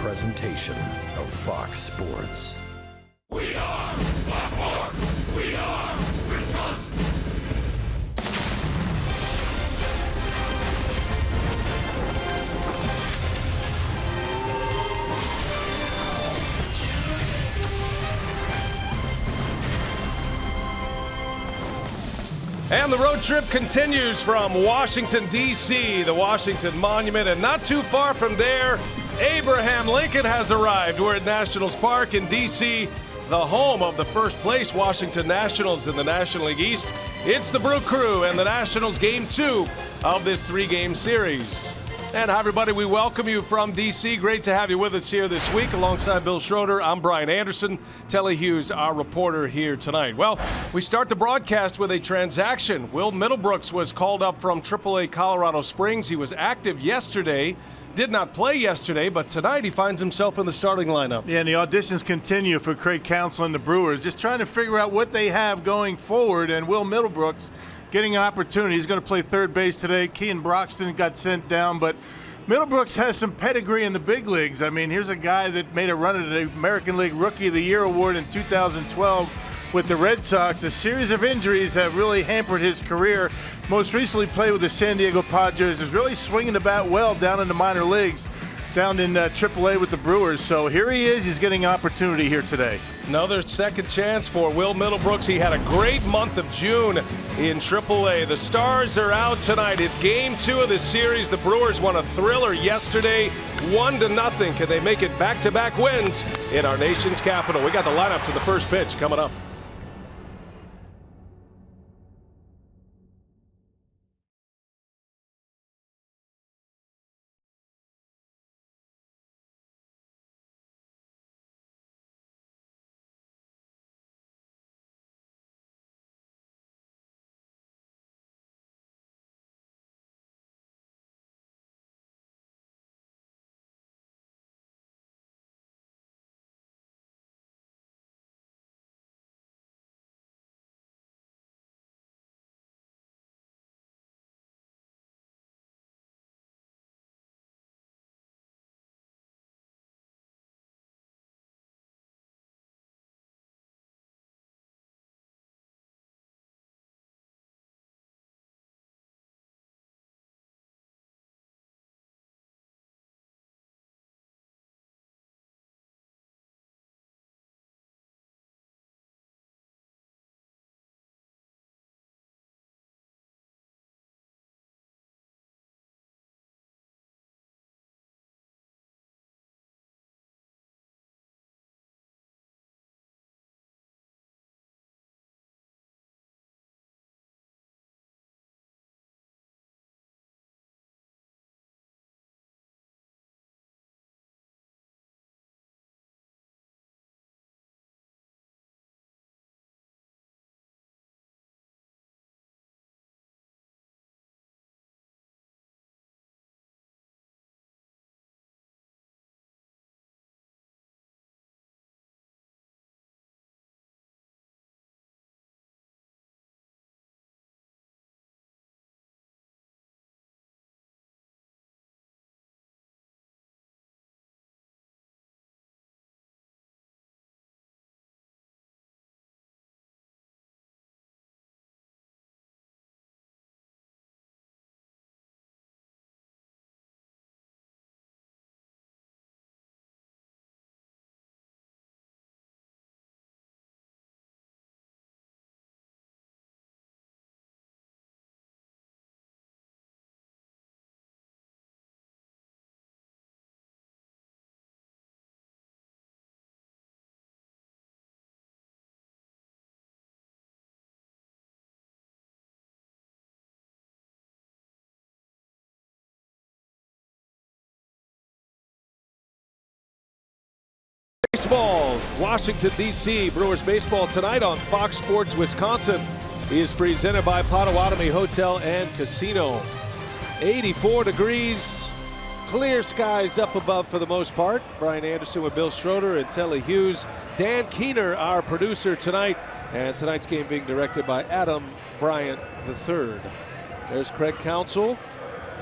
presentation of Fox Sports. We are Baltimore. We are Wisconsin. And the road trip continues from Washington, D.C., the Washington Monument, and not too far from there, Abraham Lincoln has arrived. We're at Nationals Park in D.C., the home of the first place Washington Nationals in the National League East. It's the Brew Crew and the Nationals Game 2 of this three-game series. And hi, everybody. We welcome you from D.C. Great to have you with us here this week. Alongside Bill Schroeder, I'm Brian Anderson. Telly Hughes, our reporter here tonight. Well, we start the broadcast with a transaction. Will Middlebrooks was called up from AAA Colorado Springs. He was active yesterday. Did not play yesterday, but tonight he finds himself in the starting lineup. Yeah, and the auditions continue for Craig Counsell and the Brewers, just trying to figure out what they have going forward. And Will Middlebrooks getting an opportunity. He's going to play third base today. Kean Broxton got sent down, but Middlebrooks has some pedigree in the big leagues. I mean, here's a guy that made a run at the American League Rookie of the Year award in 2012 with the Red Sox. A series of injuries have really hampered his career. Most recently played with the San Diego Padres. Is really swinging the bat well down in the minor leagues, down in AAA with the Brewers. So here he is. He's getting an opportunity here today. Another second chance for Will Middlebrooks. He had a great month of June in AAA. The Stars are out tonight. It's Game 2 of the series. The Brewers won a thriller yesterday, 1-0. Can they make it back-to-back wins in our nation's capital? We got the lineup to the first pitch coming up. Baseball, Washington, D.C. Brewers baseball tonight on Fox Sports Wisconsin is presented by Potawatomi Hotel and Casino. 84 degrees, clear skies up above for the most part. Brian Anderson with Bill Schroeder and Telly Hughes. Dan Keener, our producer tonight, and tonight's game being directed by Adam Bryant III. There's Craig Counsell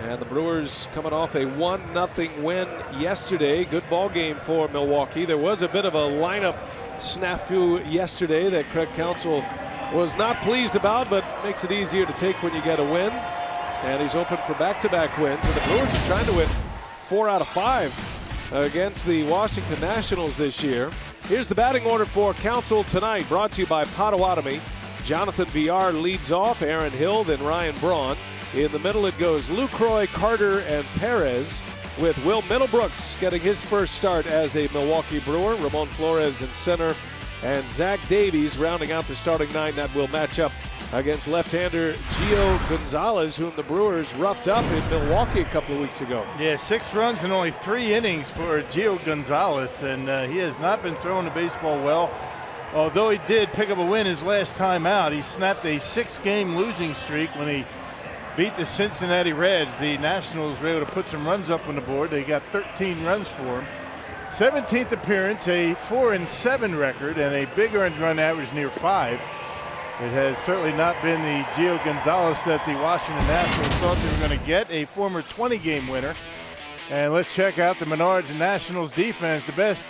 And the Brewers coming off a 1-0 win yesterday. Good ball game for Milwaukee. There was a bit of a lineup snafu yesterday that Craig Counsell was not pleased about, but makes it easier to take when you get a win. And he's open for back-to-back wins. And the Brewers are trying to win 4 out of 5 against the Washington Nationals this year. Here's the batting order for Counsell tonight, brought to you by Potawatomi. Jonathan Villar leads off, Aaron Hill, then Ryan Braun. In the middle it goes Lucroy, Carter, and Perez, with Will Middlebrooks getting his first start as a Milwaukee Brewer. Ramon Flores in center, and Zach Davies rounding out the starting 9 that will match up against left-hander Gio Gonzalez, whom the Brewers roughed up in Milwaukee a couple of weeks ago. Yeah, 6 runs in only 3 innings for Gio Gonzalez, and he has not been throwing the baseball well. Although he did pick up a win his last time out, he snapped a 6-game losing streak when he beat the Cincinnati Reds. The Nationals were able to put some runs up on the board. They got 13 runs for him. 17th appearance, a 4-7 record, and a big earned run average near 5. It has certainly not been the Gio Gonzalez that the Washington Nationals thought they were going to get, a former 20-game winner. And let's check out the Menards and Nationals defense, the best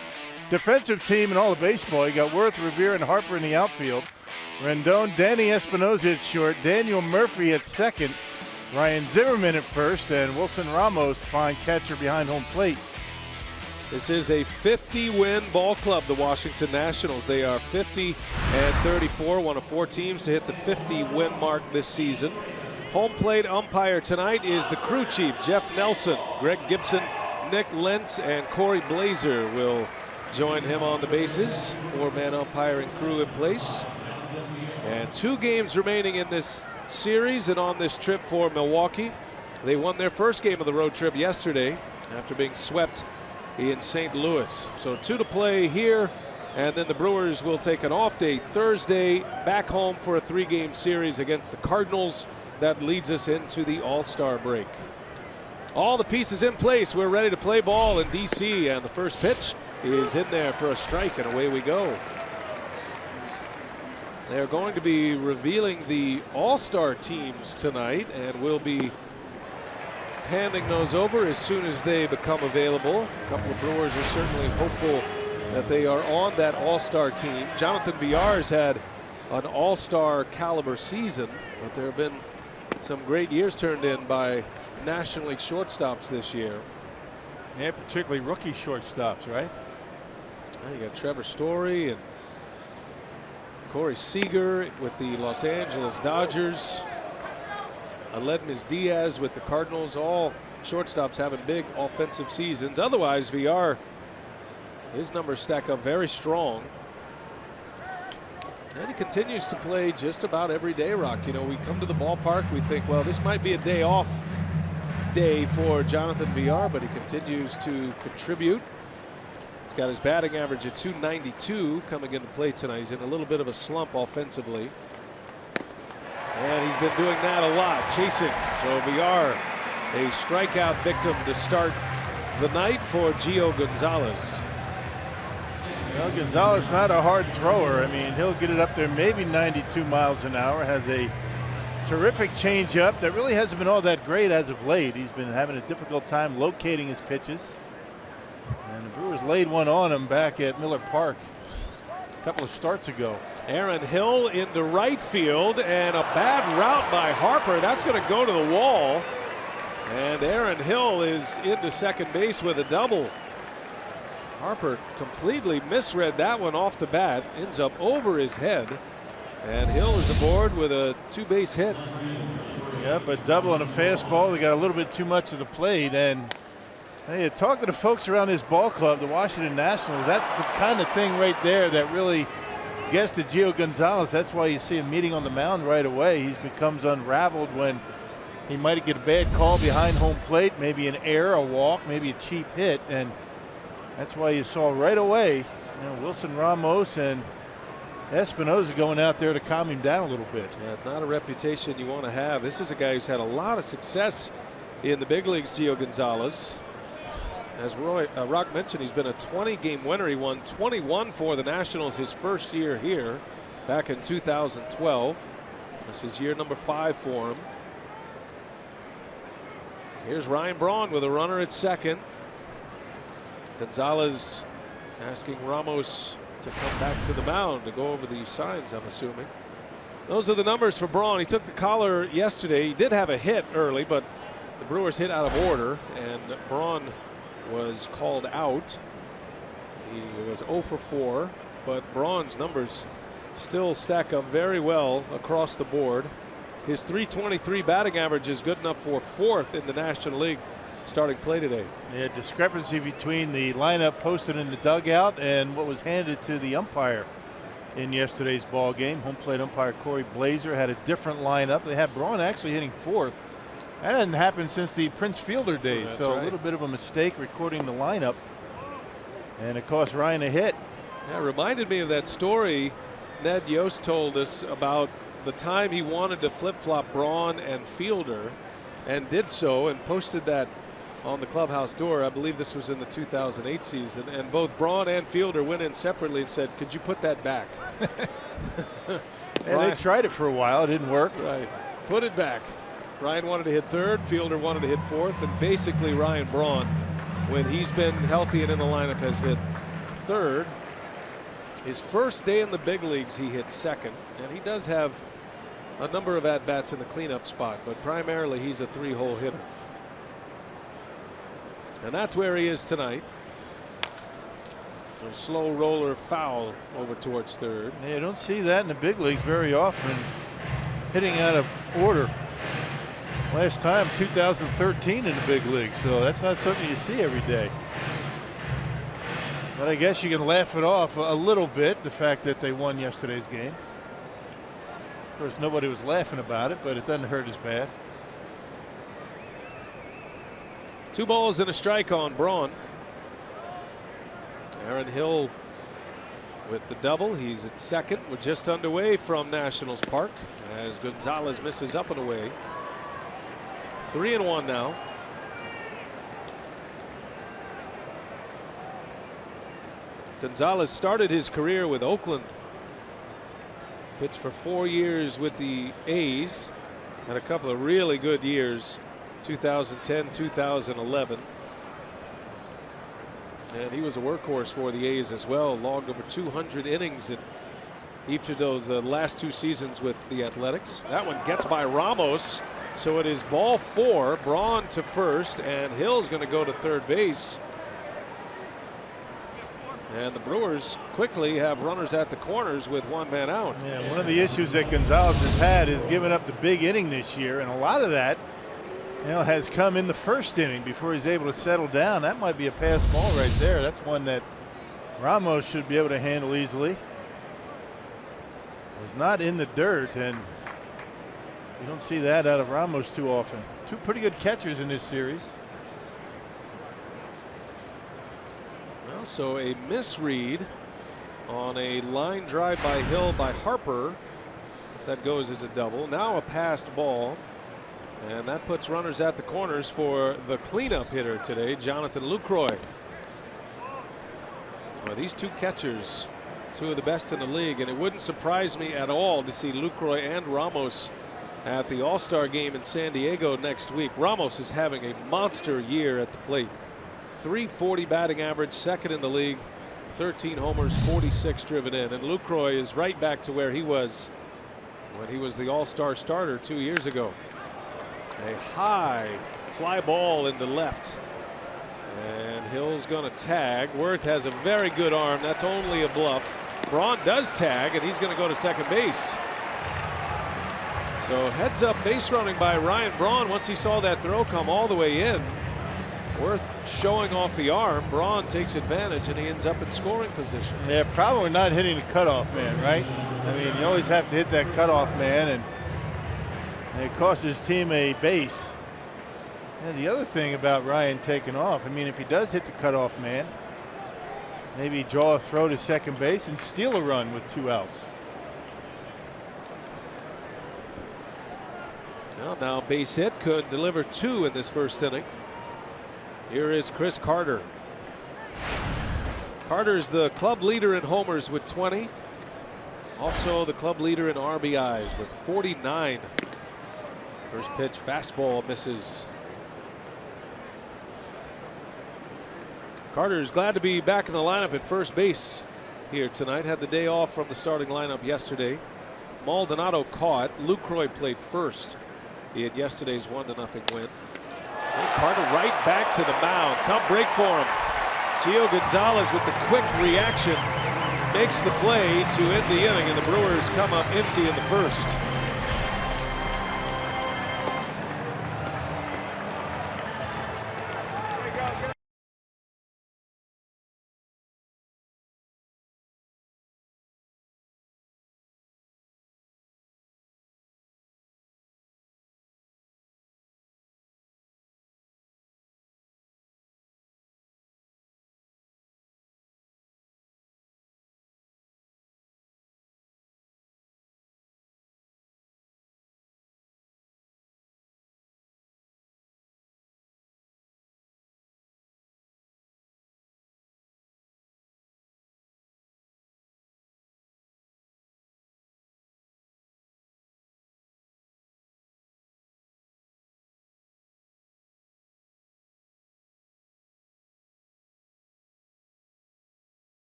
defensive team in all of baseball. You got Worth, Revere, and Harper in the outfield. Rendon, Danny Espinosa at short, Daniel Murphy at second, Ryan Zimmerman at first, and Wilson Ramos, fine catcher behind home plate. This is a 50-win ball club, the Washington Nationals. They are 50-34, one of 4 teams to hit the 50-win mark this season. Home plate umpire tonight is the crew chief, Jeff Nelson. Greg Gibson, Nick Lentz, and Corey Blazer will join him on the bases. 4-man umpiring crew in place. And 2 games remaining in this series and on this trip for Milwaukee. They won their first game of the road trip yesterday after being swept in St. Louis. So 2 to play here, and then the Brewers will take an off day Thursday back home for a 3-game series against the Cardinals. That leads us into the All-Star break. All the pieces in place. We're ready to play ball in D.C., and the first pitch is in there for a strike, and away we go. They're going to be revealing the All-Star teams tonight, and we'll be handing those over as soon as they become available. A couple of Brewers are certainly hopeful that they are on that All-Star team. Jonathan Villar's had an All-Star caliber season, but there have been some great years turned in by National League shortstops this year. Yeah, particularly rookie shortstops, right? You got Trevor Story and Corey Seager with the Los Angeles Dodgers. Aledmys Diaz with the Cardinals. All shortstops having big offensive seasons. Otherwise, Villar, his numbers stack up very strong. And he continues to play just about every day, Rock. You know, we come to the ballpark, we think, well, this might be a day off day for Jonathan Villar, but he continues to contribute. He's got his batting average at .292 coming into play tonight. He's in a little bit of a slump offensively. And he's been doing that a lot, chasing. So Villar, a strikeout victim to start the night for Gio Gonzalez. Well, Gonzalez not a hard thrower. I mean, he'll get it up there maybe 92 miles an hour. Has a terrific changeup that really hasn't been all that great as of late. He's been having a difficult time locating his pitches. And the Brewers laid one on him back at Miller Park a couple of starts ago. Aaron Hill into right field, and a bad route by Harper. That's going to go to the wall. And Aaron Hill is into second base with a double. Harper completely misread that one off the bat, ends up over his head, and Hill is aboard with a 2-base hit. Yeah, but double on a fastball. They got a little bit too much of the plate. And hey, talk to the folks around this ball club, the Washington Nationals. That's the kind of thing right there that really gets to Gio Gonzalez. That's why you see him meeting on the mound right away. He becomes unraveled when he might get a bad call behind home plate, maybe an error, a walk, maybe a cheap hit, and that's why you saw right away, you know, Wilson Ramos and Espinosa going out there to calm him down a little bit. Yeah, not a reputation you want to have. This is a guy who's had a lot of success in the big leagues, Gio Gonzalez. As Rock mentioned, he's been a 20-game winner. He won 21 for the Nationals his first year here back in 2012. This is year number 5 for him. Here's Ryan Braun with a runner at second. Gonzalez asking Ramos to come back to the mound to go over these signs, I'm assuming. Those are the numbers for Braun. He took the collar yesterday. He did have a hit early, but the Brewers hit out of order, and Braun was called out. He was 0 for 4, but Braun's numbers still stack up very well across the board. His .323 batting average is good enough for 4th in the National League starting play today. Yeah, discrepancy between the lineup posted in the dugout and what was handed to the umpire in yesterday's ball game. Home plate umpire Corey Blazer had a different lineup. They had Braun actually hitting 4th. That hasn't happened since the Prince Fielder days. That's so right. A little bit of a mistake recording the lineup, and it cost Ryan a hit. Yeah, it reminded me of that story Ned Yost told us about the time he wanted to flip-flop Braun and Fielder, and did so and posted that on the clubhouse door. I believe this was in the 2008 season, and both Braun and Fielder went in separately and said, "Could you put that back?" Yeah, they tried it for a while. It didn't work. Right. Put it back. Ryan wanted to hit 3rd. Fielder wanted to hit 4th. And basically Ryan Braun, when he's been healthy and in the lineup, has hit 3rd. His first day in the big leagues, he hit 2nd. And he does have a number of at-bats in the cleanup spot, but primarily he's a 3-hole hitter. And that's where he is tonight. A slow roller foul over towards 3rd. Yeah, you don't see that in the big leagues very often. Hitting out of order. Last time 2013 in the big league, so that's not something you see every day. But I guess you can laugh it off a little bit, the fact that they won yesterday's game. Of course, nobody was laughing about it, but it doesn't hurt as bad. 2 balls and a strike on Braun. Aaron Hill with the double. He's at 2nd. We're just underway from Nationals Park as Gonzalez misses up and away. 3-1 now. Gonzalez started his career with Oakland. Pitched for 4 years with the A's. Had a couple of really good years, 2010, 2011. And he was a workhorse for the A's as well. Logged over 200 innings in each of those last 2 seasons with the Athletics. That one gets by Ramos. So it is ball 4. Braun to first, and Hill's going to go to 3rd base. And the Brewers quickly have runners at the corners with 1 man out. Yeah, one of the issues that Gonzalez has had is giving up the big inning this year, and a lot of that, has come in the 1st inning before he's able to settle down. That might be a pass ball right there. That's one that Ramos should be able to handle easily. It was not in the dirt, and you don't see that out of Ramos too often. 2 pretty good catchers in this series. Well, so a misread on a line drive by Hill by Harper. That goes as a double. Now a passed ball. And that puts runners at the corners for the cleanup hitter today, Jonathan Lucroy. Well, these 2 catchers, 2 of the best in the league, and it wouldn't surprise me at all to see Lucroy and Ramos at the All-Star game in San Diego next week. Ramos is having a monster year at the plate. .340 batting average, 2nd in the league, 13 homers, 46 driven in. And Lucroy is right back to where he was when he was the All-Star starter 2 years ago. A high fly ball into left. And Hill's going to tag. Worth has a very good arm. That's only a bluff. Braun does tag, and he's going to go to 2nd base. So heads up base running by Ryan Braun once he saw that throw come all the way in. Worth showing off the arm. Braun takes advantage, and he ends up in scoring position. Yeah, probably not hitting the cutoff man, right? I mean, you always have to hit that cutoff man, and it costs his team a base. And the other thing about Ryan taking off, I mean, if he does hit the cutoff man, maybe draw a throw to 2nd base and steal a run with 2 outs. Well, now base hit could deliver 2 in this 1st inning. Here is Chris Carter. Carter's the club leader in homers with 20. Also the club leader in RBIs with 49. First pitch fastball misses. Carter is glad to be back in the lineup at first base here tonight. Had the day off from the starting lineup yesterday. Maldonado caught. Lucroy played first. He had yesterday's 1-0 win. And Carter right back to the mound. Tough break for him. Gio Gonzalez with the quick reaction makes the play to end the inning, and the Brewers come up empty in the first.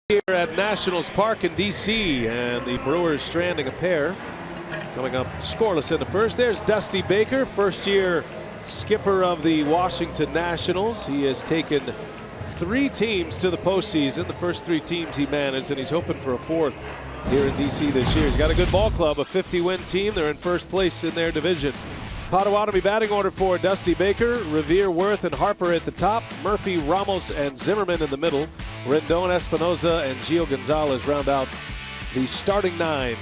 Here at Nationals Park in D.C., and the Brewers stranding a pair. Coming up scoreless in the first. There's Dusty Baker, first-year skipper of the Washington Nationals. He has taken 3 teams to the postseason, the first 3 teams he managed, and he's hoping for a 4th here in D.C. this year. He's got a good ball club, a 50-win team. They're in first place in their division. Potawatomi batting order for Dusty Baker, Revere, Worth, and Harper at the top. Murphy, Ramos, and Zimmerman in the middle. Rendon, Espinoza, and Gio Gonzalez round out the starting 9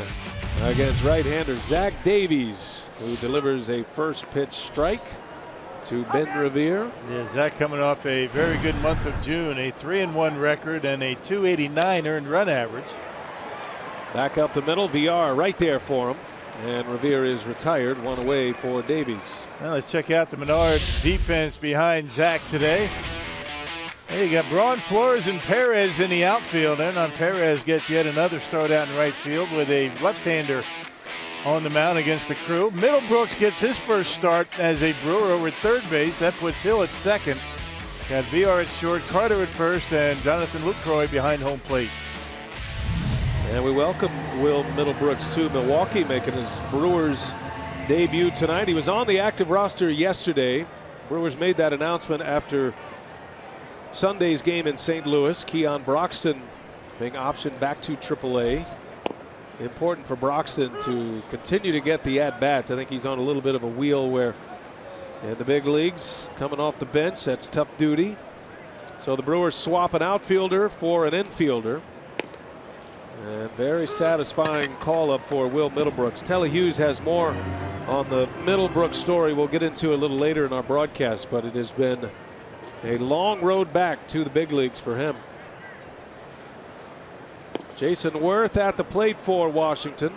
against right-hander Zach Davies, who delivers a first pitch strike to Ben Revere. Yeah, Zach coming off a very good month of June, a 3-1 record and a .289 earned run average. Back up the middle, VR right there for him. And Revere is retired, 1 away for Davies. Well, let's check out the Menard defense behind Zach today. Hey, you got Braun, Flores, and Perez in the outfield. And on Perez gets yet another start out in right field with a left-hander on the mound against the Crew. Middlebrooks gets his first start as a Brewer over at third base. That puts Hill at second. Got VR at short, Carter at first, and Jonathan Lucroy behind home plate. And we welcome Will Middlebrooks to Milwaukee, making his Brewers debut tonight. He was on the active roster yesterday. Brewers made that announcement after Sunday's game in St. Louis. Keon Broxton being optioned back to AAA. Important for Broxton to continue to get the at-bats. I think he's on a little bit of a wheel where in the big leagues, coming off the bench, that's tough duty. So the Brewers swap an outfielder for an infielder. And very satisfying call up for Will Middlebrooks. Telly Hughes has more on the Middlebrooks story we'll get into a little later in our broadcast, but it has been a long road back to the big leagues for him. Jason Worth at the plate for Washington.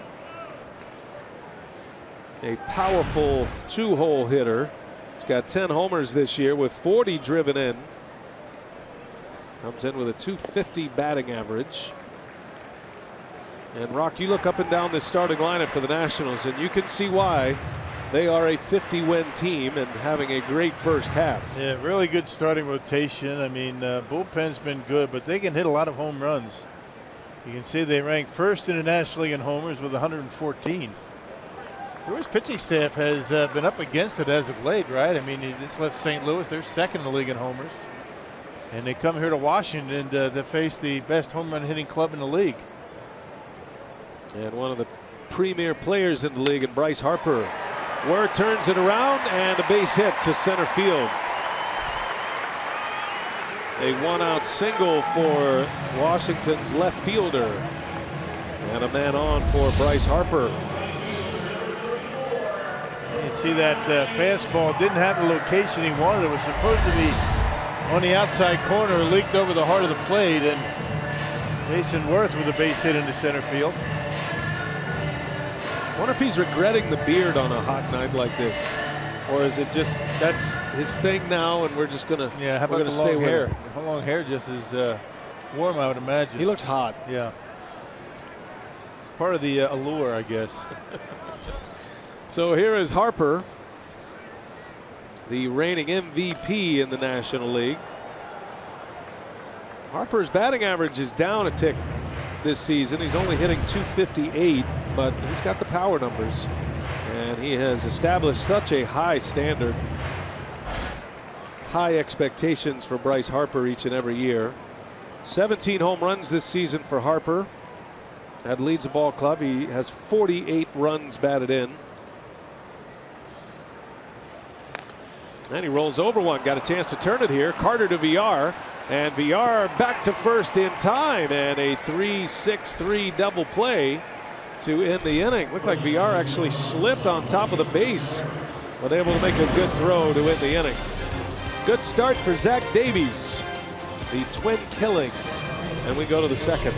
A powerful 2-hole hitter. He's got 10 homers this year with 40 driven in. Comes in with a .250 batting average. And Rock, you look up and down this starting lineup for the Nationals, and you can see why they are a 50-win team and having a great first half. Yeah, really good starting rotation. I mean, bullpen's been good, but they can hit a lot of home runs. You can see they rank first in the National League in homers with 114. Brewers pitching staff has been up against it as of late, right? I mean, you just left St. Louis. They're second in the league in homers. And they come here to Washington to face the best home run hitting club in the league. And one of the premier players in the league, and Bryce Harper. Ware turns it around, and a base hit to center field. A one-out single for Washington's left fielder. And a man on for Bryce Harper. You see that fastball didn't have the location he wanted. It was supposed to be on the outside corner, leaked over the heart of the plate, and Jason Worth with a base hit into center field. I wonder if he's regretting the beard on a hot night like this, or is it just that's his thing now, and we're just gonna how about the long hair? The long hair just is warm, I would imagine. He looks hot. Yeah, it's part of the allure, I guess. So here is Harper, the reigning MVP in the National League. Harper's batting average is down a tick this season. He's only hitting .258, but he's got the power numbers, and he has established such a high standard. High expectations for Bryce Harper each and every year. 17 home runs this season for Harper. That leads the ball club. He has 48 runs batted in. And he rolls over one. Got a chance to turn it here. Carter to VR. And VR back to first in time. And a 3-6-3 double play to end the inning. Looked like VR actually slipped on top of the base, but able to make a good throw to end the inning. Good start for Zach Davies, the twin killing. And we go to the second.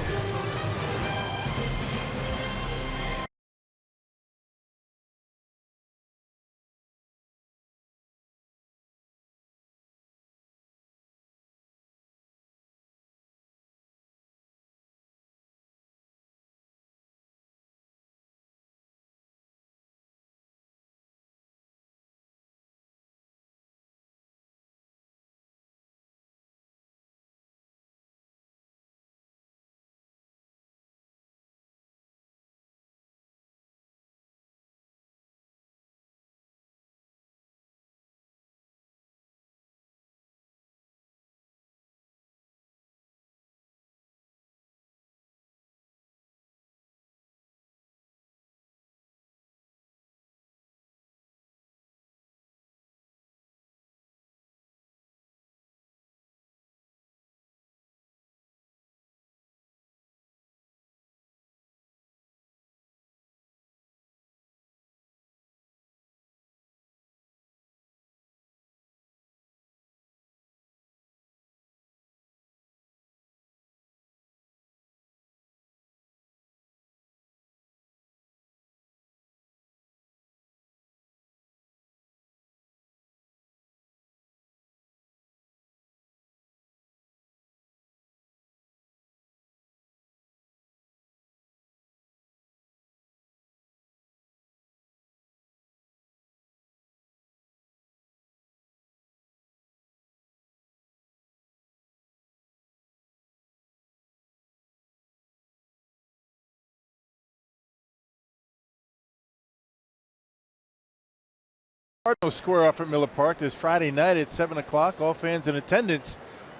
Cardinals square off at Miller Park this Friday night at 7 o'clock. All fans in attendance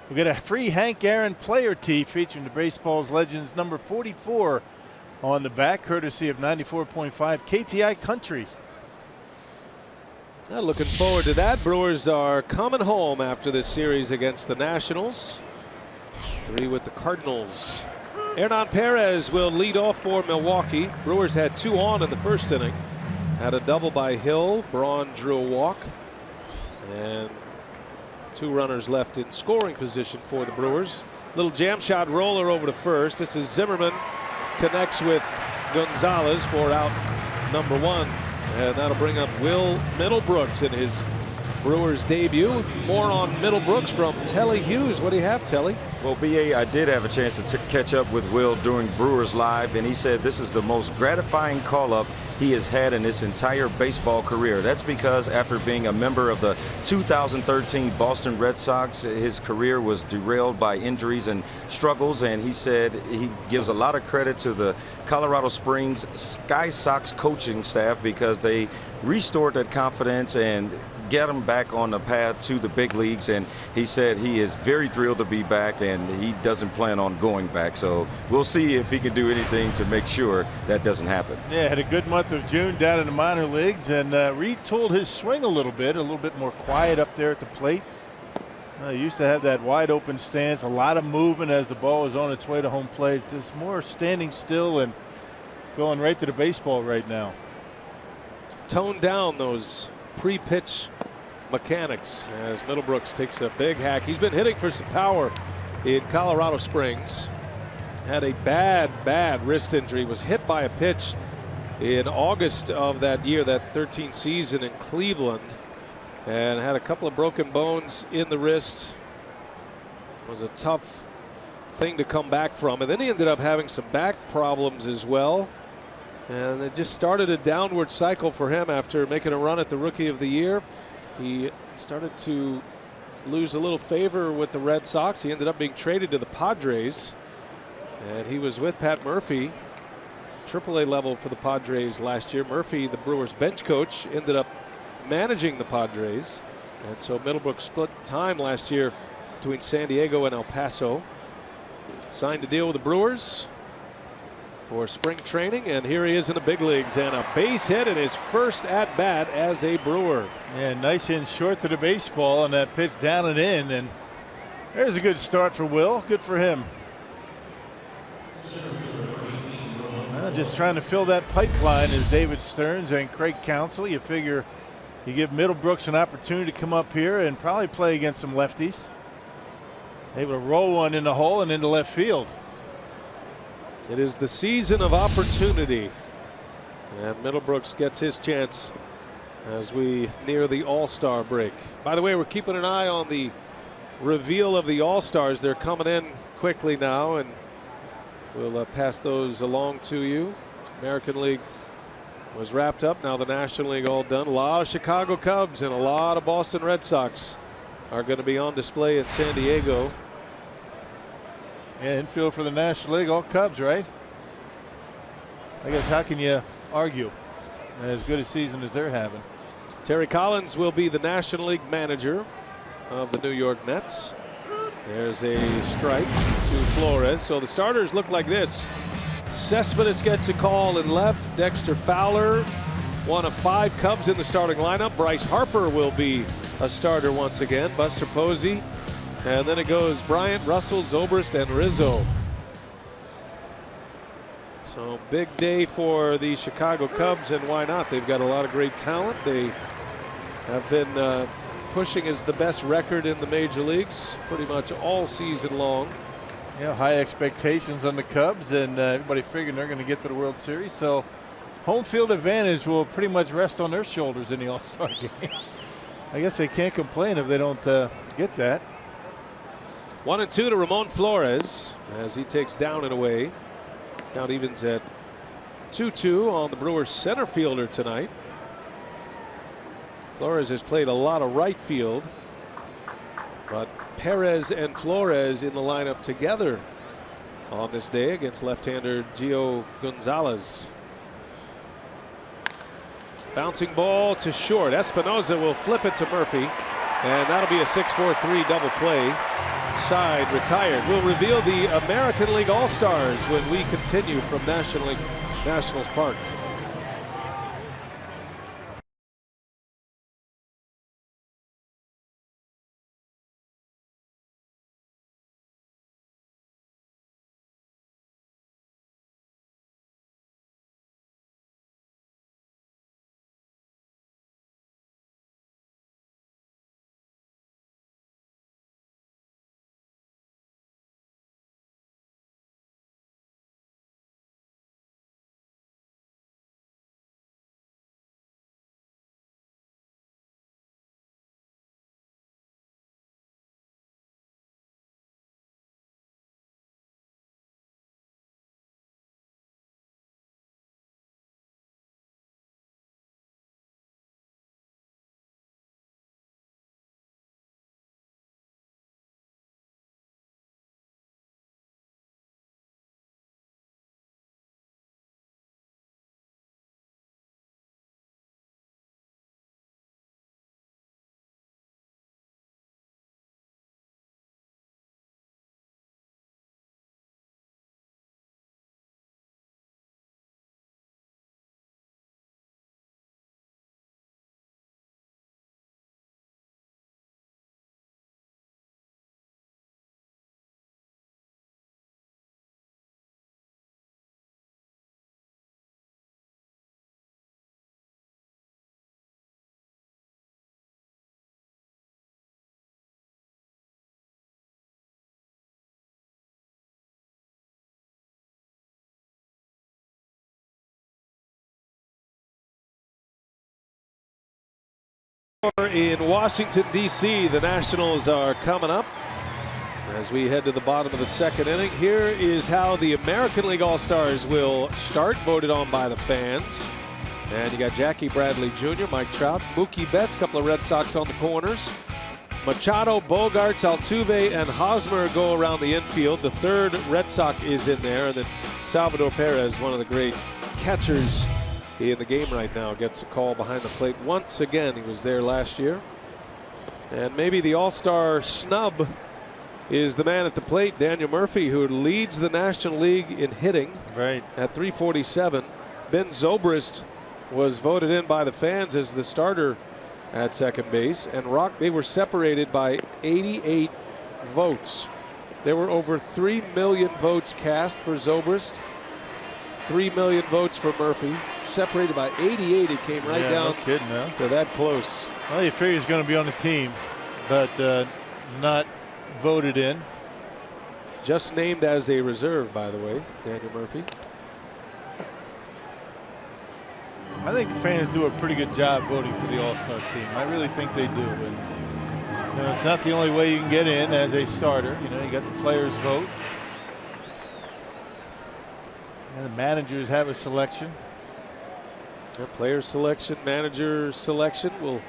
will get a free Hank Aaron player tee featuring the baseball's legends number 44 on the back, courtesy of 94.5 KTI Country. Looking forward to that. Brewers are coming home after this series against the Nationals. 3 with the Cardinals. Hernan Perez will lead off for Milwaukee. Brewers had 2 on in the first inning. Had a double by Hill. Braun drew a walk. And 2 runners left in scoring position for the Brewers. Little jam shot roller over to first. This is Zimmerman. Connects with Gonzalez for out number 1. And that'll bring up Will Middlebrooks in his Brewers debut. More on Middlebrooks from Telly Hughes. What do you have, Telly? Well, BA, I did have a chance to catch up with Will during Brewers Live, and he said this is the most gratifying call-up he has had in his entire baseball career. That's because after being a member of the 2013 Boston Red Sox, his career was derailed by injuries and struggles, and he said he gives a lot of credit to the Colorado Springs Sky Sox coaching staff because they restored that confidence and get him back on the path to the big leagues. And he said he is very thrilled to be back, and he doesn't plan on going back. So we'll see if he can do anything to make sure that doesn't happen. Yeah, had a good month of June down in the minor leagues and retooled his swing a little bit more quiet up there at the plate. He used to have that wide open stance, a lot of movement as the ball was on its way to home plate. Just more standing still and going right to the baseball right now. Tone down those pre-pitch mechanics as Middlebrooks takes a big hack. He's been hitting for some power in Colorado Springs. Had a bad wrist injury. Was hit by a pitch in August of that year, that 13 season in Cleveland, and had a couple of broken bones in the wrist. It was a tough thing to come back from, and then he ended up having some back problems as well, and it just started a downward cycle for him after making a run at the Rookie of the Year. He started to lose a little favor with the Red Sox. He ended up being traded to the Padres, and he was with Pat Murphy, AAA level for the Padres last year. Murphy, the Brewers bench coach, ended up managing the Padres, and so Middlebrooks split time last year between San Diego and El Paso. Signed a deal with the Brewers for spring training, and here he is in the big leagues, and a base hit in his first at bat as a Brewer. Yeah, nice in short to the baseball, and that pitch down and in, and there's a good start for Will. Good for him. Just trying to fill that pipeline is David Stearns and Craig Counsell. You figure you give Middlebrooks an opportunity to come up here and probably play against some lefties. Able to roll one in the hole and into left field. It is the season of opportunity, and Middlebrooks gets his chance as we near the All-Star break. By the way, we're keeping an eye on the reveal of the All-Stars. They're coming in quickly now, and we'll pass those along to you. American League was wrapped up. Now the National League all done. A lot of Chicago Cubs and a lot of Boston Red Sox are going to be on display in San Diego. Yeah, infield for the National League, all Cubs, right? I guess how can you argue? As good a season as they're having. Terry Collins will be the National League manager of the New York Mets. There's a strike to Flores. So the starters look like this. Cespedes gets a call in left. Dexter Fowler, one of 5 Cubs in the starting lineup. Bryce Harper will be a starter once again. Buster Posey. And then it goes Bryant, Russell, Zobrist, and Rizzo. So big day for the Chicago Cubs, and why not? They've got a lot of great talent. They have been pushing as the best record in the major leagues pretty much all season long. Yeah, high expectations on the Cubs, and everybody figuring they're going to get to the World Series. So home field advantage will pretty much rest on their shoulders in the All-Star game. I guess they can't complain if they don't get that. 1-2 to Ramon Flores as he takes down and away. Count evens at 2-2 on the Brewers center fielder tonight. Flores has played a lot of right field, but Perez and Flores in the lineup together on this day against left-hander Gio Gonzalez. Bouncing ball to short. Espinoza will flip it to Murphy, and that'll be a 6-4-3 double play. Side retired. We'll reveal the American League All-Stars when we continue from Nationals Park. In Washington, D.C., the Nationals are coming up as we head to the bottom of the second inning. Here is how the American League All-Stars will start, voted on by the fans. And you got Jackie Bradley Jr., Mike Trout, Mookie Betts, a couple of Red Sox on the corners. Machado, Bogarts, Altuve, and Hosmer go around the infield. The third Red Sox is in there. And then Salvador Perez, one of the great catchers in the game right now, gets a call behind the plate once again. He was there last year. And maybe the All-Star snub is the man at the plate, Daniel Murphy, who leads the National League in hitting at 347. Ben Zobrist was voted in by the fans as the starter at second base, and they were separated by 88 votes. There were over 3 million votes cast for Zobrist, 3 million votes for Murphy, separated by 88. It came right down to that close. Well, you figure he's going to be on the team, but not voted in. Just named as a reserve, by the way, Daniel Murphy. I think the fans do a pretty good job voting for the All-Star team. I really think they do. And it's not the only way you can get in as a starter. You got the players vote. And the managers have a selection. The player selection, manager selection. We'll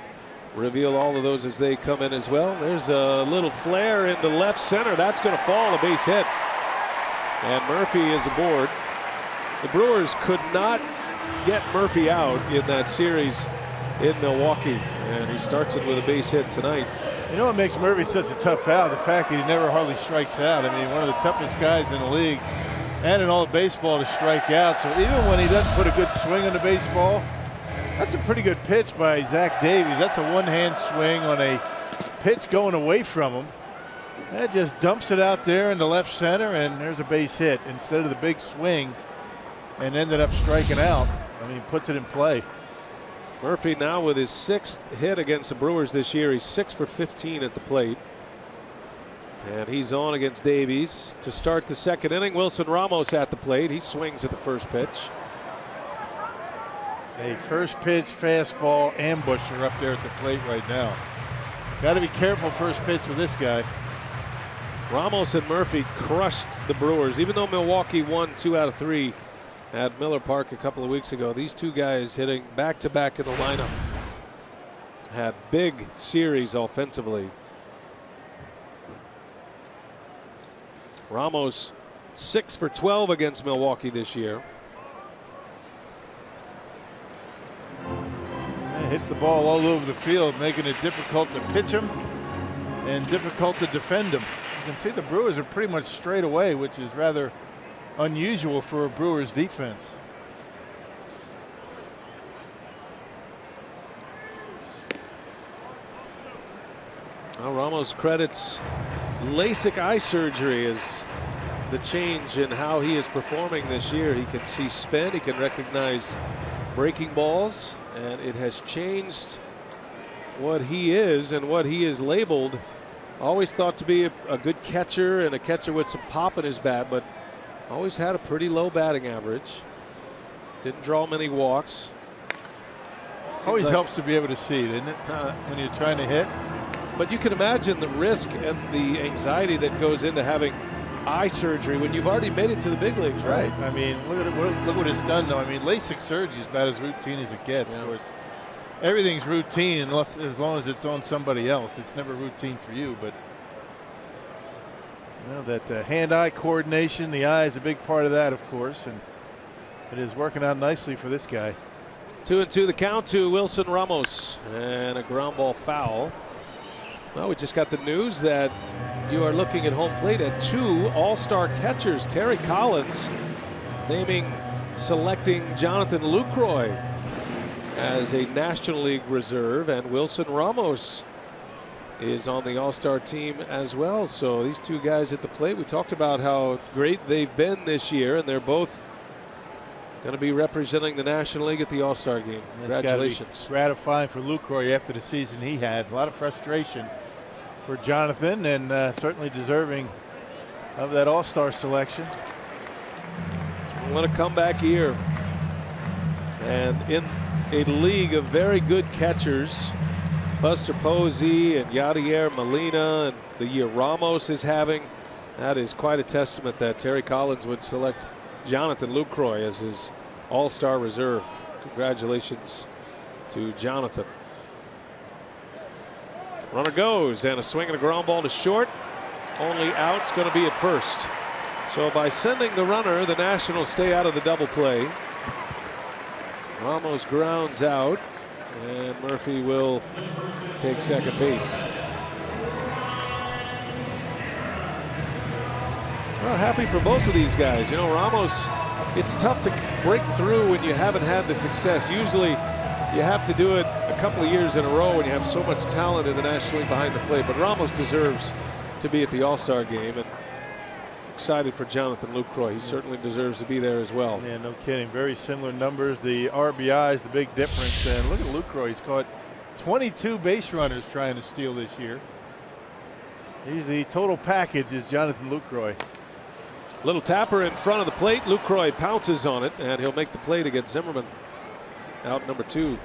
reveal all of those as they come in as well. There's a little flare into left center. That's going to fall, a base hit. And Murphy is aboard. The Brewers could not get Murphy out in that series in Milwaukee, and he starts it with a base hit tonight. You know what makes Murphy such a tough out? The fact that he never hardly strikes out. I mean, one of the toughest guys in the league and in all of baseball to strike out. So even when he doesn't put a good swing on the baseball, that's a pretty good pitch by Zach Davies. That's a one-hand swing on a pitch going away from him. That just dumps it out there into left center, and there's a base hit instead of the big swing, and ended up striking out. I mean, puts it in play. Murphy now with his 6th hit against the Brewers this year. He's 6 for 15 at the plate. And he's on against Davies to start the second inning. Wilson Ramos at the plate. He swings at the first pitch. A first pitch fastball ambusher up there at the plate right now. Got to be careful first pitch with this guy. Ramos and Murphy crushed the Brewers. Even though Milwaukee won 2 out of 3 at Miller Park a couple of weeks ago, these two guys hitting back-to-back in the lineup had big series offensively. Ramos 6 for 12 against Milwaukee this year. He hits the ball all over the field, making it difficult to pitch him and difficult to defend him. You can see the Brewers are pretty much straight away, which is rather unusual for a Brewers defense. Well, Ramos credits LASIK eye surgery as the change in how he is performing this year. He can see spin, he can recognize breaking balls, and it has changed what he is and what he is labeled. Always thought to be a good catcher and a catcher with some pop in his bat, but always had a pretty low batting average. Didn't draw many walks. Always helps to be able to see, doesn't it? When you're trying to hit. But you can imagine the risk and the anxiety that goes into having eye surgery when you've already made it to the big leagues, right? I mean, look what it's done, though. I mean, LASIK surgery is about as routine as it gets. Yeah. Of course, everything's routine as long as it's on somebody else. It's never routine for you, but that hand-eye coordination, the eye is a big part of that, of course, and it is working out nicely for this guy. 2-2 the count to Wilson Ramos, and a ground ball foul. Well, we just got the news that you are looking at home plate at 2 all-star catchers. Terry Collins selecting Jonathan Lucroy as a National League reserve, and Wilson Ramos is on the all-star team as well. So these two guys at the plate, we talked about how great they've been this year, and they're both going to be representing the National League at the All-Star game. Congratulations. It's gratifying for Lucroy after the season he had. A lot of frustration for Jonathan, and certainly deserving of that All-Star selection. What a comeback year. And in a league of very good catchers, Buster Posey and Yadier Molina and the year Ramos is having, that is quite a testament that Terry Collins would select Jonathan Lucroy as his all-star reserve. Congratulations to Jonathan. Runner goes, and a swing and a ground ball to short. Only out's going to be at first. So by sending the runner, the Nationals stay out of the double play. Ramos grounds out, and Murphy will take second base. Well, happy for both of these guys. You know, Ramos, it's tough to break through when you haven't had the success. Usually you have to do it a couple of years in a row when you have so much talent in the National League behind the plate. But Ramos deserves to be at the All-Star game, and excited for Jonathan Lucroy. He certainly deserves to be there as well. Yeah, no kidding. Very similar numbers. The RBIs, the big difference. And look at Lucroy. He's caught 22 base runners trying to steal this year. He's the total package is Jonathan Lucroy. Little tapper in front of the plate. Lucroy pounces on it, and he'll make the play to get Zimmerman out number 2.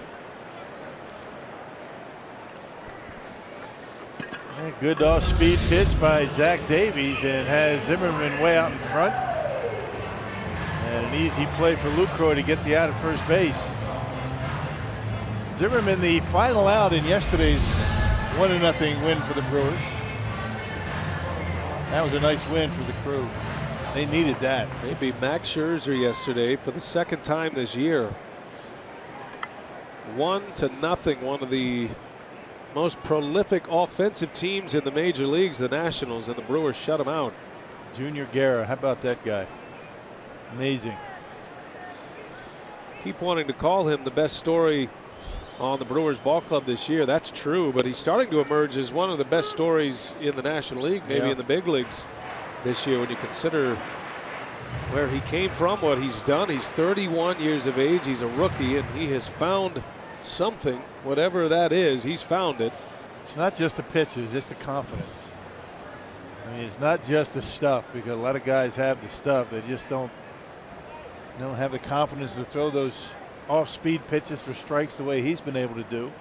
Good off-speed pitch by Zach Davies and has Zimmerman way out in front. And an easy play for Lucroy to get the out at first base. Zimmerman the final out in yesterday's 1-0 win for the Brewers. That was a nice win for the crew. They needed that. They beat Max Scherzer yesterday for the second time this year. 1-0. One of the most prolific offensive teams in the major leagues, the Nationals, and the Brewers shut them out. Junior Guerra, how about that guy? Amazing. Keep wanting to call him the best story on the Brewers ball club this year. That's true, but he's starting to emerge as one of the best stories in the National League, maybe in the big leagues this year when you consider where he came from, what he's done. He's 31 years of age. He's a rookie, and he has found something, whatever that is. He's found it. It's not just the pitches, it's the confidence. I mean, it's not just the stuff, because a lot of guys have the stuff. They just don't have the confidence to throw those off-speed pitches for strikes the way he's been able to do.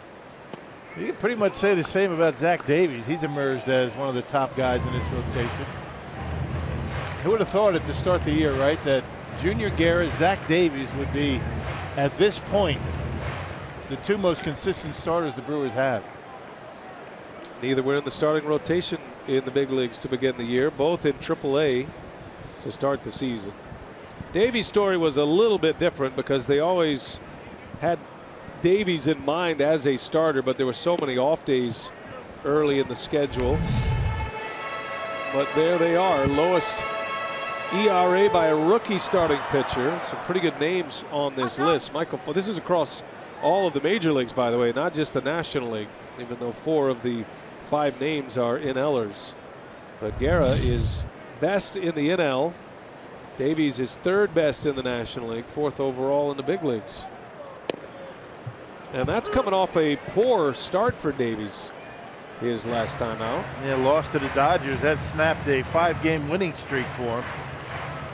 You can pretty much say the same about Zach Davies. He's emerged as one of the top guys in this rotation. Who would have thought at the start of the year, right, that Junior Guerra, Zach Davies would be, at this point, the two most consistent starters the Brewers have. Neither were in the starting rotation in the big leagues to begin the year, both in AAA to start the season. Davies' story was a little bit different because they always had Davies in mind as a starter, but there were so many off days early in the schedule. But there they are, lowest ERA by a rookie starting pitcher. Some pretty good names on this list. This is across all of the major leagues, by the way, not just the National League, even though 4 of the 5 names are NLers. But Guerra is best in the NL. Davies is 3rd best in the National League, 4th overall in the big leagues. And that's coming off a poor start for Davies his last time out. Yeah, lost to the Dodgers. That snapped a 5-game winning streak for him.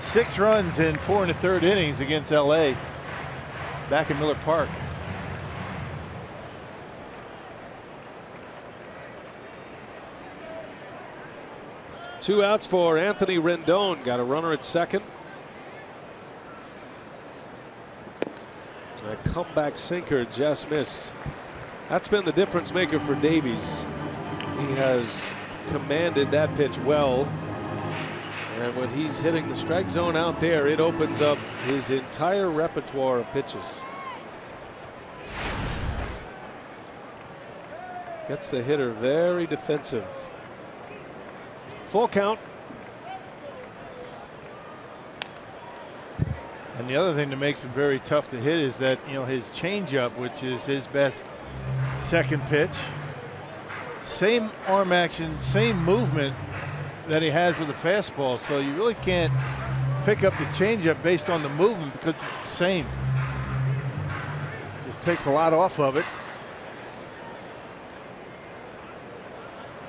6 runs in 4 1/3 innings against LA back in Miller Park. Two outs for Anthony Rendon. Got a runner at second. A comeback sinker just missed. That's been the difference maker for Davies. He has commanded that pitch well. And when he's hitting the strike zone out there, it opens up his entire repertoire of pitches. Gets the hitter very defensive. Full count. And the other thing that makes him very tough to hit is that, his changeup, which is his best second pitch, same arm action, same movement that he has with the fastball. So you really can't pick up the changeup based on the movement because it's the same. Just takes a lot off of it.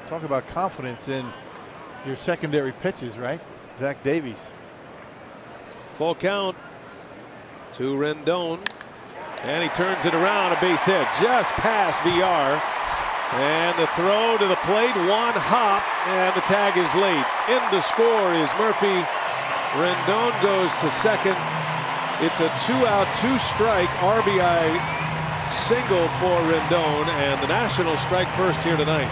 Talk about confidence in your secondary pitches, right? Zach Davies. Full count to Rendon, and he turns it around, a base hit just past VR. And the throw to the plate, one hop, and the tag is late. In to score is Murphy. Rendon goes to second. It's a 2-out, 2-strike RBI single for Rendon, and the Nationals strike first here tonight.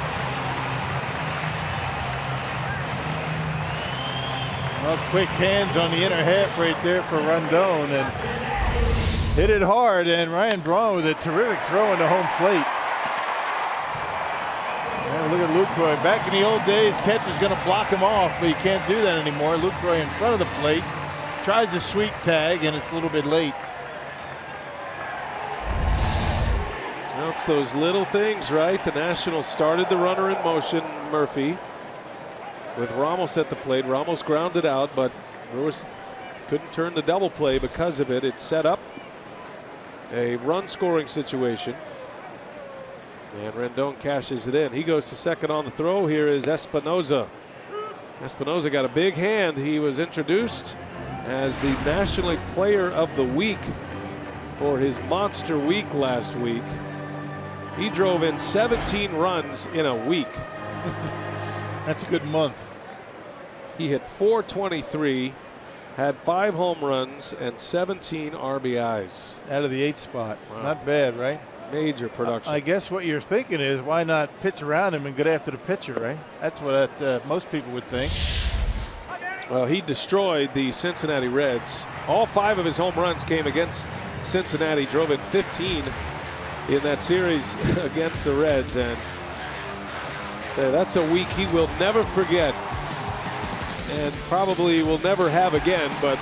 Well, quick hands on the inner half right there for Rendon, and hit it hard. And Ryan Braun with a terrific throw into home plate. And look at Lucroy. Back in the old days, catcher's going to block him off, but you can't do that anymore. Lucroy in front of the plate. Tries a sweep tag, and it's a little bit late. Well, it's those little things, right? The Nationals started the runner in motion, Murphy, with Ramos at the plate. Ramos grounded out, but Brewers couldn't turn the double play because of it. It set up a run scoring situation. And Rendon cashes it in. He goes to second on the throw. Here is Espinoza. Espinoza got a big hand. He was introduced as the National League Player of the Week for his monster week last week. He drove in 17 runs in a week. That's a good month. He hit .423, had 5 home runs and 17 RBIs. Out of the 8th spot. Wow. Not bad, right? Major production. I guess what you're thinking is, why not pitch around him and get after the pitcher, right? That's what most people would think. Well, he destroyed the Cincinnati Reds. All 5 of his home runs came against Cincinnati. Drove in 15 in that series against the Reds, and that's a week he will never forget, and probably will never have again, but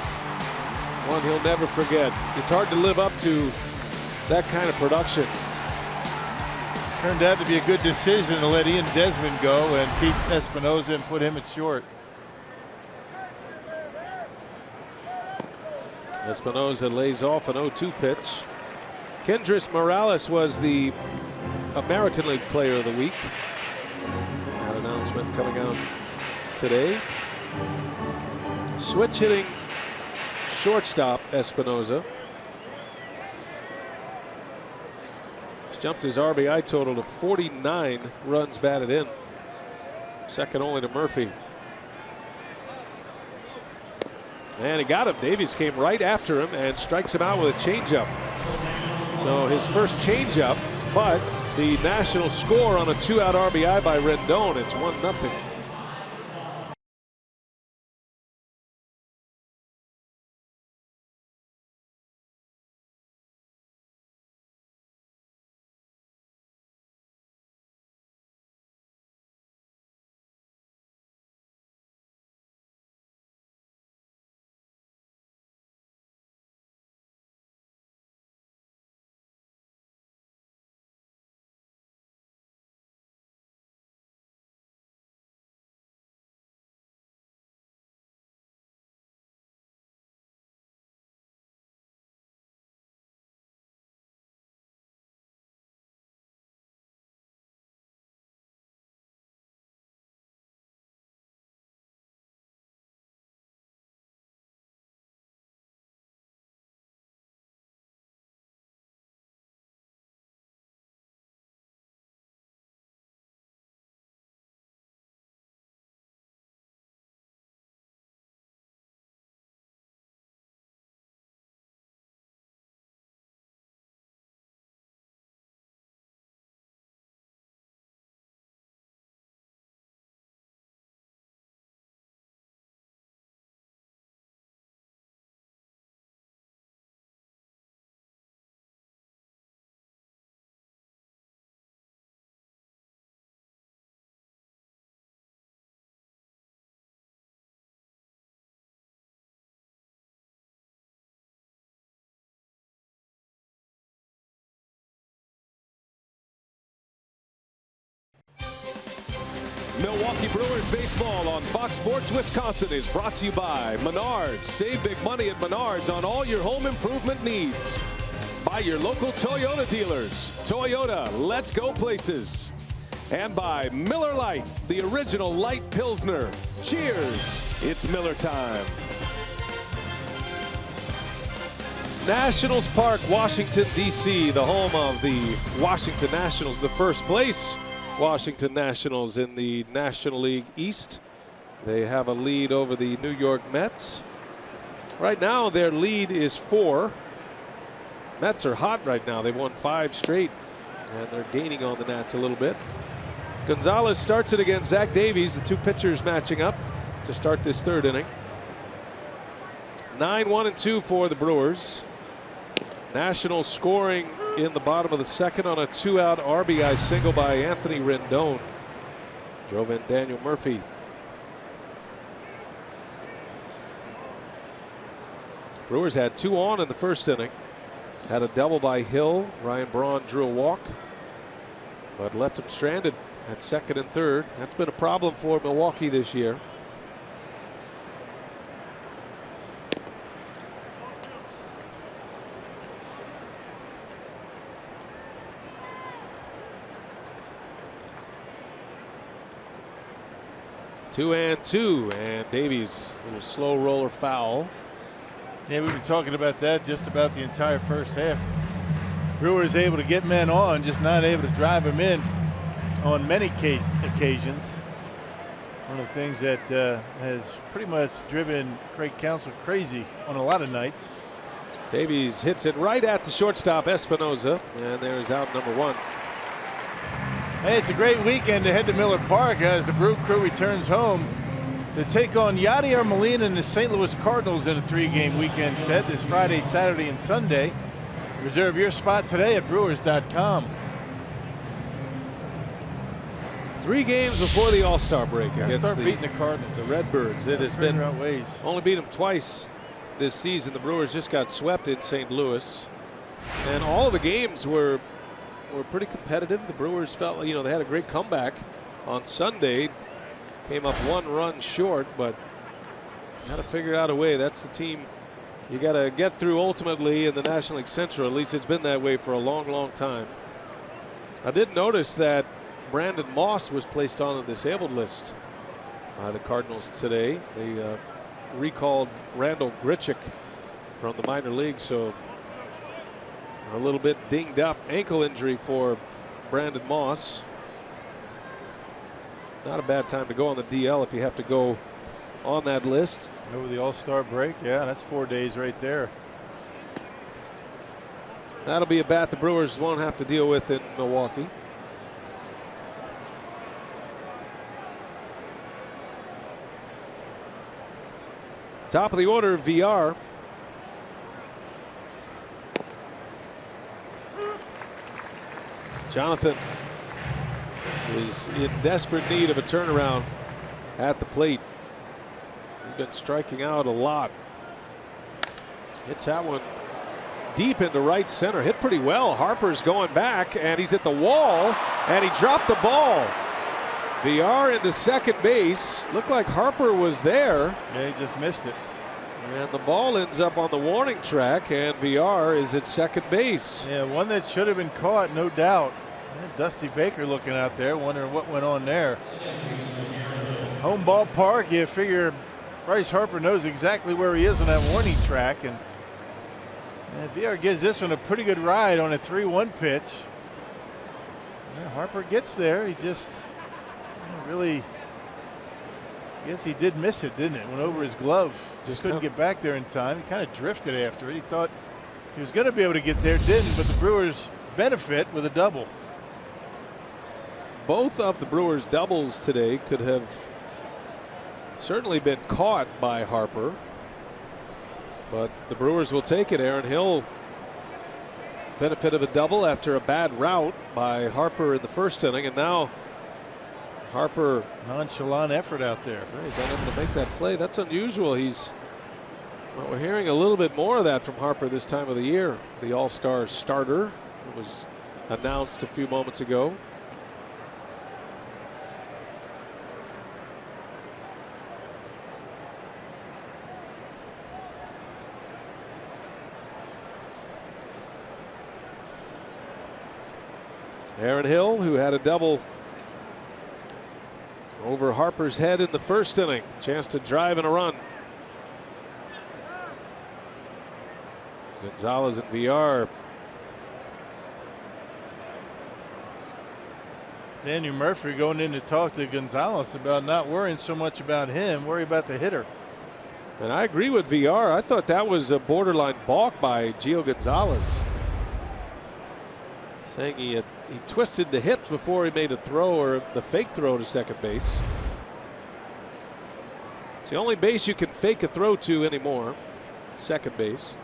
one he'll never forget. It's hard to live up to that kind of production. Turned out to be a good decision to let Ian Desmond go and keep Espinoza and put him at short. Espinoza lays off an 0-2 pitch. Kendrys Morales was the American League Player of the Week. That announcement coming out today. Switch hitting shortstop Espinoza. He's jumped his RBI total to 49 runs batted in. Second only to Murphy. And he got him. Davies came right after him and strikes him out with a changeup. So his first changeup, but the Nationals score on a 2-out RBI by Rendon. It's 1-0. Milwaukee Brewers baseball on Fox Sports Wisconsin is brought to you by Menards. Save big money at Menards on all your home improvement needs. By your local Toyota dealers. Toyota, let's go places. And by Miller Lite, the original light Pilsner. Cheers, it's Miller time. Nationals Park, Washington, D.C., the home of the Washington Nationals, the first place Washington Nationals in the National League East. They have a lead over the New York Mets. Right now their lead is 4. Mets are hot right now. They've won 5 straight and they're gaining on the Nats a little bit. Gonzalez starts it against Zach Davies, the 2 pitchers matching up to start this 3rd inning. 9-1-2 for the Brewers. Nationals scoring in the bottom of the 2nd on a 2-out RBI single by Anthony Rendon. Drove in Daniel Murphy. Brewers had 2 on in the 1st inning. Had a double by Hill. Ryan Braun drew a walk, but left him stranded at 2nd and 3rd. That's been a problem for Milwaukee this year. Two and two, and Davies, a little slow roller foul. Yeah, we've been talking about that just about the entire first half. Brewers able to get men on, just not able to drive them in on many occasions. One of the things that has pretty much driven Craig Counsell crazy on a lot of nights. Davies hits it right at the shortstop Espinoza, and there's out number 1. Hey, it's a great weekend to head to Miller Park as the Brew Crew returns home to take on Yadier Molina and the St. Louis Cardinals in a 3-game weekend set this Friday, Saturday, and Sunday. Reserve your spot today at Brewers.com. 3 games before the All-Star break against beating the Cardinals. The Redbirds. It has been ways. Only beat them twice this season. The Brewers just got swept in St. Louis, and all of the games were pretty competitive. The Brewers felt, they had a great comeback on Sunday. Came up 1 run short, but got to figure out a way. That's the team you got to get through ultimately in the National League Central. At least it's been that way for a long, long time. I did notice that Brandon Moss was placed on the disabled list by the Cardinals today. They recalled Randall Grichuk from the minor league, so a little bit dinged up ankle injury for Brandon Moss. Not a bad time to go on the DL if you have to go on that list. Over the All-Star break, yeah, that's 4 days right there. That'll be a bat the Brewers won't have to deal with in Milwaukee. Top of the order, VR. Jonathan is in desperate need of a turnaround at the plate. He's been striking out a lot. Hits that one deep into right center. Hit pretty well. Harper's going back, and he's at the wall, and he dropped the ball. VR into second base. Looked like Harper was there. Yeah, he just missed it. And the ball ends up on the warning track, and VR is at second base. Yeah, one that should have been caught, no doubt. Yeah, Dusty Baker looking out there, wondering what went on there. Home ballpark, you figure Bryce Harper knows exactly where he is on that warning track, and VR gives this one a pretty good ride on a 3-1 pitch. Yeah, Harper gets there. He just really, I guess he did miss it, didn't it? Went over his glove. Just couldn't get back there in time. He kind of drifted after it. He thought he was going to be able to get there, didn't, but the Brewers benefit with a double. Both of the Brewers' doubles today could have certainly been caught by Harper, but the Brewers will take it. Aaron Hill, benefit of a double after a bad rout by Harper in the 1st inning, and now Harper, nonchalant effort out there. He's unable to make that play. That's unusual. Well, we're hearing a little bit more of that from Harper this time of the year. The All-Star starter. It was announced a few moments ago. Aaron Hill, who had a double over Harper's head in the 1st inning. Chance to drive and a run. Gonzalez and VR Daniel Murphy going in to talk to Gonzalez about not worrying so much about him, worry about the hitter. And I agree with VR. I thought that was a borderline balk by Gio Gonzalez. Saying he twisted the hips before he made a throw, or the fake throw to second base. It's the only base you can fake a throw to anymore, second base.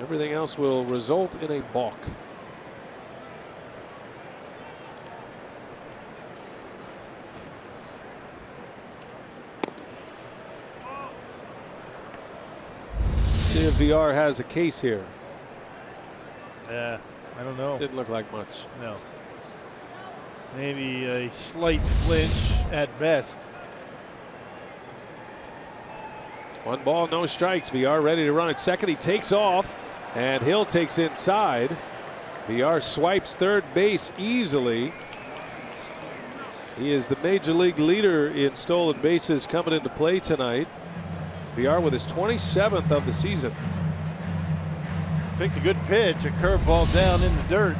Everything else will result in a balk. See if VR has a case here. Yeah, I don't know. Didn't look like much. No. Maybe a slight flinch at best. 1 ball, no strikes. VR ready to run at second. He takes off, and Hill takes inside. VR swipes third base easily. He is the major league leader in stolen bases coming into play tonight. VR with his 27th of the season. Picked a good pitch, a curveball down in the dirt.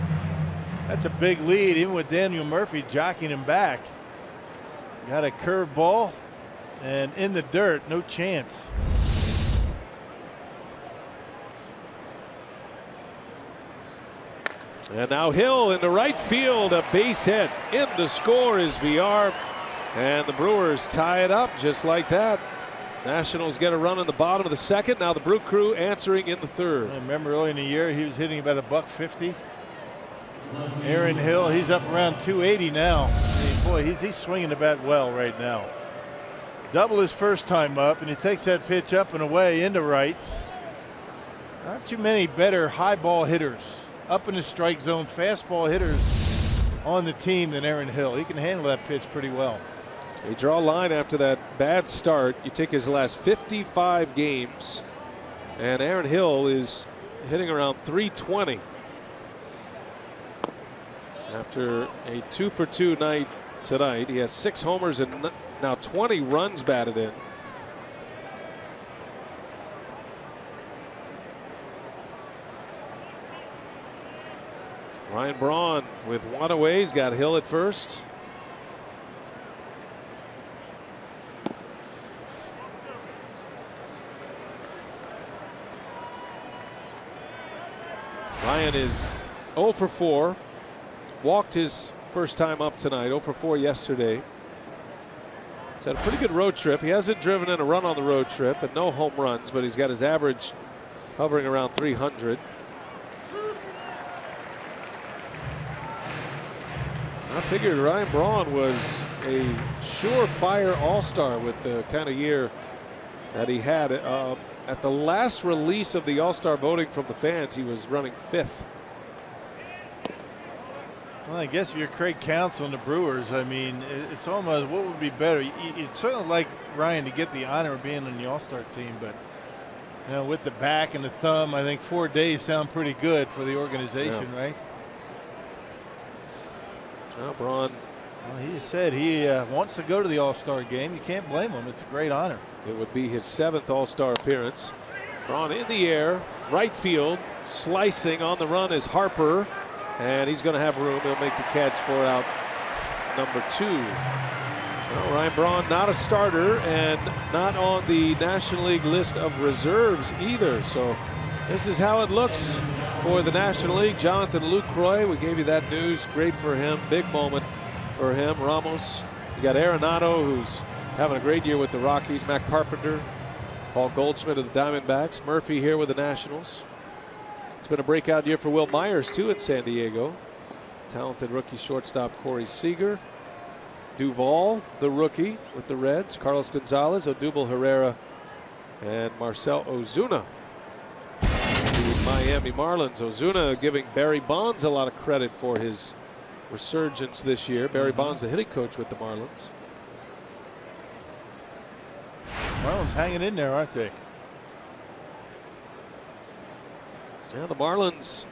That's a big lead, even with Daniel Murphy jockeying him back. Got a curveball and in the dirt, no chance. And now Hill in the right field, a base hit. In to score is VR, and the Brewers tie it up just like that. Nationals get a run in the bottom of the second. Now the Brew Crew answering in the third. I remember early in the year he was hitting about $150. Aaron Hill, he's up around 280 now. I mean, boy, he's swinging the bat well right now. Double his first time up, and he takes that pitch up and away into right. Not too many better high ball hitters up in the strike zone, fastball hitters on the team than Aaron Hill. He can handle that pitch pretty well. You draw a line after that bad start. You take his last 55 games, and Aaron Hill is hitting around 320 after a 2-for-2 night tonight. He has 6 homers and now 20 runs batted in. Ryan Braun with one away. He's got Hill at first. Ryan is 0 for 4. Walked his first time up tonight. 0 for 4 yesterday. He's had a pretty good road trip. He hasn't driven in a run on the road trip and no home runs, but he's got his average hovering around 300. I figured Ryan Braun was a surefire all-star with the kind of year that he had. At the last release of the all-star voting from the fans, he was running 5th. Well, I guess if you're Craig Counsell and the Brewers, I mean, it's almost what would be better. You'd certainly like Ryan to get the honor of being on the all-star team, but you know, with the back and the thumb, I think 4 days sound pretty good for the organization, yeah. Right? Well, Braun. Well, he said he wants to go to the all-star game. You can't blame him. It's a great honor. It would be his 7th all-star appearance. Braun in the air, right field, slicing on the run is Harper, and he's going to have room. He'll make the catch for out number 2. Well, Ryan Braun not a starter and not on the National League list of reserves either. So this is how it looks for the National League. Jonathan Lucroy, we gave you that news. Great for him. Big moment for him. Ramos. You got Arenado, who's having a great year with the Rockies. Matt Carpenter. Paul Goldschmidt of the Diamondbacks. Murphy here with the Nationals. It's been a breakout year for Will Myers, too, in San Diego. Talented rookie shortstop Corey Seager. Duvall, the rookie with the Reds. Carlos Gonzalez, Odubel Herrera, and Marcell Ozuna. The Miami Marlins. Ozuna giving Barry Bonds a lot of credit for his resurgence this year. Barry Bonds, the hitting coach with the Marlins. Marlins hanging in there, aren't they? Yeah, the Marlins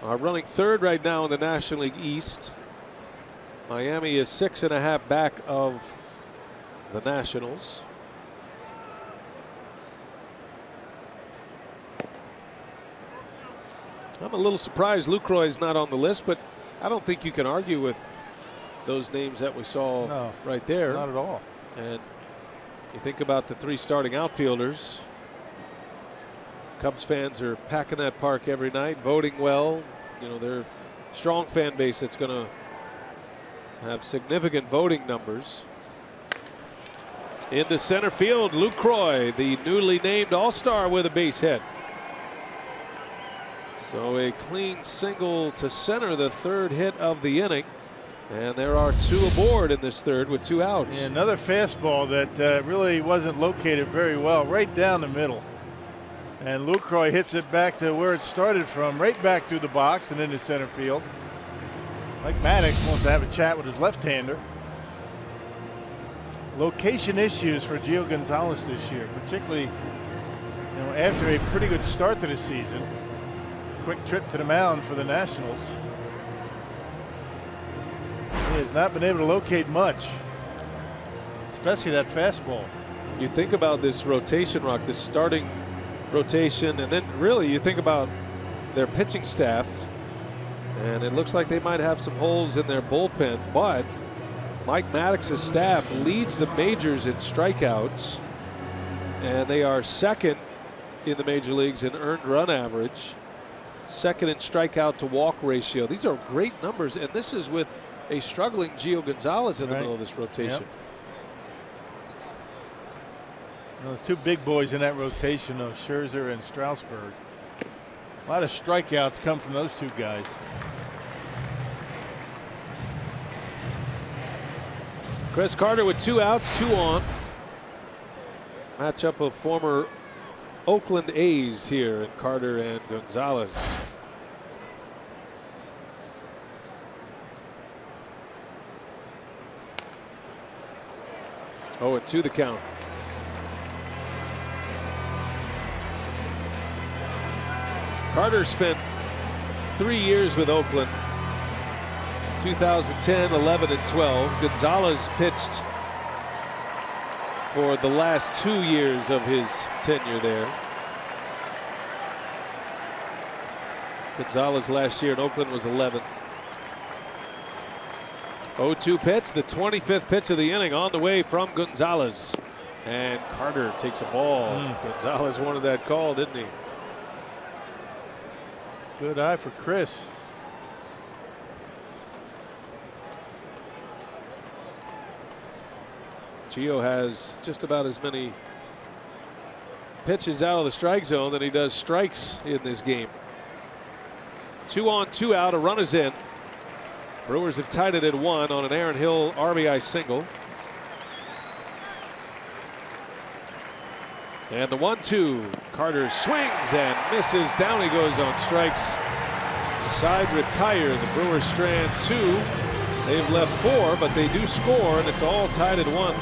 are running 3rd right now in the National League East. Miami is 6.5 back of the Nationals. I'm a little surprised Lucroy is not on the list, but I don't think you can argue with those names that we saw right there. Not at all. And you think about the 3 starting outfielders. Cubs fans are packing that park every night, voting well. You know, they're a strong fan base that's going to have significant voting numbers. Into center field, Lucroy, the newly named All-Star, with a base hit. So a clean single to center, the 3rd hit of the inning. And there are 2 aboard in this 3rd with 2 outs. Yeah, another fastball that really wasn't located very well, right down the middle. And Lucroy hits it back to where it started from, right back through the box and into center field. Mike Maddox wants to have a chat with his left-hander. Location issues for Gio Gonzalez this year, particularly after a pretty good start to the season. Quick trip to the mound for the Nationals. He has not been able to locate much, especially that fastball. You think about this rotation, Rock, this starting rotation, and then really you think about their pitching staff, and it looks like they might have some holes in their bullpen, but Mike Maddox's staff leads the majors in strikeouts, and they are 2nd in the major leagues in earned run average, 2nd in strikeout to walk ratio. These are great numbers, and this is with a struggling Gio Gonzalez in the middle of this rotation. Yep. The 2 big boys in that rotation, though, Scherzer and Strasburg. A lot of strikeouts come from those 2 guys. Chris Carter with 2 outs, 2 on. Matchup of former Oakland A's here in Carter and Gonzalez. Oh, and 2 the count. Carter spent 3 years with Oakland. 2010, 11, and 12. Gonzalez pitched for the last 2 years of his tenure there. Gonzalez last year in Oakland was 11. 0-2 pitch, the 25th pitch of the inning on the way from Gonzalez. And Carter takes a ball. Gonzalez wanted that call, didn't he? Good eye for Chris. Gio has just about as many pitches out of the strike zone than he does strikes in this game. 2 on, 2 out, a run is in. Brewers have tied it at 1 on an Aaron Hill RBI single. And the 1-2. Carter swings and misses. Down he goes on strikes. Side retire. The Brewers strand 2. They've left 4, but they do score, and it's all tied at 1.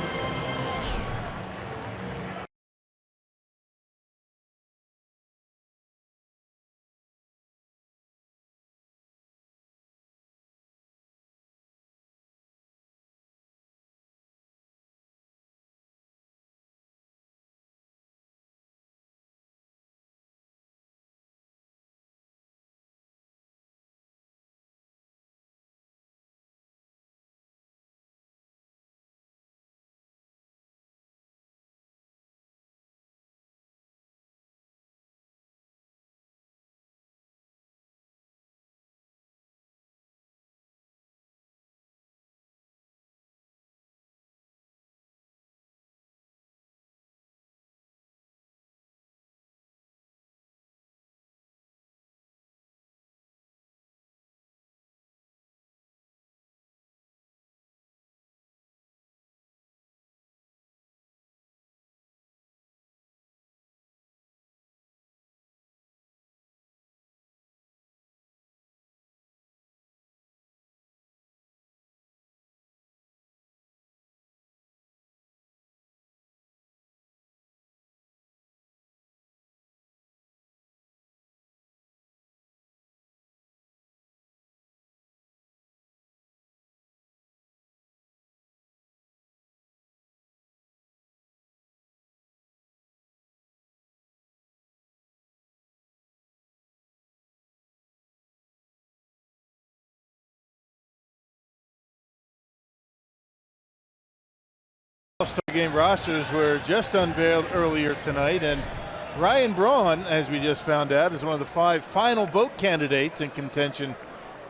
All-Star Game rosters were just unveiled earlier tonight, and Ryan Braun, as we just found out, is one of the 5 final vote candidates in contention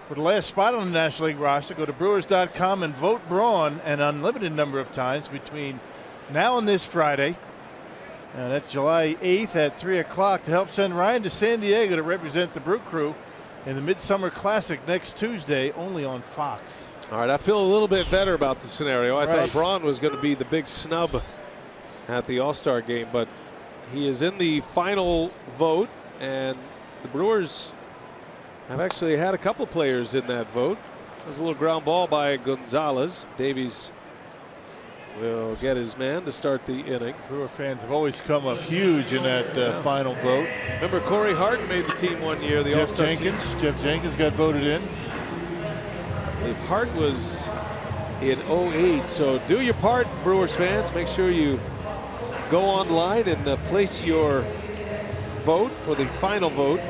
for the last spot on the National League roster. Go to Brewers.com and vote Braun an unlimited number of times between now and this Friday. That's July 8th at 3 o'clock to help send Ryan to San Diego to represent the Brew Crew in the Midsummer Classic next Tuesday, only on Fox. All right, I feel a little bit better about the scenario. I thought Braun was going to be the big snub at the All-Star game, but he is in the final vote, and the Brewers have actually had a couple players in that vote. There's a little ground ball by Gonzalez. Davies will get his man to start the inning. Brewer fans have always come up huge in that final vote. Remember, Corey Hart made the team one year, the All-Star team. Jeff Jenkins got voted in. I believe Hart was in 08, so do your part, Brewers fans. Make sure you go online and place your vote for the final vote.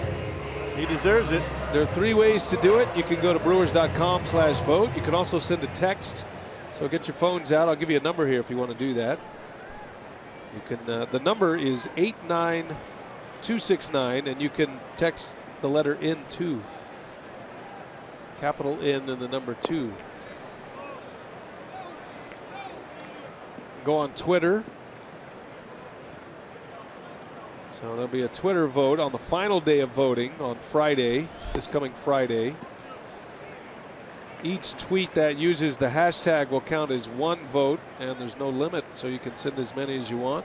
He deserves it. There are 3 ways to do it. You can go to brewers.com/vote. You can also send a text. So get your phones out. I'll give you a number here if you want to do that. You can. The number is 89269, and you can text the letter N2. Capital N and the number 2. Go on Twitter. So there'll be a Twitter vote on the final day of voting on Friday, this coming Friday. Each tweet that uses the hashtag will count as 1 vote, and there's no limit, so you can send as many as you want.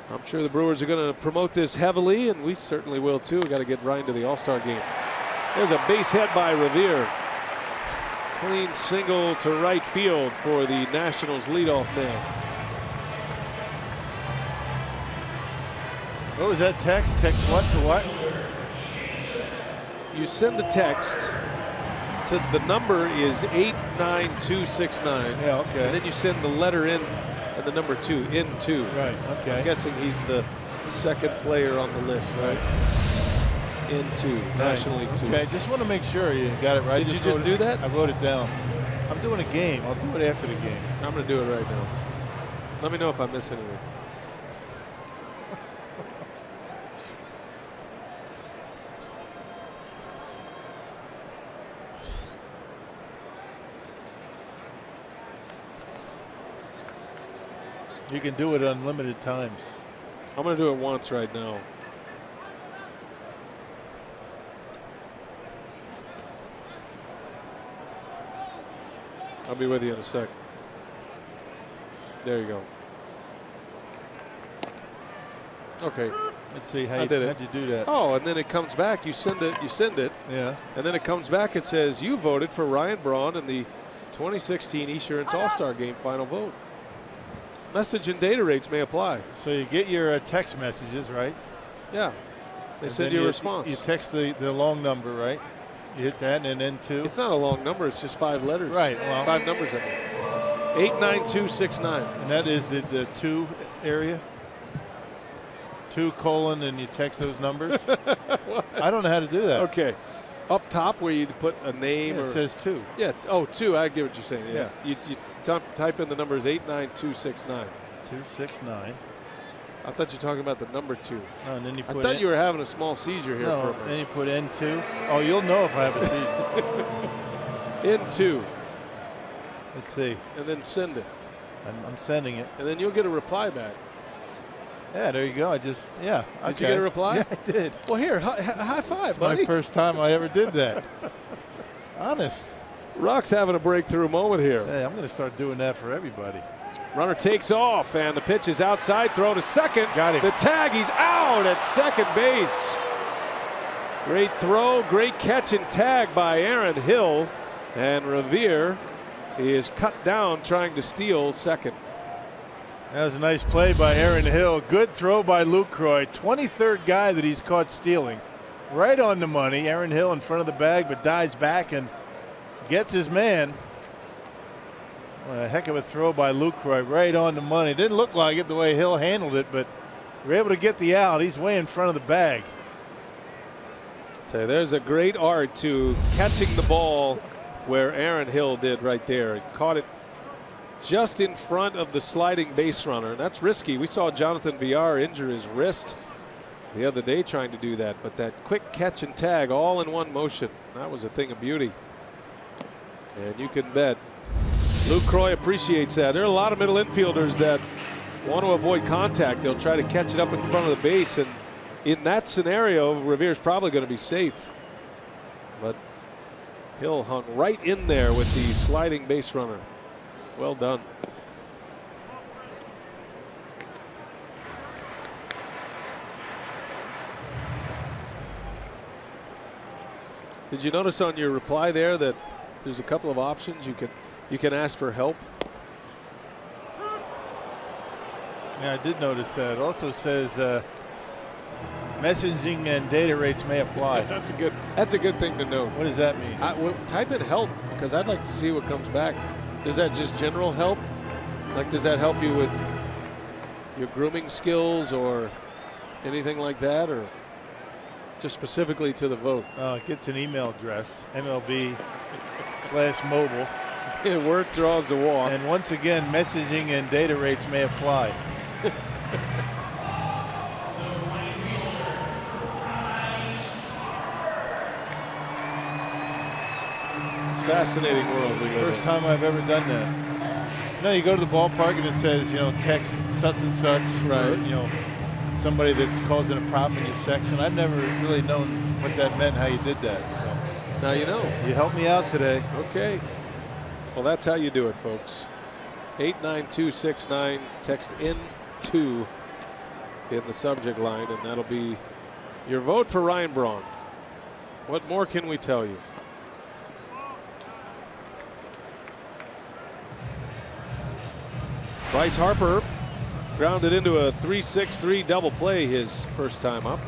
I'm sure the Brewers are going to promote this heavily, and we certainly will too. We got to get Ryan to the All-Star game. There's a base hit by Revere. Clean single to right field for the Nationals leadoff man. What was that text? Text what to what? You send the text to the number is 89269. Yeah, okay. And then you send the letter in and the number 2, N2. Right, okay. I'm guessing he's the second player on the list, right? N2, National League 2. Okay, just want to make sure you got it right. Did you just do that? I wrote it down. I'm doing a game. I'll do it after the game. I'm going to do it right now. Let me know if I miss anything. You can do it unlimited times. I'm going to do it once right now. I'll be with you in a sec. There you go. Okay. Let's see how how'd you do that. Oh, and then it comes back. You send it. You send it. Yeah. And then it comes back. It says you voted for Ryan Braun in the 2016 Esurance All-Star Game final vote. Message and data rates may apply. So you get your text messages, right? Yeah. They send you a response. You text the long number, right? You hit that and then N2. It's not a long number. It's just 5 letters. Right. Well, 5 numbers in it. 89269. And that is the 2 area. 2 : and you text those numbers. I don't know how to do that. Okay. Up top where you put a name. Yeah, or it says 2. Yeah. Oh, 2. I get what you're saying. Yeah. Yeah. You type in the numbers 89269. 269. I thought you were talking about the number 2. Oh, and then you put I thought you were having a small seizure here for a minute. Then you put N2. Oh, you'll know if I have a seizure. N2. Let's see. And then send it. I'm sending it. And then you'll get a reply back. Yeah, there you go. Did you get a reply? Yeah, I did. Well, here, high five, It's buddy. my first time I ever did that. Honest. Rock's having a breakthrough moment here. Hey, I'm going to start doing that for everybody. Runner takes off, and the pitch is outside. Throw to second. Got him. The tag, he's out at second base. Great throw, great catch and tag by Aaron Hill. And Revere is cut down trying to steal second. That was a nice play by Aaron Hill. Good throw by Lucroy. 23rd guy that he's caught stealing. Right on the money. Aaron Hill in front of the bag, but dives back and gets his man. What a heck of a throw by Lucroy. Right on the money. Didn't look like it the way Hill handled it, but we're able to get the out. He's way in front of the bag. Tell you, there's a great art to catching the ball where Aaron Hill did right there. He caught it just in front of the sliding base runner. And that's risky. We saw Jonathan Villar injure his wrist the other day trying to do that. But that quick catch and tag all in one motion, that was a thing of beauty. And you can bet Luke Croy appreciates that. There are a lot of middle infielders that want to avoid contact. They'll try to catch it up in front of the base. And in that scenario, Revere's probably going to be safe. But Hill hung right in there with the sliding base runner. Well done. Did you notice on your reply there that there's a couple of options you can ask for help? Yeah, I did notice that. It also says messaging and data rates may apply. That's a good thing to know. What does that mean? Type in help, because I'd like to see what comes back. Is that just general help? Like, does that help you with your grooming skills or anything like that, or just specifically to the vote? It gets an email address, MLB/mobile. Word draws the walk. And once again, messaging and data rates may apply. It's a fascinating world. First time I've ever done that. No, you go to the ballpark and it says, text such and such, right? Or, somebody that's causing a problem in your section. I've never really known what that meant, how you did that. So. Now you know. You helped me out today. Okay. Well, that's how you do it, folks. 89269. Text N2 in the subject line, and that'll be your vote for Ryan Braun. What more can we tell you? Bryce Harper grounded into a 3-6-3 double play his first time up.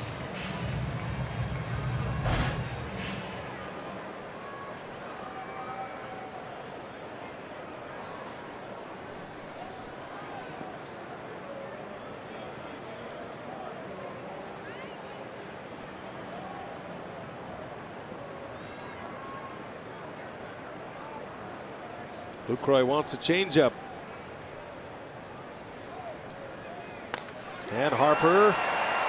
Lucroy wants a changeup. And Harper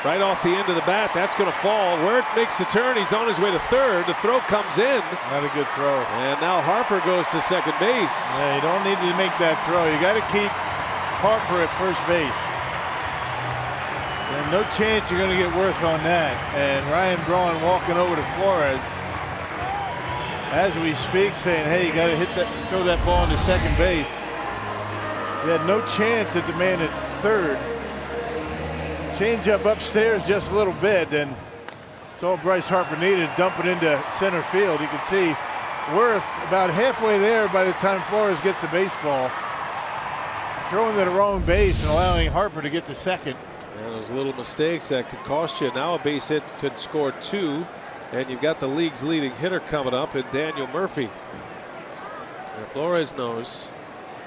right off the end of the bat. That's going to fall. Wirt makes the turn. He's on his way to third. The throw comes in. Not a good throw. And now Harper goes to second base. Yeah, you don't need to make that throw. You got to keep Harper at first base. And no chance you're going to get Wirth on that. And Ryan Braun walking over to Flores as we speak, saying, "Hey, you got to throw that ball into second base." He had no chance at the man at third. Change up upstairs just a little bit, and it's all Bryce Harper needed. Dump it into center field. You can see Wirth about halfway there by the time Flores gets the baseball, throwing to the wrong base and allowing Harper to get to second. And those little mistakes that could cost you. Now a base hit could score two, and you've got the league's leading hitter coming up in Daniel Murphy. And Flores knows,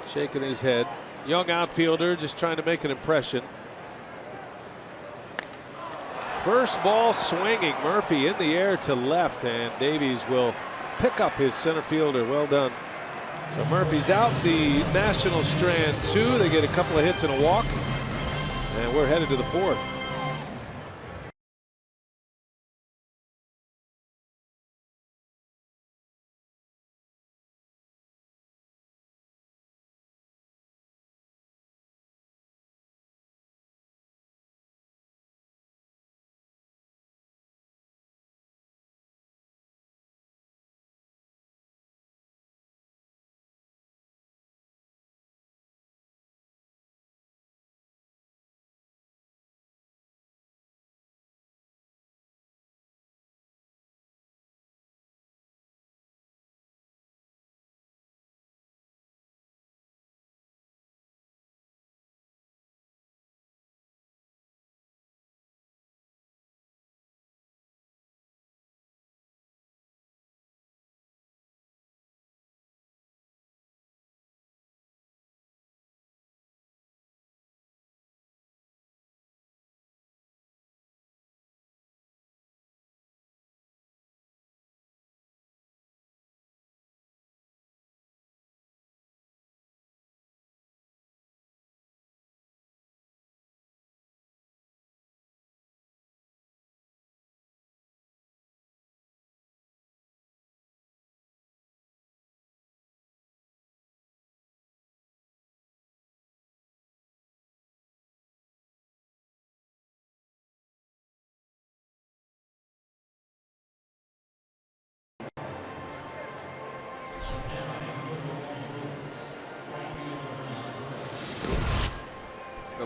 shaking his head. Young outfielder just trying to make an impression. First ball swinging. Murphy in the air to left, and Davies will pick up his center fielder. Well done. So Murphy's out. The Nationals strand two. They get a couple of hits and a walk, and we're headed to the fourth.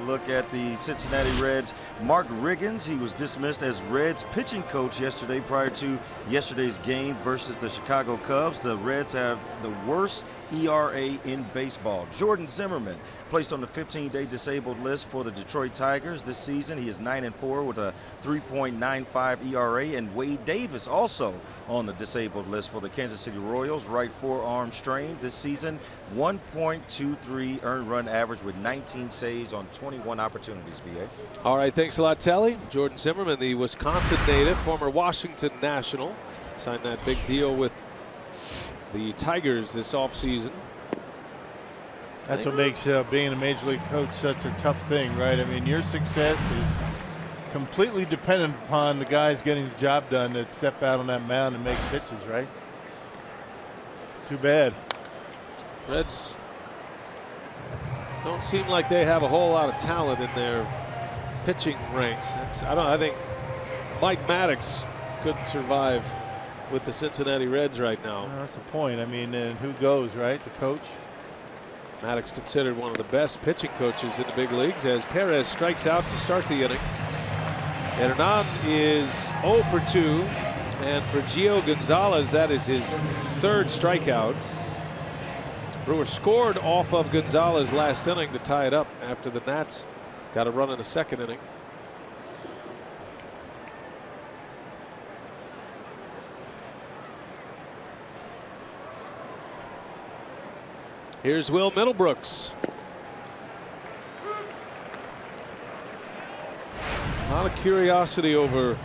look at the Cincinnati Reds. Mark Riggins, he was dismissed as Reds pitching coach yesterday prior to yesterday's game versus the Chicago Cubs. The Reds have the worst ERA in baseball. Jordan Zimmerman placed on the 15-day disabled list for the Detroit Tigers this season. He is 9-4 with a 3.95 ERA. And Wade Davis also on the disabled list for the Kansas City Royals. Right forearm strain this season. 1.23 earned run average with 19 saves on 21 opportunities, B.A. All right, thanks a lot, Telly. Jordan Zimmerman, the Wisconsin native, former Washington National, signed that big deal with the Tigers this offseason. That's what makes being a major league coach such a tough thing, right? I mean, your success is completely dependent upon the guys getting the job done that step out on that mound and make pitches, right? Too bad. Reds don't seem like they have a whole lot of talent in their pitching ranks. I think Mike Maddox couldn't survive with the Cincinnati Reds right now. Well, that's the point. I mean, and who goes, right? The coach. Maddox considered one of the best pitching coaches in the big leagues as Perez strikes out to start the inning. Hernan is 0 for 2, and for Gio Gonzalez, that is his third strikeout. Brewers scored off of Gonzalez last inning to tie it up after the Nats got a run in the second inning. Here's Will Middlebrooks. A lot of curiosity over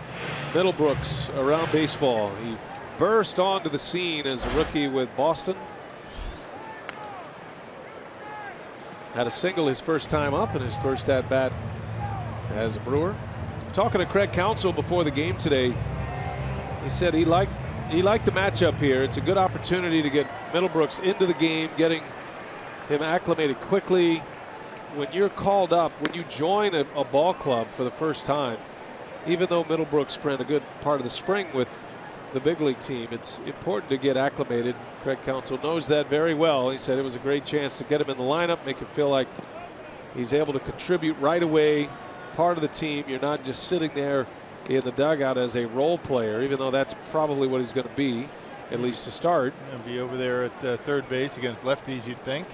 Middlebrooks around baseball. He burst onto the scene as a rookie with Boston. Had a single his first time up and his first at bat as a Brewer. Talking to Craig Counsell before the game today, he said he liked the matchup here. It's a good opportunity to get Middlebrooks into the game, getting him acclimated quickly. When you're called up, when you join a ball club for the first time, even though Middlebrooks spent a good part of the spring with the big league team, it's important to get acclimated. Craig Counsell knows that very well. He said it was a great chance to get him in the lineup, make him feel like he's able to contribute right away, part of the team. You're not just sitting there in the dugout as a role player, even though that's probably what he's going to be, at least to start. He'll be over there at third base against lefties, you'd think.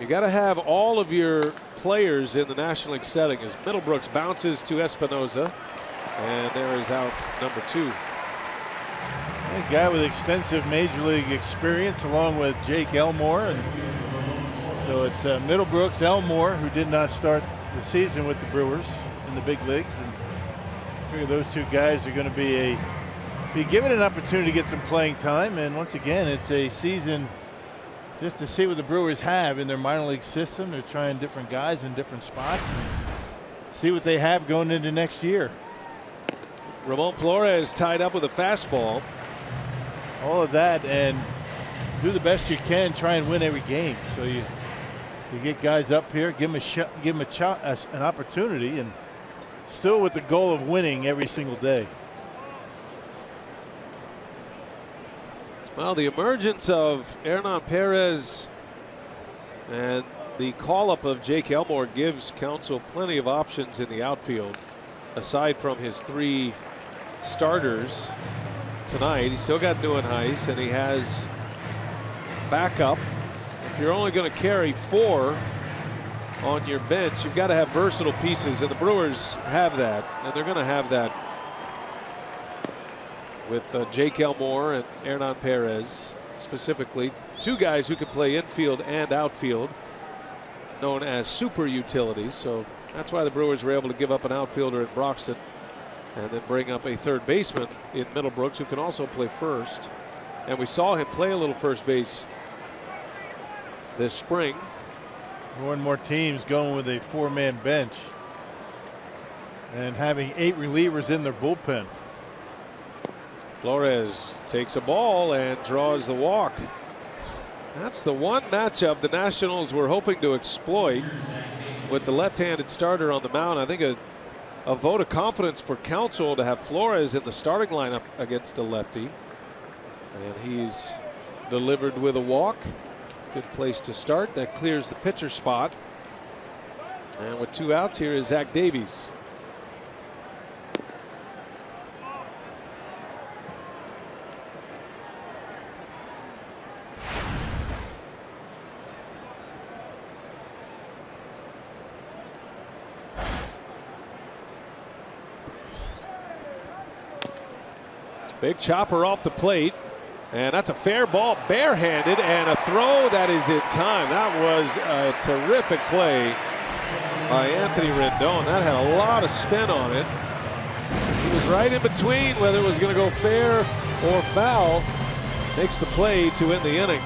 You got to have all of your players in the National League setting as Middlebrooks bounces to Espinoza, and there is out number 2. A guy with extensive major league experience along with Jake Elmore, and so it's Middlebrooks, Elmore, who did not start the season with the Brewers in the big leagues, and I figure those two guys are going to be given an opportunity to get some playing time. And once again, it's a season just to see what the Brewers have in their minor league system. They're trying different guys in different spots and see what they have going into next year. Ramon Flores tied up with a fastball. All of that, and do the best you can, try and win every game. So you get guys up here, give them a shot, give them an opportunity, and still with the goal of winning every single day. Well, the emergence of Hernan Perez and the call-up of Jake Elmore gives Counsell plenty of options in the outfield. Aside from his 3 starters tonight, he's still got Neuenhuis, and he has backup. If you're only going to carry 4 on your bench, you've got to have versatile pieces, and the Brewers have that, and they're going to have that with Jake Elmore and Hernan Perez, specifically 2 guys who can play infield and outfield, known as super utilities. So that's why the Brewers were able to give up an outfielder in Broxton and then bring up a third baseman in Middlebrooks, who can also play first. And we saw him play a little first base this spring. More and more teams going with a 4-man bench and having 8 relievers in their bullpen. Flores takes a ball and draws the walk. That's the one matchup the Nationals were hoping to exploit with the left-handed starter on the mound. I think a vote of confidence for Counsell to have Flores in the starting lineup against a lefty. And he's delivered with a walk. Good place to start. That clears the pitcher spot. And with 2 outs, here is Zach Davies. Big chopper off the plate, and that's a fair ball, barehanded, and a throw that is in time. That was a terrific play by Anthony Rendon. That had a lot of spin on it. He was right in between whether it was going to go fair or foul. Makes the play to end the inning.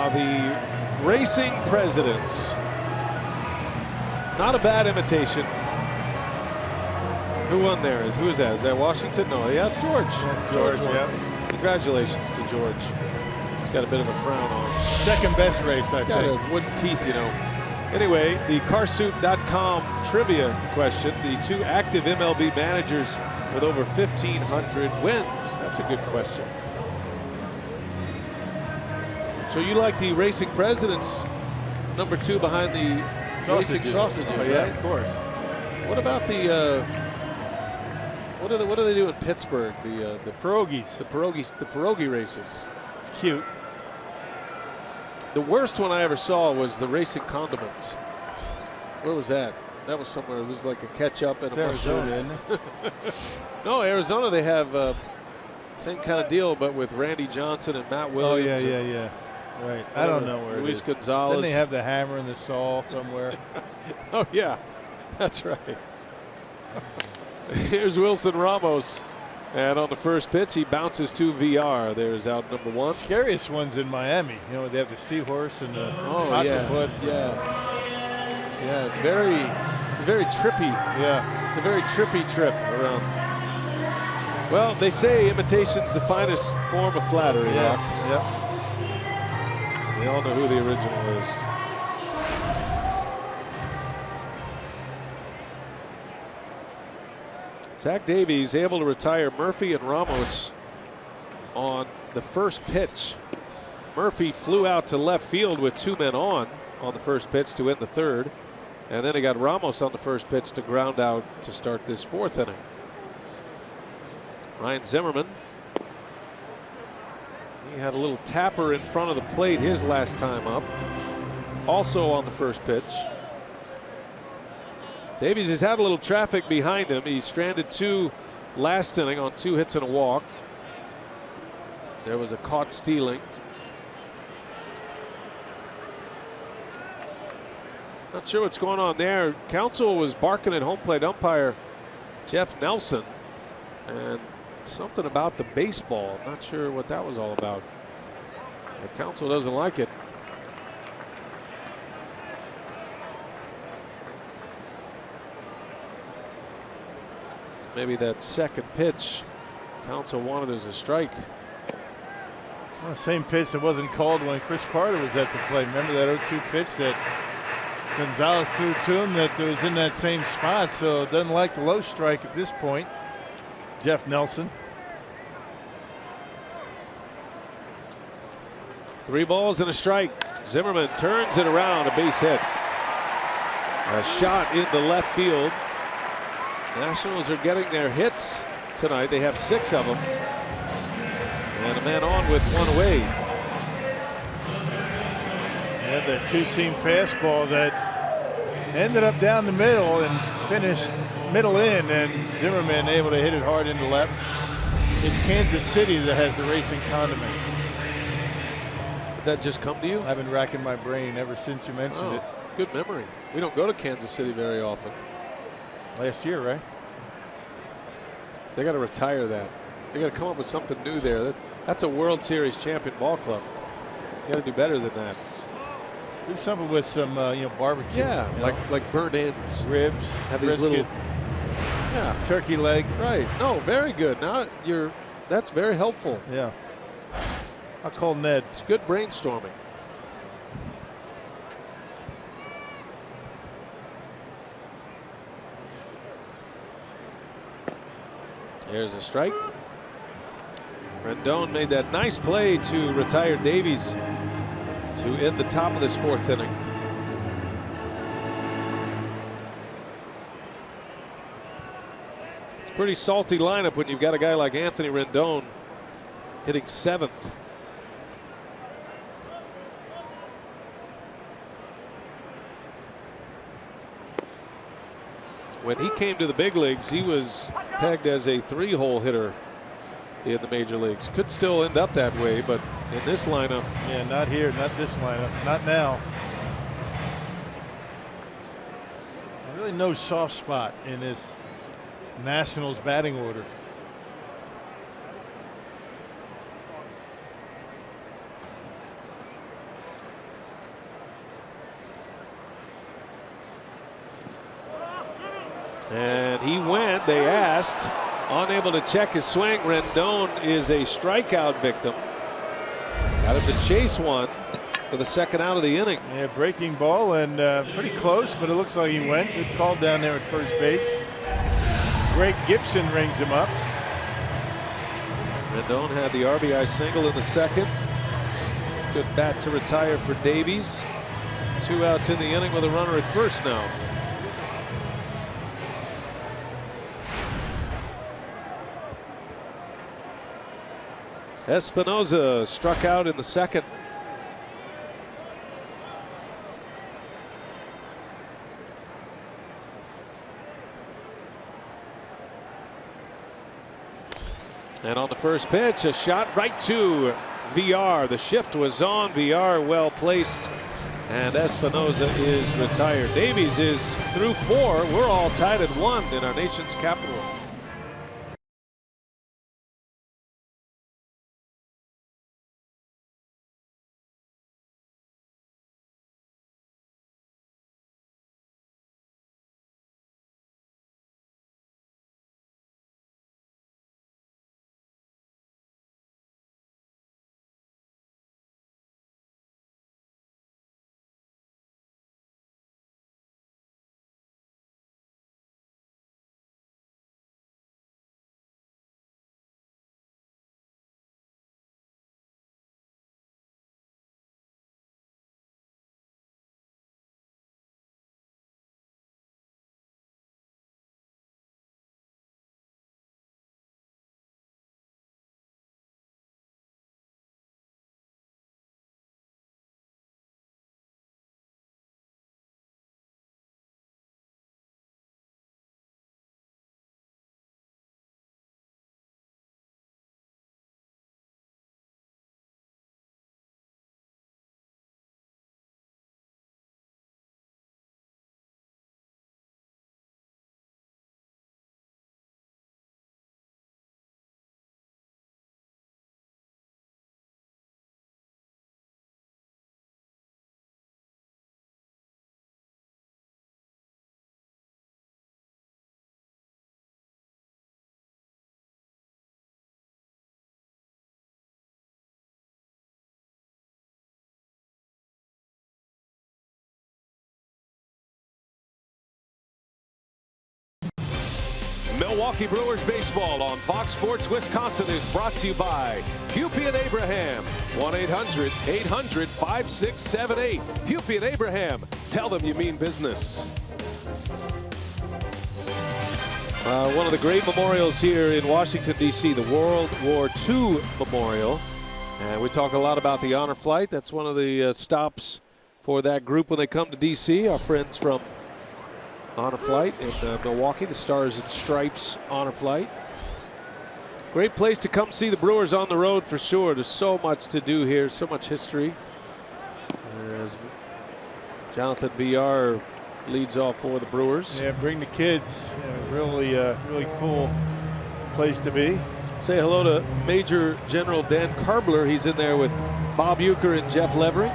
The racing presidents. Not a bad imitation. Who won there? Who is that? Is that Washington? No, yeah, it's George. That's George, yeah. Congratulations to George. He's got a bit of a frown on. Second best race, I think. Got wooden teeth, you know. Anyway, the carsoup.com trivia question. The 2 active MLB managers with over 1,500 wins. That's a good question. So you like the racing presidents, number 2 behind the racing sausages, oh, yeah, right? Of course. What about the what do they do in Pittsburgh? The pierogies. The pierogi races. It's cute. The worst one I ever saw was the racing condiments. Where was that? That was somewhere. There's like a ketchup and a Arizona. No, Arizona. They have same kind of deal, but with Randy Johnson and Matt Williams. Oh yeah. Right. I don't know where Luis it is. Gonzalez. Then they have the hammer and the saw somewhere. Oh, yeah. That's right. Here's Wilson Ramos. And on the first pitch, he bounces to VR. There's out number 1. Scariest one's in Miami. You know, they have the seahorse and the octopus. Yeah, it's very trippy. Yeah. It's a very trippy trip around. Well, they say imitation's the finest form of flattery. Yeah. We all know who the original is. Zach Davies able to retire Murphy and Ramos on the first pitch. Murphy flew out to left field with 2 men on the first pitch to end the 3rd. And then he got Ramos on the first pitch to ground out to start this 4th inning. Ryan Zimmerman. He had a little tapper in front of the plate his last time up. Also on the first pitch. Davies has had a little traffic behind him. He stranded 2 last inning on 2 hits and a walk. There was a caught stealing. Not sure what's going on there. Counsell was barking at home plate umpire Jeff Nelson. And something about the baseball. Not sure what that was all about. The Counsell doesn't like it. maybe that second pitch Counsell wanted as a strike. Well, same pitch that wasn't called when Chris Carter was at the plate. Remember that 0-2 pitch that Gonzalez threw to him that was in that same spot, so doesn't like the low strike at this point. Jeff Nelson. 3 balls and a strike. Zimmerman turns it around, a base hit. A shot in the left field. Nationals are getting their hits tonight. They have 6 of them. And a man on with 1 away. Yeah, that 2-seam fastball that ended up down the middle and finished middle in, and Zimmerman able to hit it hard into left. It's Kansas City that has the racing condiment. Did that just come to you? I've been racking my brain ever since you mentioned it. Good memory. We don't go to Kansas City very often. Last year, right? They got to retire that. They got to come up with something new there. That's a World Series champion ball club. You got to do better than that. Do something with some, barbecue. Yeah, like burnt ends, ribs, have these little, turkey leg. Right. No, very good. Now that's very helpful. Yeah. I'll call Ned. It's good brainstorming. There's a strike. Rendon made that nice play to retire Davies to end the top of this 4th inning. It's a pretty salty lineup when you've got a guy like Anthony Rendon hitting 7th. When he came to the big leagues, he was pegged as a 3-hole hitter in the major leagues. Could still end up that way, but in this lineup. Yeah, not here, not this lineup, not now. Really no soft spot in this Nationals batting order. And he went, they asked, unable to check his swing. Rendon is a strikeout victim. Got him to chase one for the 2nd out of the inning. Yeah, breaking ball and pretty close, but it looks like he went. Good call down there at first base. Greg Gibson rings him up. Rendon had the RBI single in the 2nd. Good bat to retire for Davies. 2 outs in the inning with a runner at first now. Espinosa struck out in the 2nd. And on the first pitch, a shot right to VR. The shift was on. VR well placed. And Espinosa is retired. Davies is through 4. We're all tied at 1 in our nation's capital. Milwaukee Brewers baseball on Fox Sports Wisconsin is brought to you by Hupy and Abraham. 1-800-800-5678. Hupy and Abraham. Tell them you mean business. One of the great memorials here in Washington, D.C., the World War II Memorial. And we talk a lot about the honor flight. That's one of the stops for that group when they come to D.C. Our friends from Honor Flight in Milwaukee, the Stars and Stripes Honor Flight. Great place to come see the Brewers on the road for sure. There's so much to do here, so much history. As Jonathan VR leads off for the Brewers. Yeah, bring the kids. Really cool place to be. Say hello to Major General Dan Karbler. He's in there with Bob Uecker and Jeff Levering.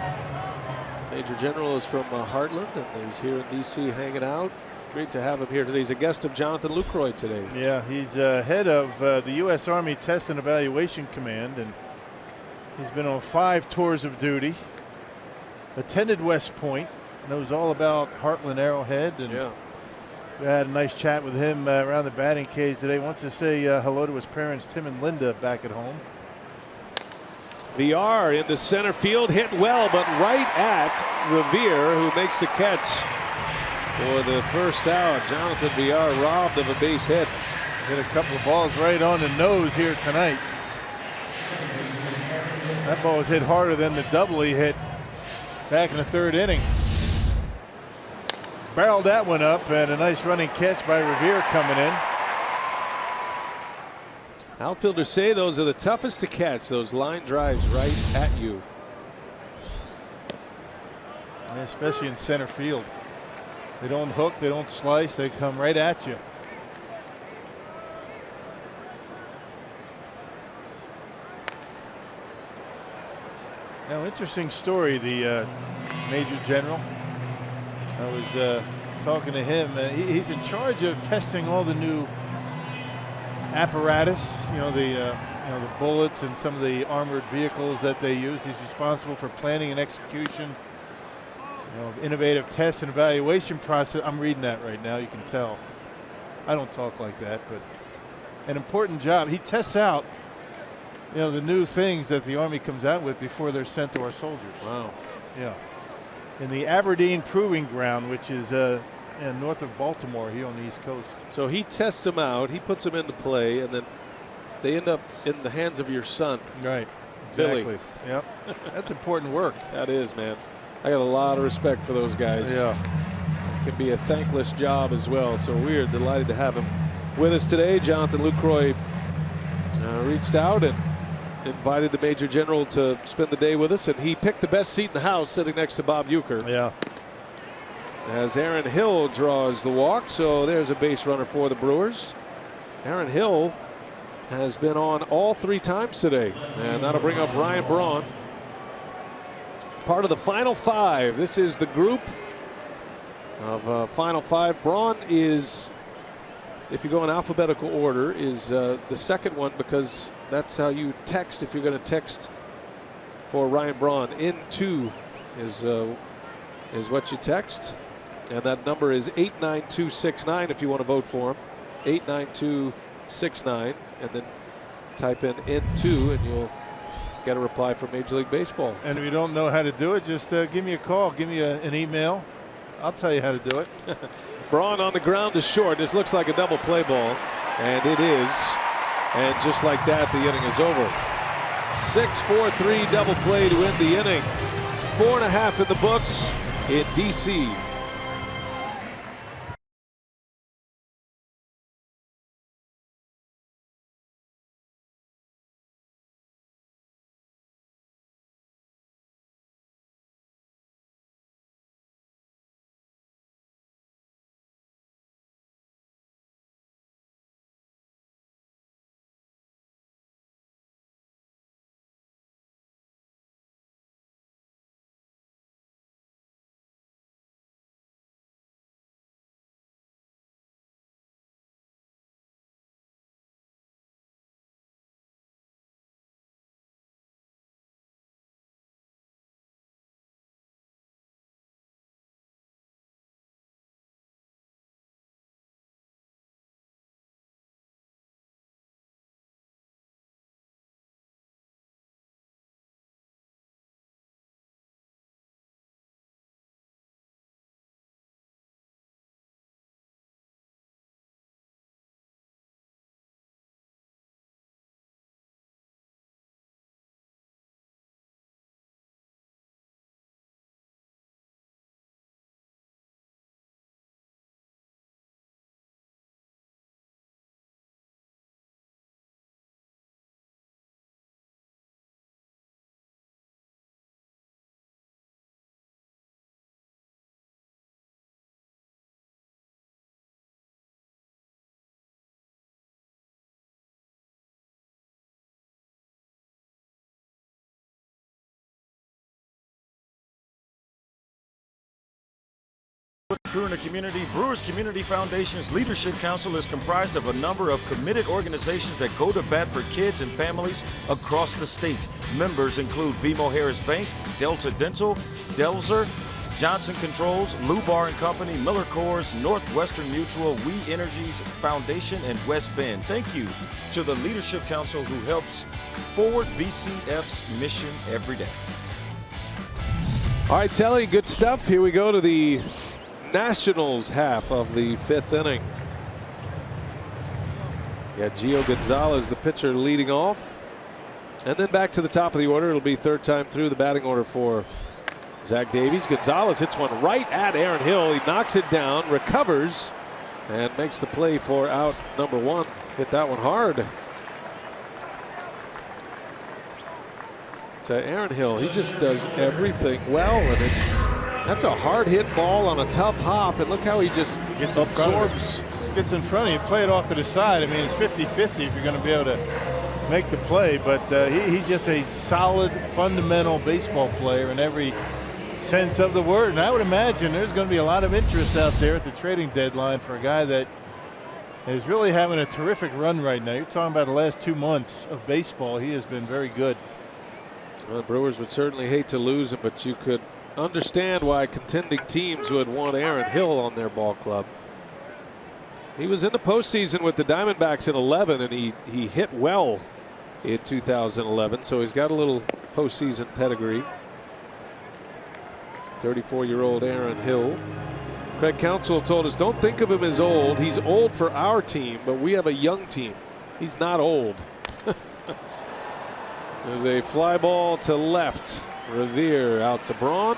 Major General is from Heartland, and he's here in D.C. hanging out. Great to have him here today. He's a guest of Jonathan Lucroy today. Yeah, he's head of the U.S. Army Test and Evaluation Command, and he's been on 5 tours of duty. Attended West Point, knows all about Heartland Arrowhead, and we had a nice chat with him around the batting cage today. Wants to say hello to his parents, Tim and Linda, back at home. VR into center field, hit well, but right at Revere, who makes the catch for the first out. Jonathan VR robbed of a base hit. Hit a couple of balls right on the nose here tonight. That ball was hit harder than the double he hit back in the 3rd inning. Barreled that one up, and a nice running catch by Revere coming in. Outfielders say those are the toughest to catch, those line drives right at you. Yeah, especially in center field. They don't hook, they don't slice, they come right at you. Now, interesting story, the Major General. I was talking to him. He's in charge of testing all the new apparatus, the bullets and some of the armored vehicles that they use. He's responsible for planning and execution, innovative test and evaluation process. I'm reading that right now, you can tell. I don't talk like that, but an important job. He tests out, the new things that the Army comes out with before they're sent to our soldiers. Wow. Yeah. In the Aberdeen Proving Ground, which is north of Baltimore, here on the East Coast. So he tests them out, he puts them into play, and then they end up in the hands of your son. Right. Billy. Exactly. Yep. That's important work. That is, man. I got a lot of respect for those guys. Yeah. It can be a thankless job as well. So we're delighted to have him with us today. Jonathan Lucroy reached out and invited the Major General to spend the day with us, and he picked the best seat in the house, sitting next to Bob Uecker. Yeah. As Aaron Hill draws the walk, so there's a base runner for the Brewers. Aaron Hill has been on all 3 times today, and that'll bring up Ryan Braun. Part of the final 5. This is the group of final 5. Braun is, if you go in alphabetical order, is the second one, because that's how you text if you're going to text for Ryan Braun. In2 is what you text, and that number is 89269 if you want to vote for him. 89269, and then type in N2 and you'll get a reply from Major League Baseball. And if you don't know how to do it, just give me a call, give me an email. I'll tell you how to do it. Braun on the ground to short. This looks like a double play ball, and it is. And just like that, the inning is over. 6-4-3 double play to end the inning. 4.5 in the books in D.C. crew in the community, Brewers Community Foundation's Leadership Council is comprised of a number of committed organizations that go to bat for kids and families across the state. Members include BMO Harris Bank, Delta Dental, Delzer, Johnson Controls, Lou Bar & Company, Miller Coors, Northwestern Mutual, We Energies Foundation, and West Bend. Thank you to the Leadership Council who helps forward BCF's mission every day. All right, Telly, good stuff. Here we go to the Nationals half of the 5th inning. Yeah, Gio Gonzalez, the pitcher, leading off. And then back to the top of the order. It'll be third time through the batting order for Zach Davies. Gonzalez hits one right at Aaron Hill. He knocks it down, recovers, and makes the play for out number 1. Hit that one hard. To Aaron Hill, he just does everything well, and that's a hard hit ball on a tough hop, and look how he just absorbs. Gets in front of you, play it off to the side. I mean, it's 50-50 if you're going to be able to make the play, but he's just a solid, fundamental baseball player in every sense of the word. And I would imagine there's going to be a lot of interest out there at the trading deadline for a guy that is really having a terrific run right now. You're talking about the last 2 months of baseball. He has been very good. Well, the Brewers would certainly hate to lose him, but you could understand why contending teams would want Aaron Hill on their ball club. He was in the postseason with the Diamondbacks in 11, and he hit well in 2011, so he's got a little postseason pedigree. 34-year-old Aaron Hill. Craig Counsell told us, don't think of him as old. He's old for our team, but we have a young team. He's not old. There's a fly ball to left. Revere out to Braun.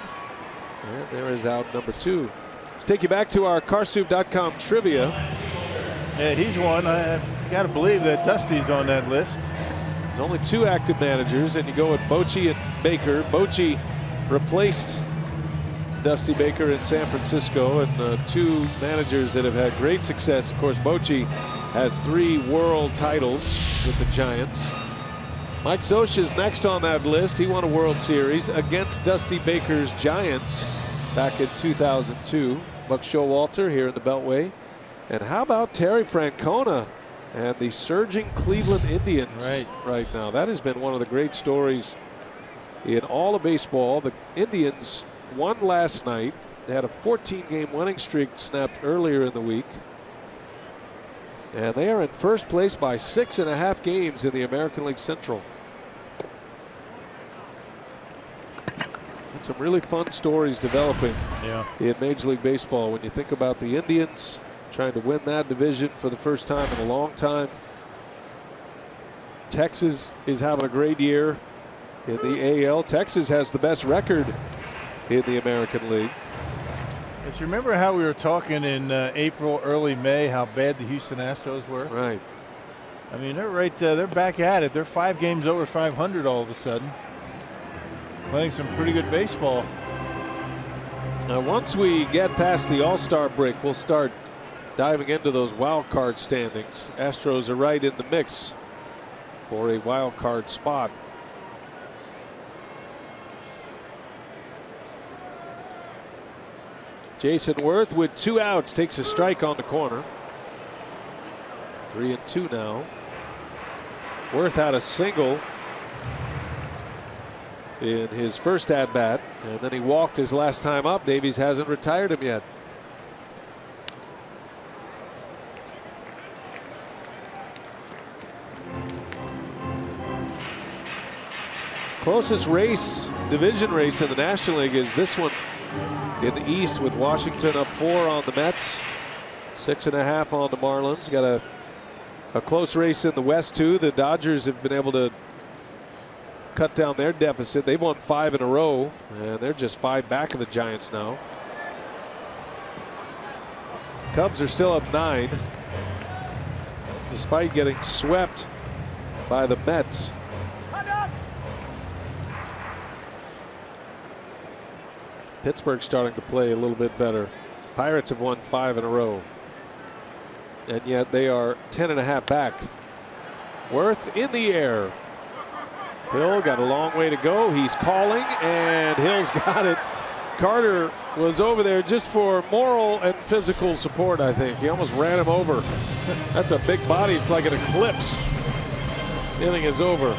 And there is out number 2. Let's take you back to our carsoup.com trivia. Yeah, he's one. I got to believe that Dusty's on that list. There's only 2 active managers, and you go with Bochy and Baker. Bochy replaced Dusty Baker in San Francisco, and 2 managers that have had great success. Of course, Bochy has 3 world titles with the Giants. Mike Scioscia's next on that list. He won a World Series against Dusty Baker's Giants back in 2002. Buck Showalter here in the Beltway. And how about Terry Francona and the surging Cleveland Indians right now? That has been one of the great stories in all of baseball. The Indians won last night. They had a 14-game winning streak snapped earlier in the week. And they are in first place by 6.5 games in the American League Central. Some really fun stories developing in Major League Baseball when you think about the Indians trying to win that division for the first time in a long time. Texas is having a great year in the AL. Texas has the best record in the American League. But you remember how we were talking in April, early May, how bad the Houston Astros were? Right. I mean, they're right. They're back at it. They're 5 games over 500 all of a sudden. Playing some pretty good baseball. Now, once we get past the All-Star break, we'll start diving into those wild card standings. Astros are right in the mix for a wild card spot. Jason Worth with 2 outs takes a strike on the corner. 3-2 now. Worth had a single in his first at bat, and then he walked his last time up. Davies hasn't retired him yet. Closest race, division race in the National League is this one in the East, with Washington up 4 on the Mets, 6.5 on the Marlins. Got a close race in the West too. The Dodgers have been able to cut down their deficit. They've won 5 in a row, and they're just 5 back of the Giants now. Cubs are still up 9 despite getting swept by the Mets. Pittsburgh starting to play a little bit better. Pirates have won 5 in a row, and yet they are 10.5 back. Worth in the air. Hill got a long way to go. He's calling, and Hill's got it Carter was over there just for moral and physical support, I think. He almost ran him over. That's a big body. It's like an eclipse. Inning is over.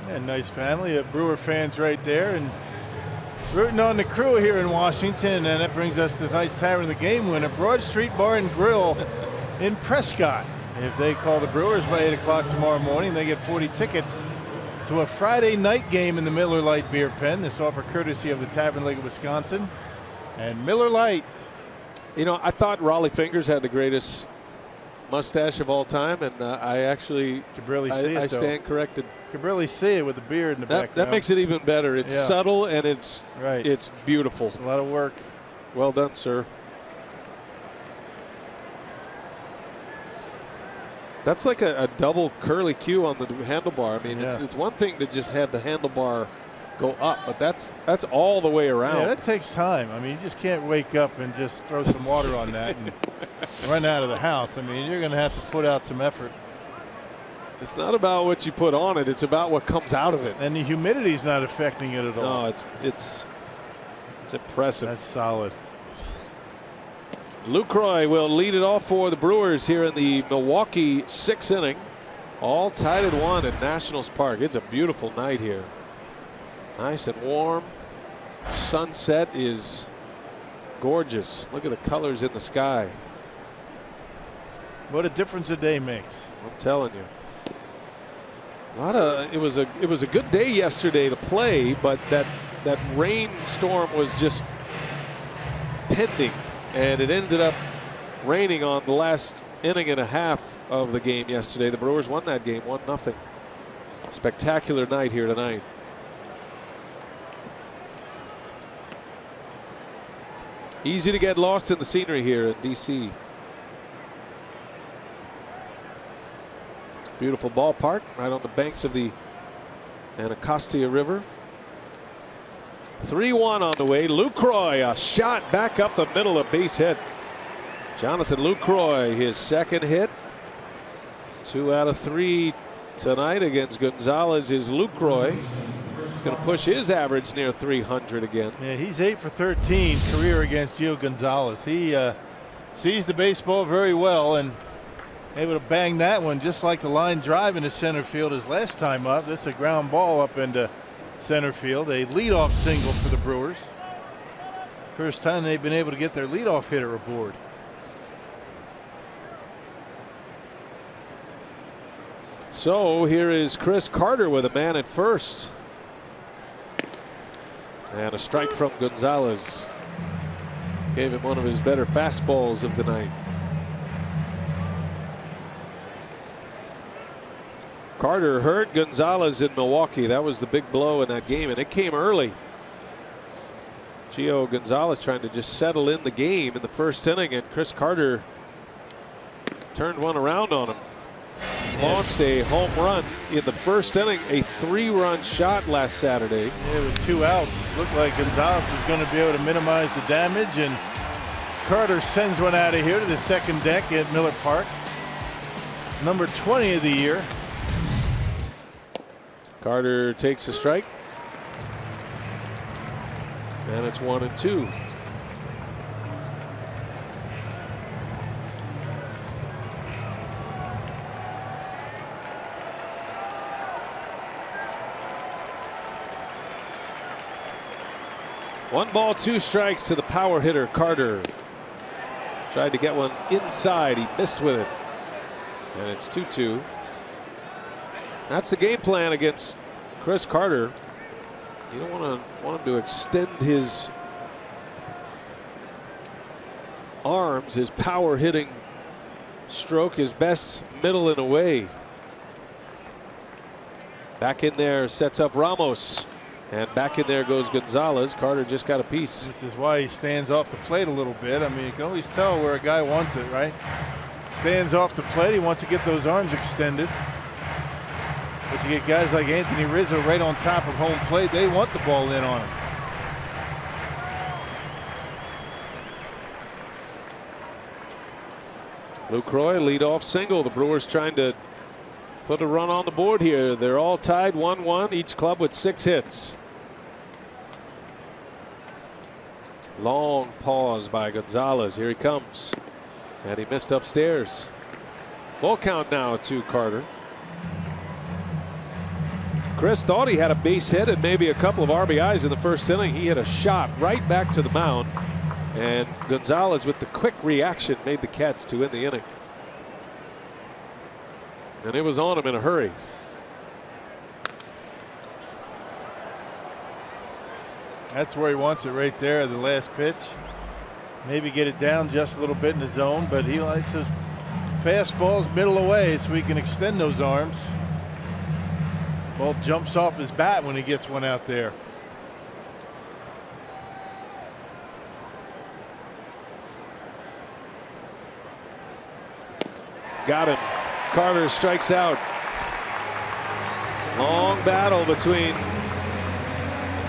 Yeah, nice family of Brewer fans right there, and rooting on the crew here in Washington. And that brings us to tonight's Tavern of the Game winner, Broad Street Bar and Grill in Prescott. If they call the Brewers by 8 o'clock tomorrow morning, they get 40 tickets to a Friday night game in the Miller Lite Beer Pen. This offer courtesy of the Tavern League of Wisconsin and Miller Lite. You know, I thought Raleigh Fingers had the greatest mustache of all time, and I actually could really see it. I stand corrected. Could really see it with the beard in the background. That makes it even better. It's subtle and it's beautiful. It's a lot of work. Well done, sir. That's like a double curly Q on the handlebar. I mean, it's one thing to just have the handlebar go up, but that's all the way around. Yeah, that takes time. I mean, you just can't wake up and just throw some water on that and run out of the house. I mean, you're going to have to put out some effort. It's not about what you put on it. It's about what comes out of it. And the humidity's not affecting it at all. No, it's impressive. That's solid. Lucroy will lead it off for the Brewers here in the Milwaukee 6th inning. All tied at 1 at Nationals Park. It's a beautiful night here. Nice and warm. Sunset is gorgeous. Look at the colors in the sky. What a difference a day makes. I'm telling you. It was a good day yesterday to play, but that rainstorm was just pending, and it ended up raining on the last inning and a half of the game yesterday. The Brewers won that game 1-0. Spectacular night here tonight. Easy to get lost in the scenery here in D.C. Beautiful ballpark right on the banks of the Anacostia River. 3-1 on the way. Lucroy, a shot back up the middle, a base hit. Jonathan Lucroy, his second hit. 2 out of 3 tonight against Gonzalez is Lucroy. He's going to push his average near 300 again. Yeah, he's 8 for 13 career against Gio Gonzalez. He sees the baseball very well and able to bang that one just like the line drive into center field his last time up. This is a ground ball up into center field. A leadoff single for the Brewers. First time they've been able to get their leadoff hitter aboard. So here is Chris Carter with a man at first. And a strike from Gonzalez. Gave him one of his better fastballs of the night. Carter hurt Gonzalez in Milwaukee. That was the big blow in that game, and it came early. Gio Gonzalez trying to just settle in the game in the first inning, and Chris Carter turned one around on him. Launched a home run in the first inning, a 3-run shot last Saturday. Yeah, with 2 outs, looked like Gonzalez was going to be able to minimize the damage, and Carter sends one out of here to the second deck at Miller Park. Number 20 of the year. Carter takes a strike. And it's 1-2. One ball, 2 strikes to the power hitter Carter. Tried to get one inside. He missed with it. And it's 2-2. That's the game plan against Chris Carter. You don't want him to extend his arms. His power hitting stroke is best middle and away. Back in there, sets up Ramos. And back in there goes Gonzalez. Carter just got a piece. Which is why he stands off the plate a little bit. I mean, you can always tell where a guy wants it, right? Stands off the plate. He wants to get those arms extended. But you get guys like Anthony Rizzo right on top of home plate. They want the ball in on him. Lucroy leadoff single. The Brewers trying to put a run on the board here. They're all tied 1-1, each club with 6 hits. Long pause by Gonzalez. Here he comes. And he missed upstairs. Full count now to Carter. Chris thought he had a base hit and maybe a couple of RBIs in the first inning. He hit a shot right back to the mound. And Gonzalez, with the quick reaction, made the catch to end the inning. And it was on him in a hurry. That's where he wants it right there, the last pitch. Maybe get it down just a little bit in the zone, but he likes his fastballs middle away so he can extend those arms. Ball jumps off his bat when he gets one out there. Got him. Carter strikes out. Long battle between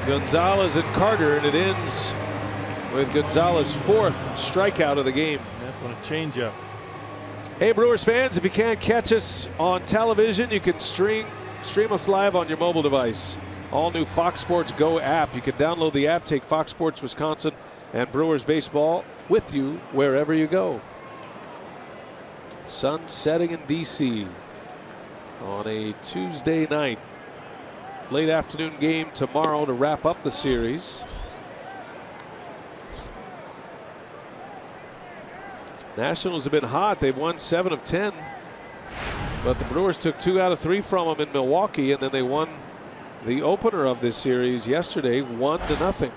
Gonzalez and Carter, and it ends with Gonzalez's 4th strikeout of the game. That's on a changeup. Hey, Brewers fans, if you can't catch us on television, you can stream us live on your mobile device. All new Fox Sports Go app. You can download the app, take Fox Sports Wisconsin and Brewers baseball with you wherever you go. Sun setting in D.C. on a Tuesday night. Late afternoon game tomorrow to wrap up the series. Nationals have been hot. They've won 7 of 10. But the Brewers took 2 out of 3 from them in Milwaukee, and then they won the opener of this series yesterday 1-0.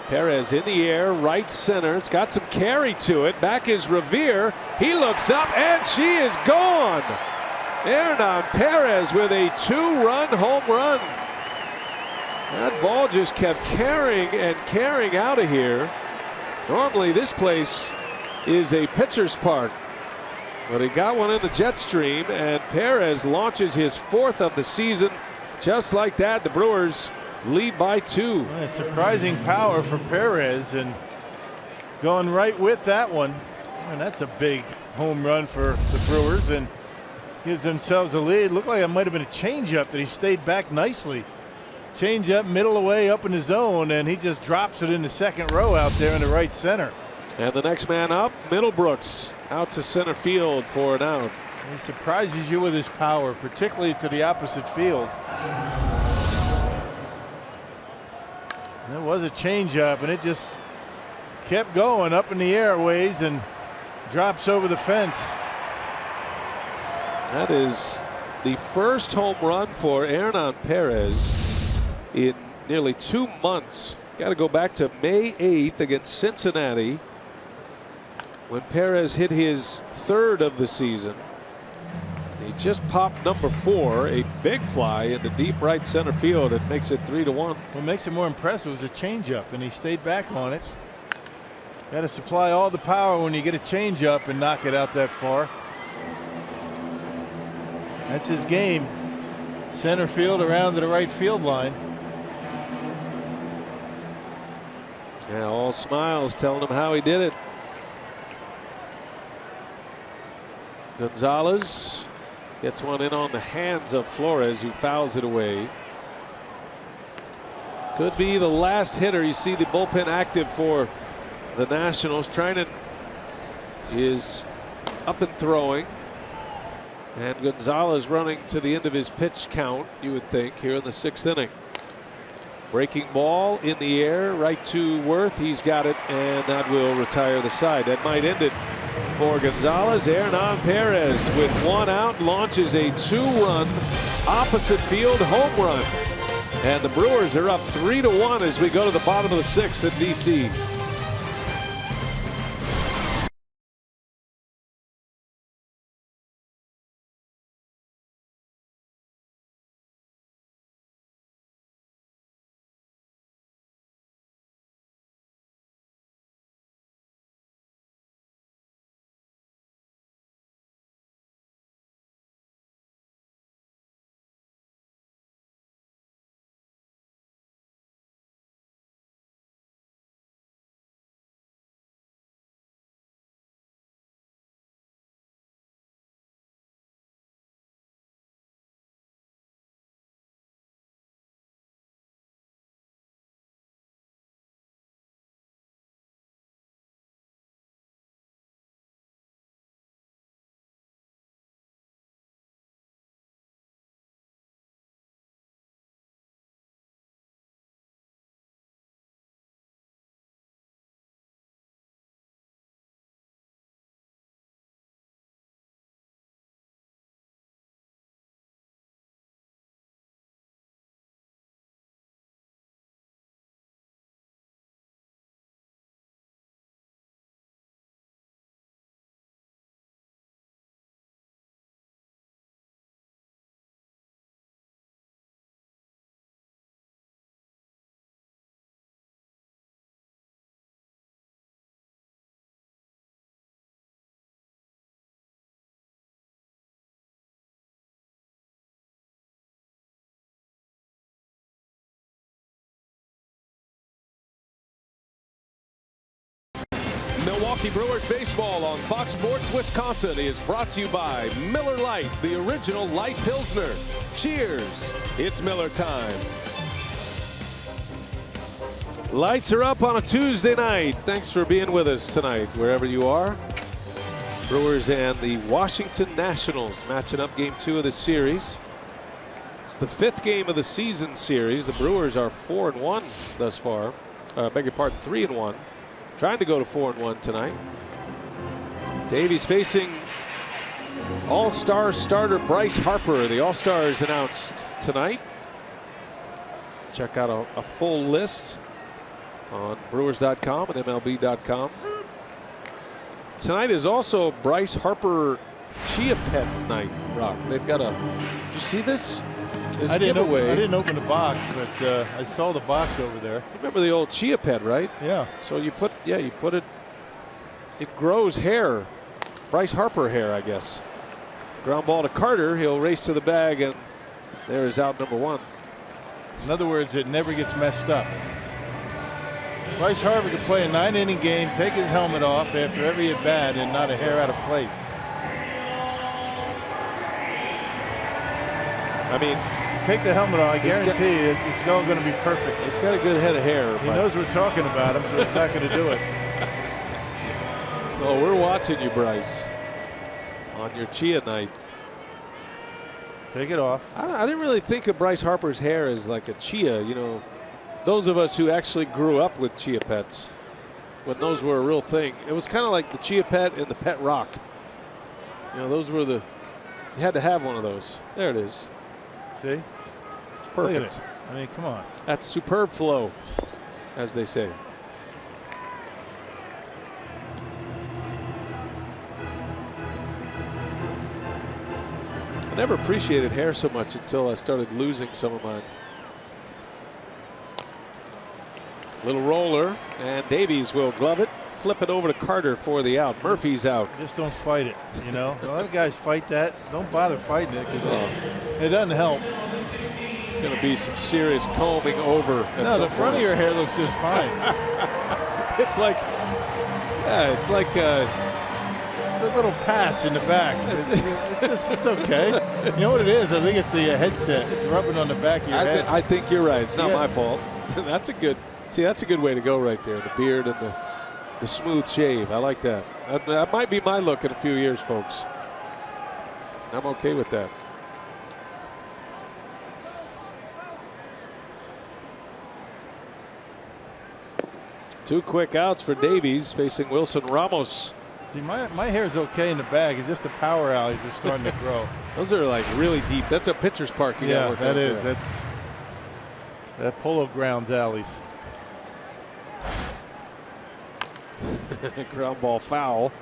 Perez in the air, right center. It's got some carry to it. Back is Revere. He looks up, and she is gone. Hernan Perez with a 2-run home run. That ball just kept carrying and carrying out of here. Normally this place is a pitcher's park, but he got one in the jet stream, and Perez launches his 4th of the season. Just like that, the Brewers lead by 2. Surprising power for Perez, and going right with that one. And that's a big home run for the Brewers, and gives themselves a lead. Looked like it might have been a changeup that he stayed back nicely. Changeup middle away up in the zone, and he just drops it in the second row out there in the right center. And the next man up, Middlebrooks, out to center field for an out. He surprises you with his power, particularly to the opposite field. There was a changeup, and it just kept going up in the airways and drops over the fence. That is the first home run for Hernan Perez in nearly 2 months. Got to go back to May 8th against Cincinnati, when Perez hit his 3rd of the season. He just popped number 4, a big fly into deep right center field. It makes it 3-1. What makes it more impressive is a changeup, and he stayed back on it. Got to supply all the power when you get a changeup and knock it out that far. That's his game. Center field around to the right field line. Yeah, all smiles telling him how he did it. Gonzalez gets one in on the hands of Flores, who fouls it away. Could be the last hitter. You see the bullpen active for the Nationals. Trinan is up and throwing. And Gonzalez running to the end of his pitch count, you would think, here in the 6th inning. Breaking ball in the air, right to Worth. He's got it, and that will retire the side. That might end it for Gonzalez. Hernan Perez, with 1 out, launches a 2-run opposite field home run. And the Brewers are up 3-1 as we go to the bottom of the 6th at D.C. Milwaukee Brewers baseball on Fox Sports Wisconsin is brought to you by Miller Lite, the original light Pilsner. Cheers, it's Miller time. Lights are up on a Tuesday night. Thanks for being with us tonight, wherever you are. Brewers and the Washington Nationals matching up game 2 of the series. It's the 5th game of the season series. The Brewers are 4-1 thus far. Beg your pardon, 3-1. Trying to go to 4-1 tonight. Davies facing All-Star starter Bryce Harper. The All-Stars announced tonight. Check out a full list on Brewers.com and MLB.com. Tonight is also Bryce Harper Chia Pet night, Rock. They've got a. Did you see this? I didn't open the box, but I saw the box over there. You remember the old Chia Pet, right? Yeah. So you put it. It grows hair, Bryce Harper hair, I guess. Ground ball to Carter. He'll race to the bag, and there is out number 1. In other words, it never gets messed up. Bryce Harper could play a 9-inning game, take his helmet off after every at bat, and not a hair out of place. I mean, take the helmet off, I guarantee you it's all going to be perfect. He's got a good head of hair. He knows we're talking about him, so he's not going to do it. Oh, we're watching you, Bryce, on your Chia night. Take it off. I didn't really think of Bryce Harper's hair as like a Chia. You know, those of us who actually grew up with Chia Pets, when those were a real thing, it was kind of like the Chia Pet and the Pet Rock. You know, those were you had to have one of those. There it is. See? It's perfect. Look at it. I mean, come on. That's superb flow, as they say. never appreciated hair so much until I started losing some of mine. Little roller, and Davies will glove it. Flip it over to Carter for the out. Murphy's out. Just don't fight it, you know. A lot of guys fight that. Don't bother fighting it because it doesn't help. It's going to be some serious combing over. No, the front of your hair looks just fine. It's like, yeah, it's like it's a little patch in the back. It's okay. You know what it is? I think it's the headset. It's rubbing on the back of your head. I think you're right. It's not my fault. That's a good way to go right there. The beard and the smooth shave. I like that. That might be my look in a few years, folks. I'm okay with that. Two quick outs for Davies facing Wilson Ramos. See, my hair's okay in the bag. It's just the power alleys are starting to grow. Those are like really deep. That's a pitcher's park. Yeah, that is. That Polo Grounds alleys. Ground ball foul.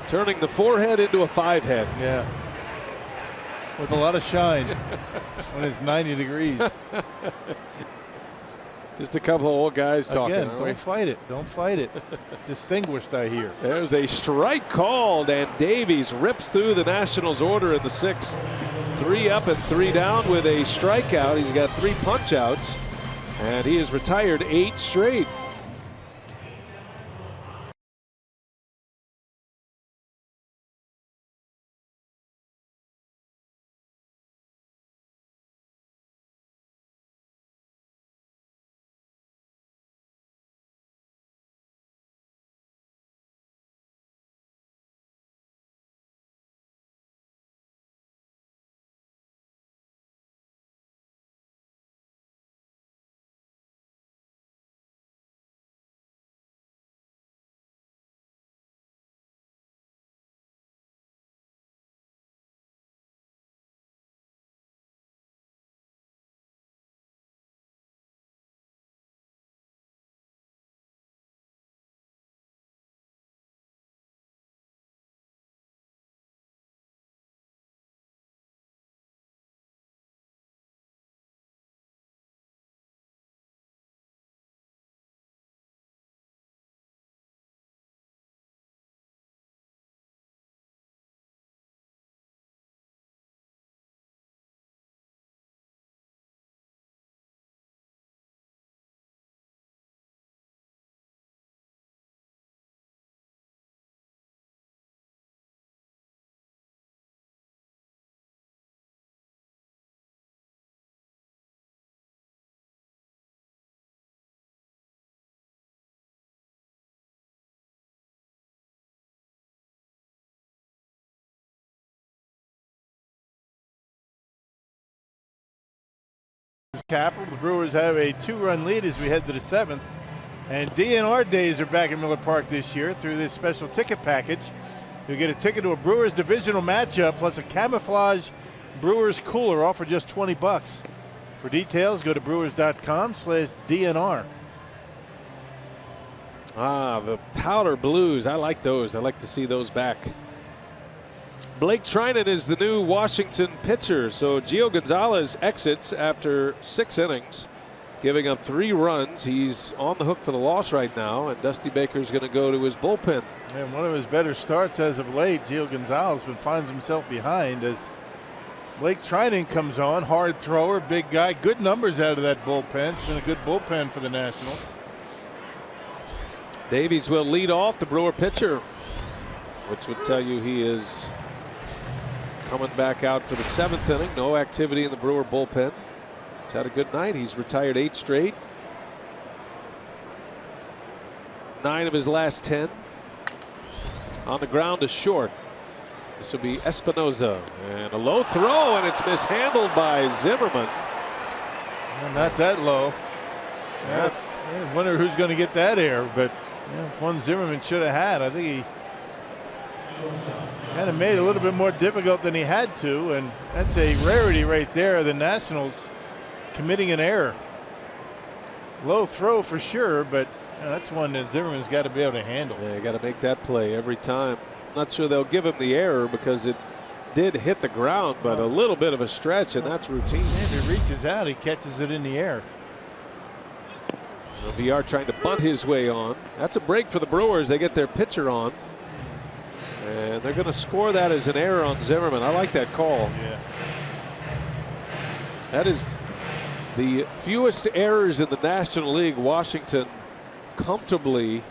Turning the forehead into a 5-head. Yeah. With a lot of shine when it's 90 degrees. Just a couple of old guys talking. Again, don't fight it. Don't fight it. It's distinguished, I hear. There's a strike called, and Davies rips through the Nationals' order in the 6th. 3 up and 3 down with a strikeout. He's got 3 punch-outs, and he has retired 8 straight. Capital. The Brewers have a 2-run lead as we head to the 7th. And DNR days are back in Miller Park this year through this special ticket package. You'll get a ticket to a Brewers divisional matchup plus a camouflage Brewers cooler, all for just $20. For details, go to brewers.com/DNR. The powder blues. I like those. I like to see those back. Blake Trinan is the new Washington pitcher. So Gio Gonzalez exits after 6 innings, giving up 3 runs. He's on the hook for the loss right now, and Dusty Baker's going to go to his bullpen. And one of his better starts as of late, Gio Gonzalez, but finds himself behind as Blake Trinan comes on. Hard thrower, big guy, good numbers out of that bullpen. It's been a good bullpen for the Nationals. Davies will lead off, the Brewer pitcher, which would tell you he is coming back out for the 7th inning. No activity in the Brewer bullpen. He's had a good night. He's retired 8 straight. 9 of his last 10. On the ground to short. This will be Espinoza. And a low throw, and it's mishandled by Zimmerman. Well, not that low. I wonder who's going to get that air, but it's one Zimmerman should have had. I think he kind of made it a little bit more difficult than he had to, and that's a rarity right there. The Nationals committing an error. Low throw for sure, but Yeah, that's one that Zimmerman's got to be able to handle. Yeah, you got to make that play every time. Not sure they'll give him the error because it did hit the ground, but a little bit of a stretch, and that's routine. If he reaches out, he catches it in the air. VR trying to bunt his way on. That's a break for the Brewers. They get their pitcher on, and they're going to score that as an error on Zimmerman. I like that call. Yeah. That is the fewest errors in the National League. Washington comfortably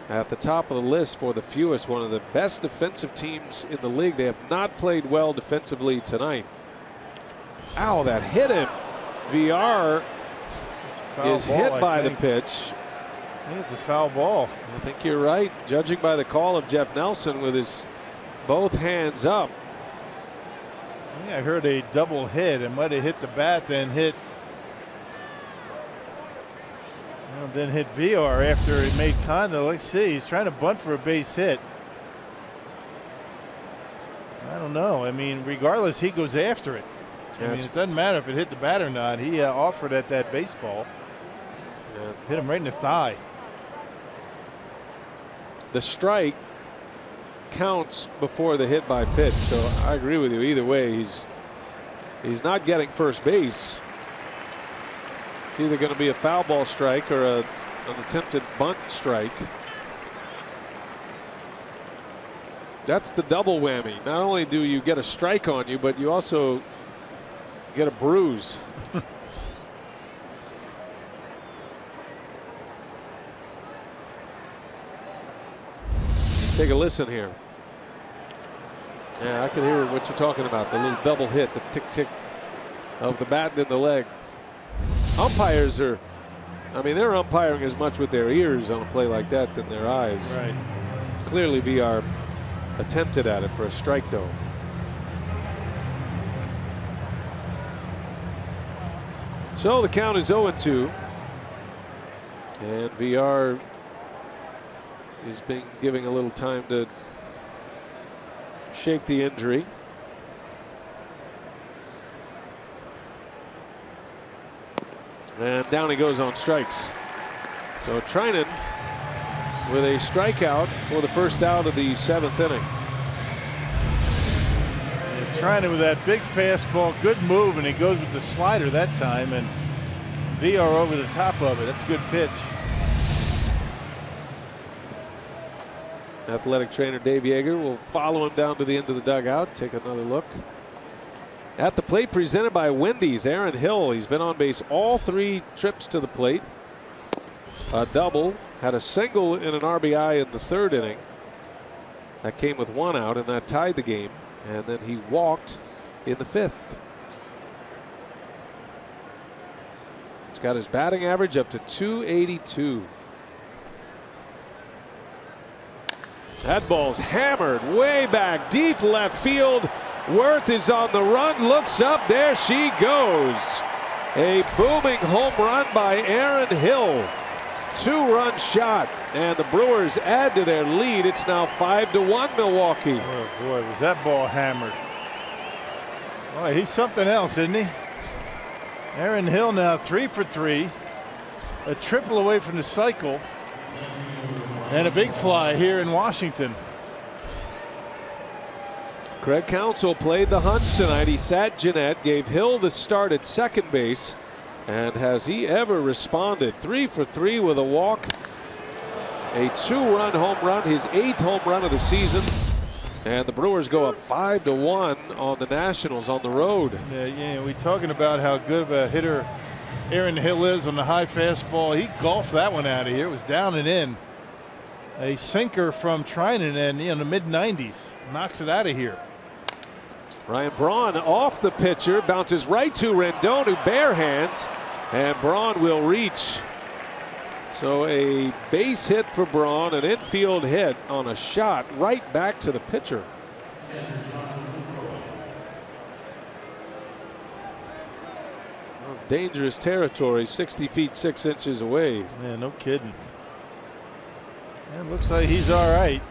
at the top of the list for the fewest. One of the best defensive teams in the league. They have not played well defensively tonight. Ow, that hit him. VR is hit by the pitch. I think it's a foul ball. I think you're right. Judging by the call of Jeff Nelson with his both hands up. Yeah, I heard a double hit. It might have hit the bat, then hit. Well, then hit VR after he made contact. Let's see. He's trying to bunt for a base hit. I don't know. I mean, regardless, he goes after it. I mean, it doesn't matter if it hit the bat or not. He offered at that baseball. Yeah. Hit him right in the thigh. The strike counts before the hit by pitch, so I agree with you. Either way, he's not getting first base. It's either going to be a foul ball strike or an attempted bunt strike. That's the double whammy. Not only do you get a strike on you, but you also get a bruise. Take a listen here. Yeah, I can hear what you're talking about. The little double hit, the tick tick of the bat and the leg. Umpires are, I mean, they're umpiring as much with their ears on a play like that than their eyes. Right. Clearly VR attempted at it for a strike though. So the count is 0-2. And VR is giving a little time to shake the injury. And down he goes on strikes. So Trinan with a strikeout for the first out of the 7th inning. Trinan with that big fastball, good move, and he goes with the slider that time, and VR over the top of it. That's a good pitch. Athletic trainer Dave Yeager will follow him down to the end of the dugout. Take another look. At the plate, presented by Wendy's, Aaron Hill. He's been on base all 3 trips to the plate. A double, had a single and an RBI in the 3rd inning. That came with 1 out, and that tied the game. And then he walked in the 5th. He's got his batting average up to .282. That ball's hammered way back deep left field. Worth is on the run, looks up, there she goes. A booming home run by Aaron Hill. 2-run shot, and the Brewers add to their lead. It's now 5-1 Milwaukee. Oh boy, was that ball hammered. Boy, he's something else, isn't he? Aaron Hill now 3 for 3. A triple away from the cycle. And a big fly here in Washington. Craig Counsell played the hunch tonight. He sat Jeanette, gave Hill the start at second base. And has he ever responded? 3 for 3 with a walk. A 2-run home run, his 8th home run of the season. And the Brewers go up 5-1 on the Nationals on the road. Yeah, we're talking about how good of a hitter Aaron Hill is on the high fastball. He golfed that one out of here. It was down and in. A sinker from Trinan in the mid-90s. Knocks it out of here. Ryan Braun off the pitcher, bounces right to Rendon, who bare hands, and Braun will reach. So a base hit for Braun, an infield hit on a shot right back to the pitcher. Dangerous territory, 60 feet 6 inches away. Yeah, no kidding. It looks like he's all right.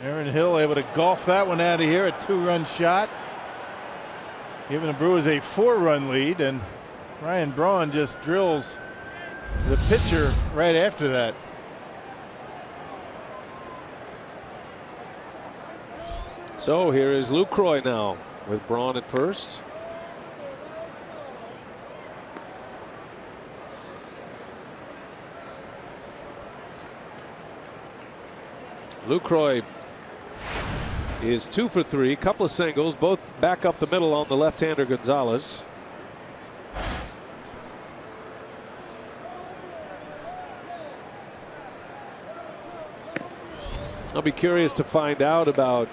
Aaron Hill able to golf that one out of here, a 2-run shot, giving the Brewers a 4-run lead, and Ryan Braun just drills the pitcher right after that. So here is Lucroy now with Braun at first. Lucroy is 2 for 3, couple of singles, both back up the middle on the left-hander Gonzalez. I'll be curious to find out about,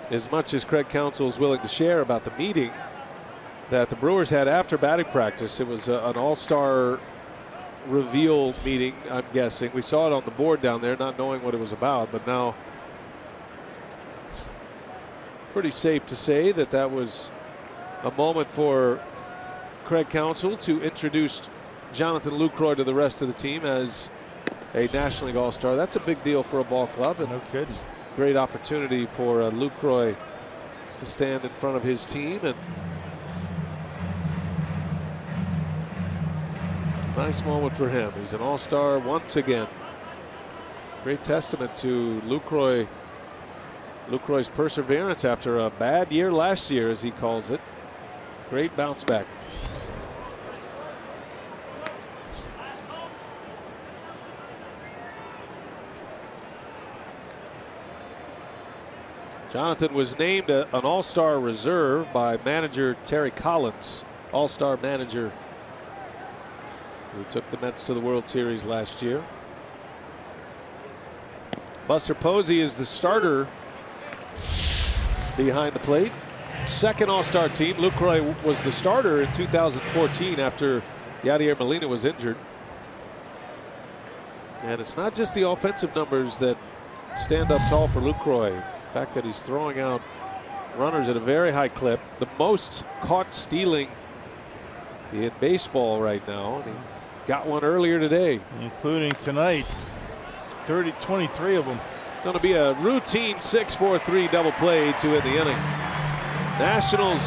as much as Craig Counsell is willing to share, about the meeting that the Brewers had after batting practice. It was an all-star reveal meeting, I'm guessing. We saw it on the board down there, not knowing what it was about, but now pretty safe to say that that was a moment for Craig Counsell to introduce Jonathan Lucroy to the rest of the team as a National League All-Star. That's a big deal for a ball club, and no kidding. Great opportunity for Lucroy to stand in front of his team, and nice moment for him. He's an all-star once again. Great testament to Lucroy's perseverance after a bad year last year, as he calls it. Great bounce back. Jonathan was named an all-star reserve by manager Terry Collins, all-star manager who took the Mets to the World Series last year. Buster Posey is the starter behind the plate. Second all-star team. Lucroy was the starter in 2014 after Yadier Molina was injured. And it's not just the offensive numbers that stand up tall for Lucroy. The fact that he's throwing out runners at a very high clip, the most caught stealing in baseball right now, and he got one earlier today, including tonight. 23 of them. Going to be a routine 6-4-3 double play to end the inning. Nationals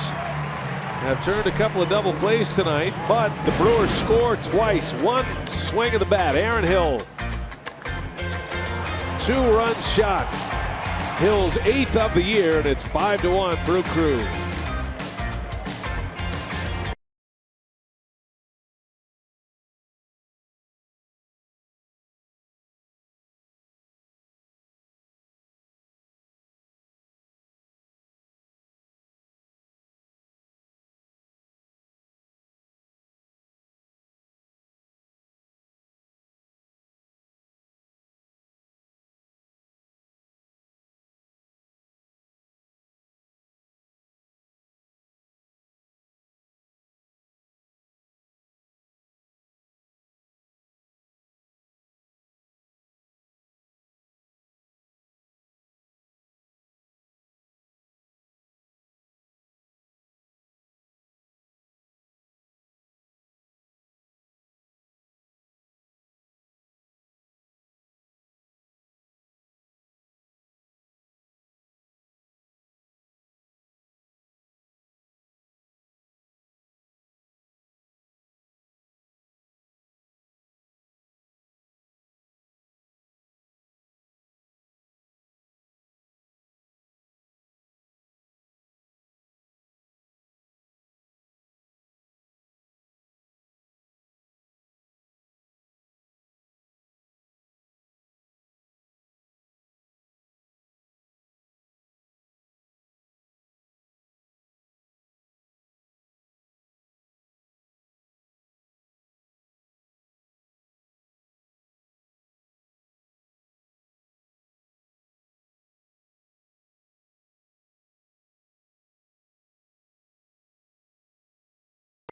have turned a couple of double plays tonight, but the Brewers score twice. One swing of the bat, Aaron Hill. 2-run shot. Hill's 8th of the year, and it's 5-1 Brew Crew.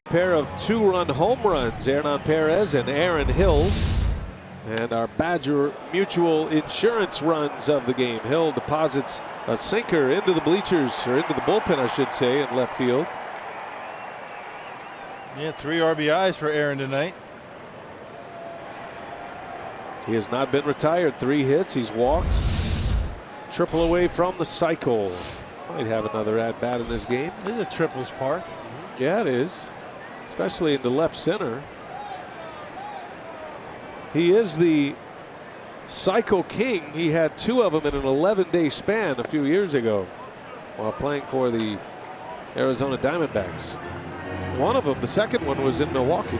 Pair of 2-run home runs, Hernan Perez and Aaron Hill. And our Badger Mutual Insurance runs of the game. Hill deposits a sinker into the bleachers, or into the bullpen, I should say, in left field. Yeah, 3 RBIs for Aaron tonight. He has not been retired. 3 hits. He's walked. Triple away from the cycle. Might have another at-bat in this game. This is a triples park. Yeah, it is. Especially into left center. He is the Cycle King. He had 2 of them in an 11-day span a few years ago while playing for the Arizona Diamondbacks. One of them, the second one, was in Milwaukee.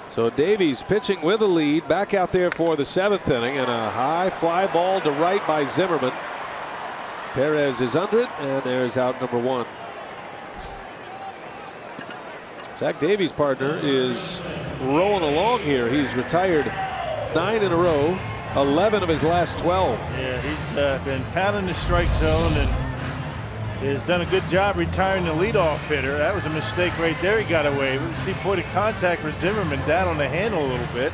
So Davies pitching with a lead, back out there for the 7th inning, and a high fly ball to right by Zimmerman. Perez is under it, and there's out number 1. Zach Davies' partner is rolling along here. He's retired 9 in a row, 11 of his last 12. Yeah, he's been pounding the strike zone and has done a good job retiring the leadoff hitter. That was a mistake right there. He got away. We see point of contact for Zimmerman down on the handle a little bit,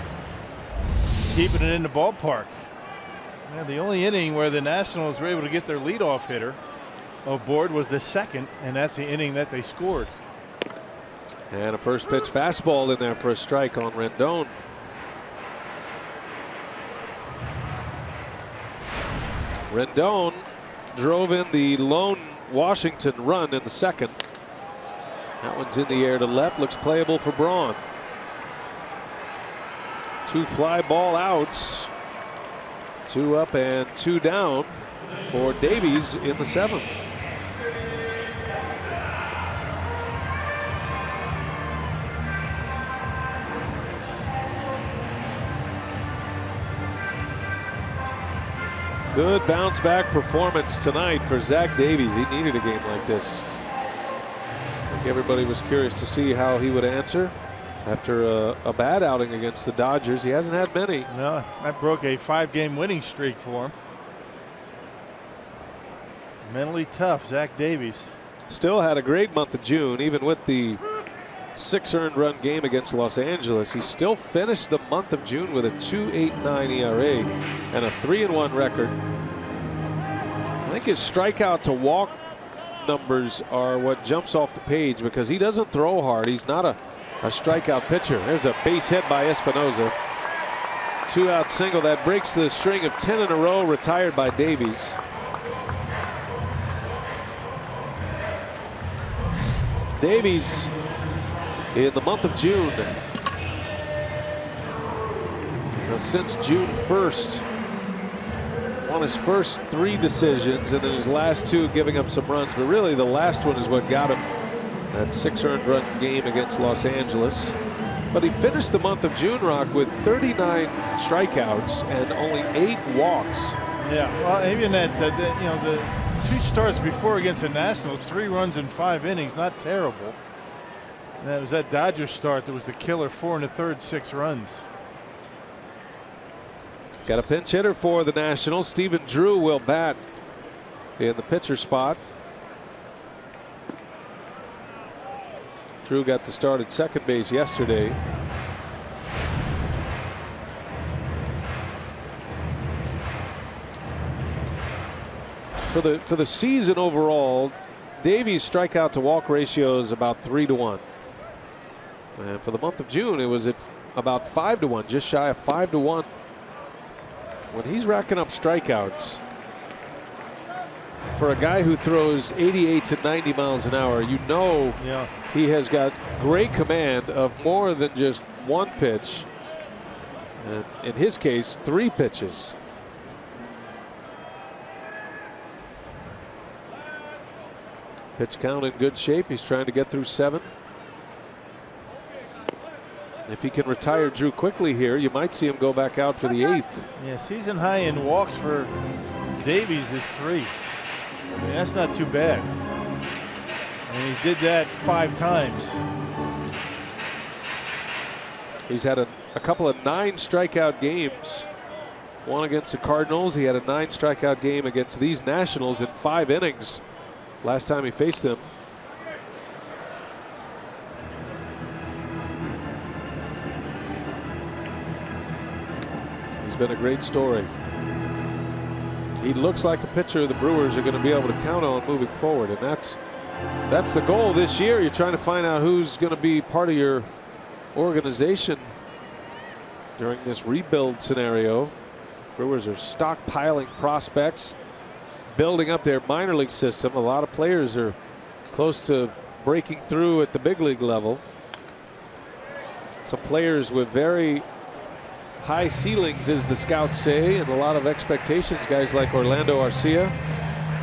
keeping it in the ballpark. Yeah, the only inning where the Nationals were able to get their leadoff hitter aboard was the 2nd, and that's the inning that they scored. And a first pitch fastball in there for a strike on Rendon. Rendon drove in the lone Washington run in the 2nd. That one's in the air to left. Looks playable for Braun. 2 fly ball outs. 2 up and 2 down for Davies in the 7th. Good bounce back performance tonight for Zach Davies. He needed a game like this. I think everybody was curious to see how he would answer after a bad outing against the Dodgers. He hasn't had many. No, that broke a 5-game winning streak for him. Mentally tough, Zach Davies. Still had a great month of June, even with the 6 earned run game against Los Angeles. He still finished the month of June with a 2.89 ERA and a 3-1 record. I think his strikeout to walk numbers are what jumps off the page because he doesn't throw hard. He's not a strikeout pitcher. There's a base hit by Espinoza. 2-out single that breaks the string of 10 in a row retired by Davies. Davies in the month of June. Now, since June 1st, won his first 3 decisions and then his last 2 giving up some runs, but really the last one is what got him that 6 earned run game against Los Angeles. But he finished the month of June, Rock, with 39 strikeouts and only 8 walks. Yeah, well, even that, you know, the 2 starts before against the Nationals, 3 runs in 5 innings, not terrible. And that was that Dodgers start that was the killer, 4 1/3, 6 runs. Got a pinch hitter for the Nationals. Stephen Drew will bat in the pitcher spot. Drew got the start at second base yesterday. For the season overall, Davies' strikeout to walk ratio is about 3-1. And for the month of June, it was at about 5-1, just shy of 5-1. When he's racking up strikeouts, for a guy who throws 88 to 90 miles an hour, you know, yeah, he has got great command of more than just 1 pitch. And in his case, 3 pitches. Pitch count in good shape. He's trying to get through 7. If he can retire Drew quickly here, you might see him go back out for the 8th. Yeah, season high in walks for Davies is 3. I mean, that's not too bad. And he did that 5 times. He's had a couple of 9 strikeout games. One against the Cardinals. He had a 9 strikeout game against these Nationals in 5 innings last time he faced them. He's been a great story. He looks like a pitcher the Brewers are going to be able to count on moving forward, and that's the goal this year. You're trying to find out who's going to be part of your organization during this rebuild scenario. Brewers are stockpiling prospects, building up their minor league system. A lot of players are close to breaking through at the big league level. Some players with very high ceilings, as the scouts say, and a lot of expectations. Guys like Orlando Arcia,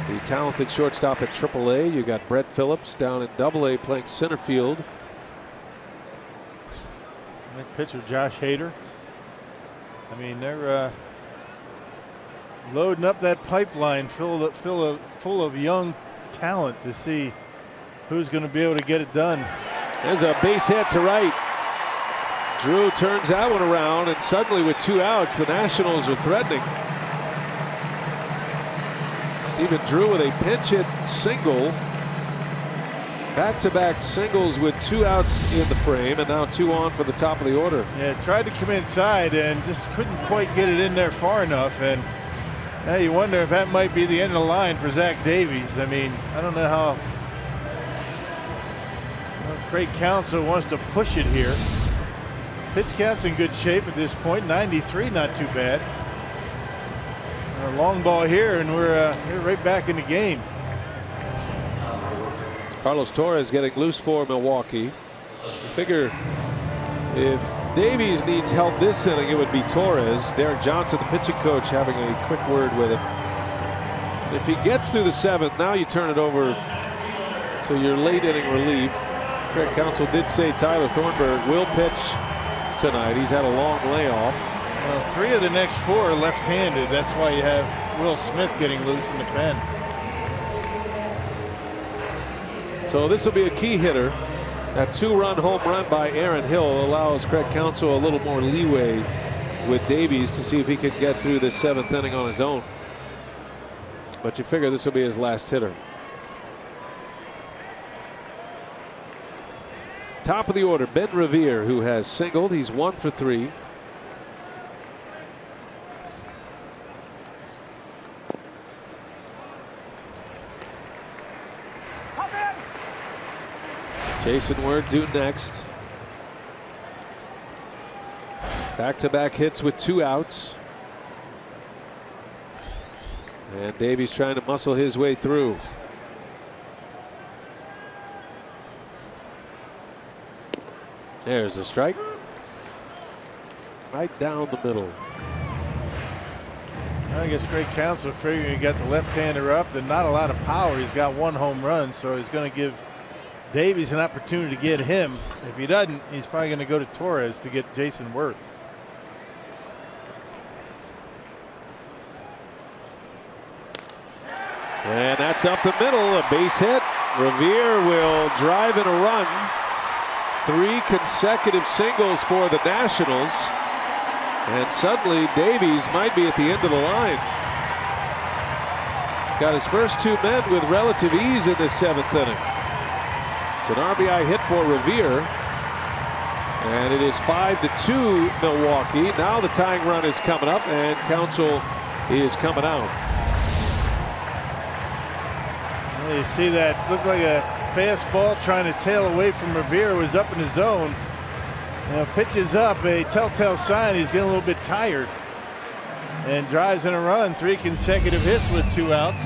the talented shortstop at AAA. You got Brett Phillips down in AA playing center field. And pitcher Josh Hader. I mean, they're loading up that pipeline full of young talent to see who's going to be able to get it done. There's a base hit to right. Drew turns that one around, and suddenly with 2 outs, the Nationals are threatening. Stephen Drew with a pinch hit single. Back-to-back singles with 2 outs in the frame, and now 2 on for the top of the order. Yeah, tried to come inside and just couldn't quite get it in there far enough. And now you wonder if that might be the end of the line for Zach Davies. I mean, I don't know how Craig Counsell wants to push it here. Pitch count's in good shape at this point. 93, not too bad. A long ball here, and we're right back in the game. Carlos Torres getting loose for Milwaukee. You figure if Davies needs help this inning, it would be Torres. Derek Johnson, the pitching coach, having a quick word with him. If he gets through the 7th, now you turn it over to your late inning relief. Craig Counsell did say Tyler Thornburg will pitch tonight. He's had a long layoff. Well, 3 of the next 4 are left-handed. That's why you have Will Smith getting loose in the pen. So this will be a key hitter. That 2-run home run by Aaron Hill allows Craig Counsell a little more leeway with Davies to see if he can get through the 7th inning on his own. But you figure this will be his last hitter. Top of the order, Ben Revere, who has singled. He's 1 for 3. Jason Word due next. Back-to-back hits with 2 outs. And Davies trying to muscle his way through. There's a strike. Right down the middle. I guess Craig Counsell figuring he got the left-hander up, then not a lot of power. He's got 1 home run, so he's going to give Davies an opportunity to get him. If he doesn't, he's probably going to go to Torres to get Jason Worth. And that's up the middle, a base hit. Revere will drive in a run. 3 consecutive singles for the Nationals. And suddenly Davies might be at the end of the line. Got his first 2 men with relative ease in this 7th inning. It's an RBI hit for Revere. And it is 5-2 Milwaukee. Now the tying run is coming up, and Counsell is coming out. Well, you see that looked like a fastball trying to tail away from Revere, was up in the zone. Pitches up, a telltale sign he's getting a little bit tired. And drives in a run, 3 consecutive hits with 2 outs.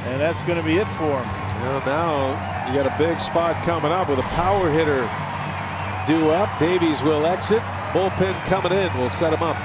And that's going to be it for him. Well, now you got a big spot coming up with a power hitter due up. Davies will exit. Bullpen coming in will set him up.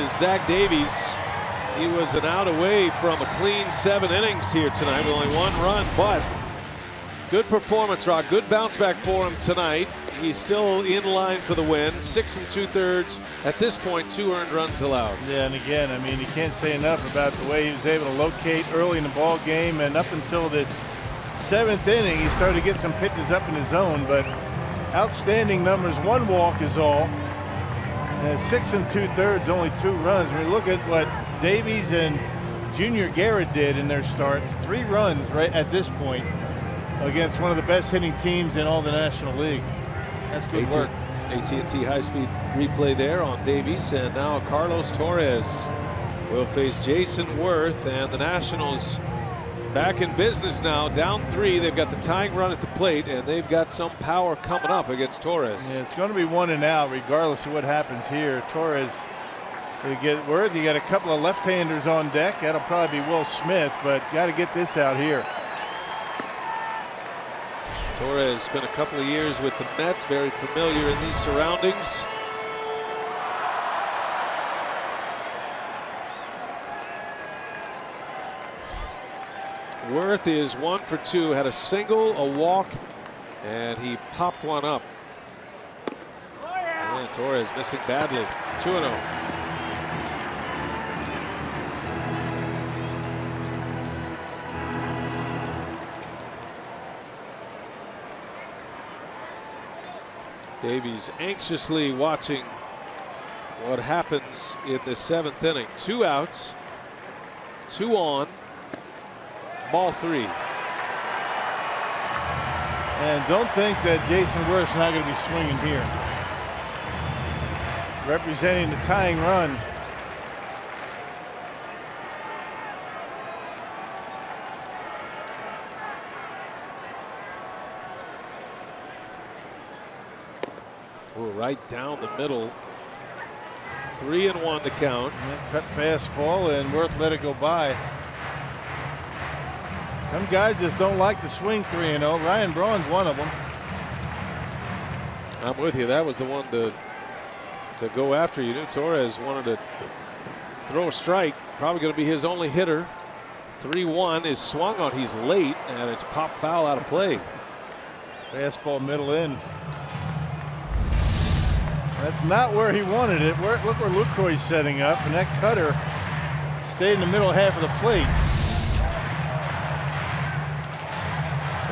is Zach Davies. He was an out away from a clean 7 innings here tonight with only 1 run, but good performance, Rock. Good bounce back for him tonight. He's still in line for the win. 6 2/3. At this point, 2 earned runs allowed. Yeah, and again, I mean, you can't say enough about the way he was able to locate early in the ball game, and up until the 7th inning, he started to get some pitches up in his zone, but outstanding numbers. 1 walk is all. And 6 2/3, only 2 runs. When you look at what Davies and Junior Garrett did in their starts, 3 runs right at this point against one of the best hitting teams in all the National League. That's good work. AT&T high-speed replay there on Davies, and now Carlos Torres will face Jason Worth, and the Nationals back in business now, down 3. They've got the tying run at the plate, and they've got some power coming up against Torres. Yeah, it's going to be 1 and out regardless of what happens here. Torres, you get Worth, you got a couple of left-handers on deck. That'll probably be Will Smith, but got to get this out here. Torres spent a couple of years with the Mets, very familiar in these surroundings. Worth is 1 for 2, had a single, a walk, and he popped one up. And Torres missing badly. 2-0. Davies anxiously watching what happens in the 7th inning. 2 outs, 2 on, ball 3. And don't think that Jason Worth's not going to be swinging here. Representing the tying run. Ooh, right down the middle. 3-1 the count. Cut fastball, and Worth let it go by. Some guys just don't like to swing 3-0. Ryan Braun's one of them. I'm with you. That was the one to go after. You knew Torres wanted to throw a strike. Probably going to be his only hitter. 3-1 is swung on. He's late, and it's popped foul out of play. Fastball middle in. That's not where he wanted it. Look where Lucroy's setting up, and that cutter stayed in the middle half of the plate.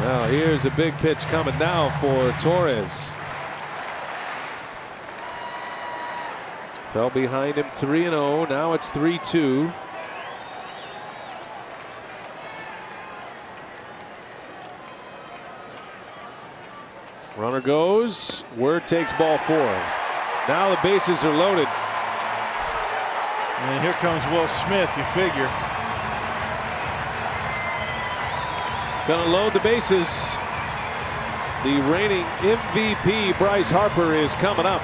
Now here's a big pitch coming now for Torres. Fell behind him 3-0. Now it's 3-2. Runner goes. Word takes ball 4. Now the bases are loaded. And here comes Will Smith, you figure. Gonna load the bases. The reigning MVP Bryce Harper is coming up.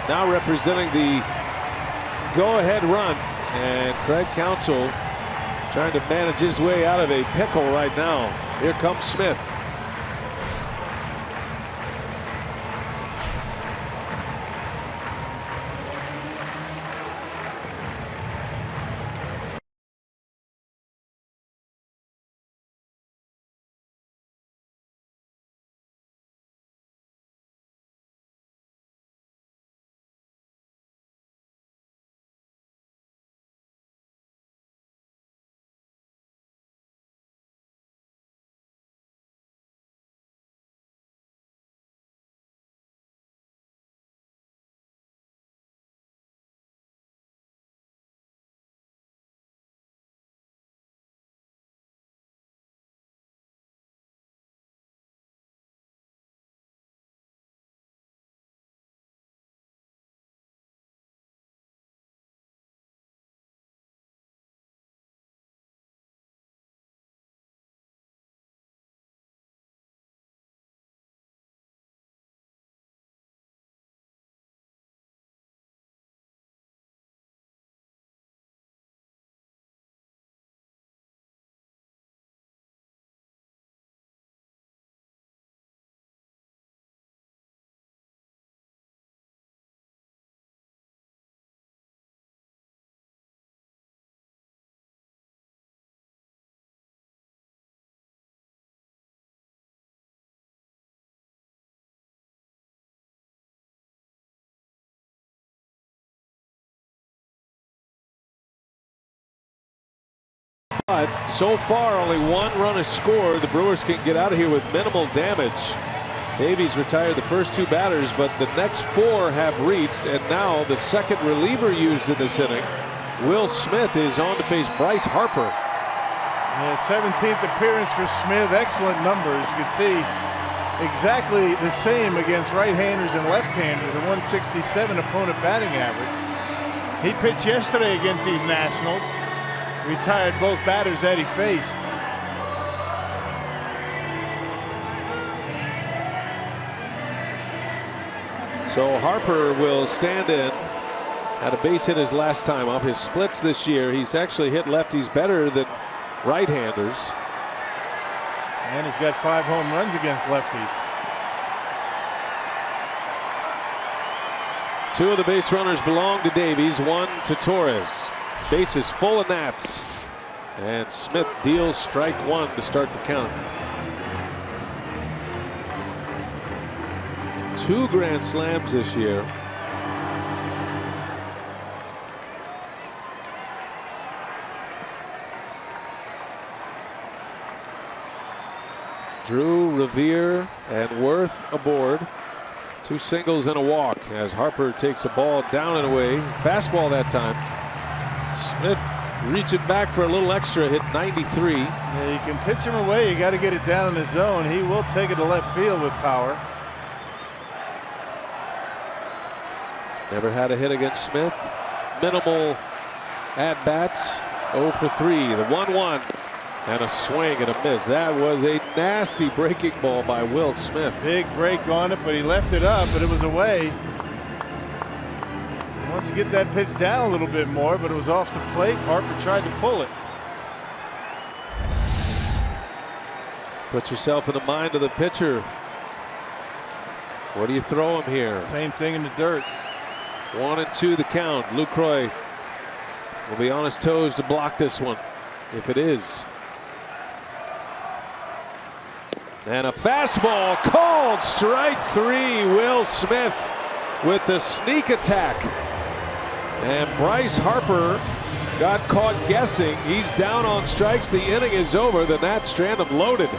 Now representing the go-ahead run. And Craig Counsell trying to manage his way out of a pickle right now. Here comes Smith. But so far, only one run is scored. The Brewers can get out of here with minimal damage. Davies retired the first two batters, but the next four have reached, and now the second reliever used in this inning, Will Smith, is on to face Bryce Harper. Yeah, 17th appearance for Smith. Excellent numbers. You can see exactly the same against right-handers and left-handers. A 167 opponent batting average. He pitched yesterday against these Nationals. Retired both batters that he faced. So Harper will stand in. Had a base hit his last time up. His splits this year, he's actually hit lefties better than right-handers. And he's got 5 home runs against lefties. Two of the base runners belong to Davies, one to Torres. Base is full of Nats. And Smith deals strike one to start the count. 2 grand slams this year. Drew, Revere, and Worth aboard. 2 singles and a walk as Harper takes a ball down and away. Fastball that time. Smith reaching back for a little extra, hit 93. Yeah, you can pitch him away. You got to get it down in the zone. He will take it to left field with power. Never had a hit against Smith. Minimal at-bats. 0 for 3. The 1-1 and a swing and a miss. That was a nasty breaking ball by Will Smith. Big break on it, but he left it up, but it was away. Wants to get that pitch down a little bit more, but it was off the plate. Harper tried to pull it. Put yourself in the mind of the pitcher. What do you throw him here? Same thing in the dirt. 1-2 the count. Lucroy will be on his toes to block this one, if it is. And a fastball called strike 3. Will Smith with the sneak attack. And Bryce Harper got caught guessing. He's down on strikes. The inning is over. The Nats strand him loaded.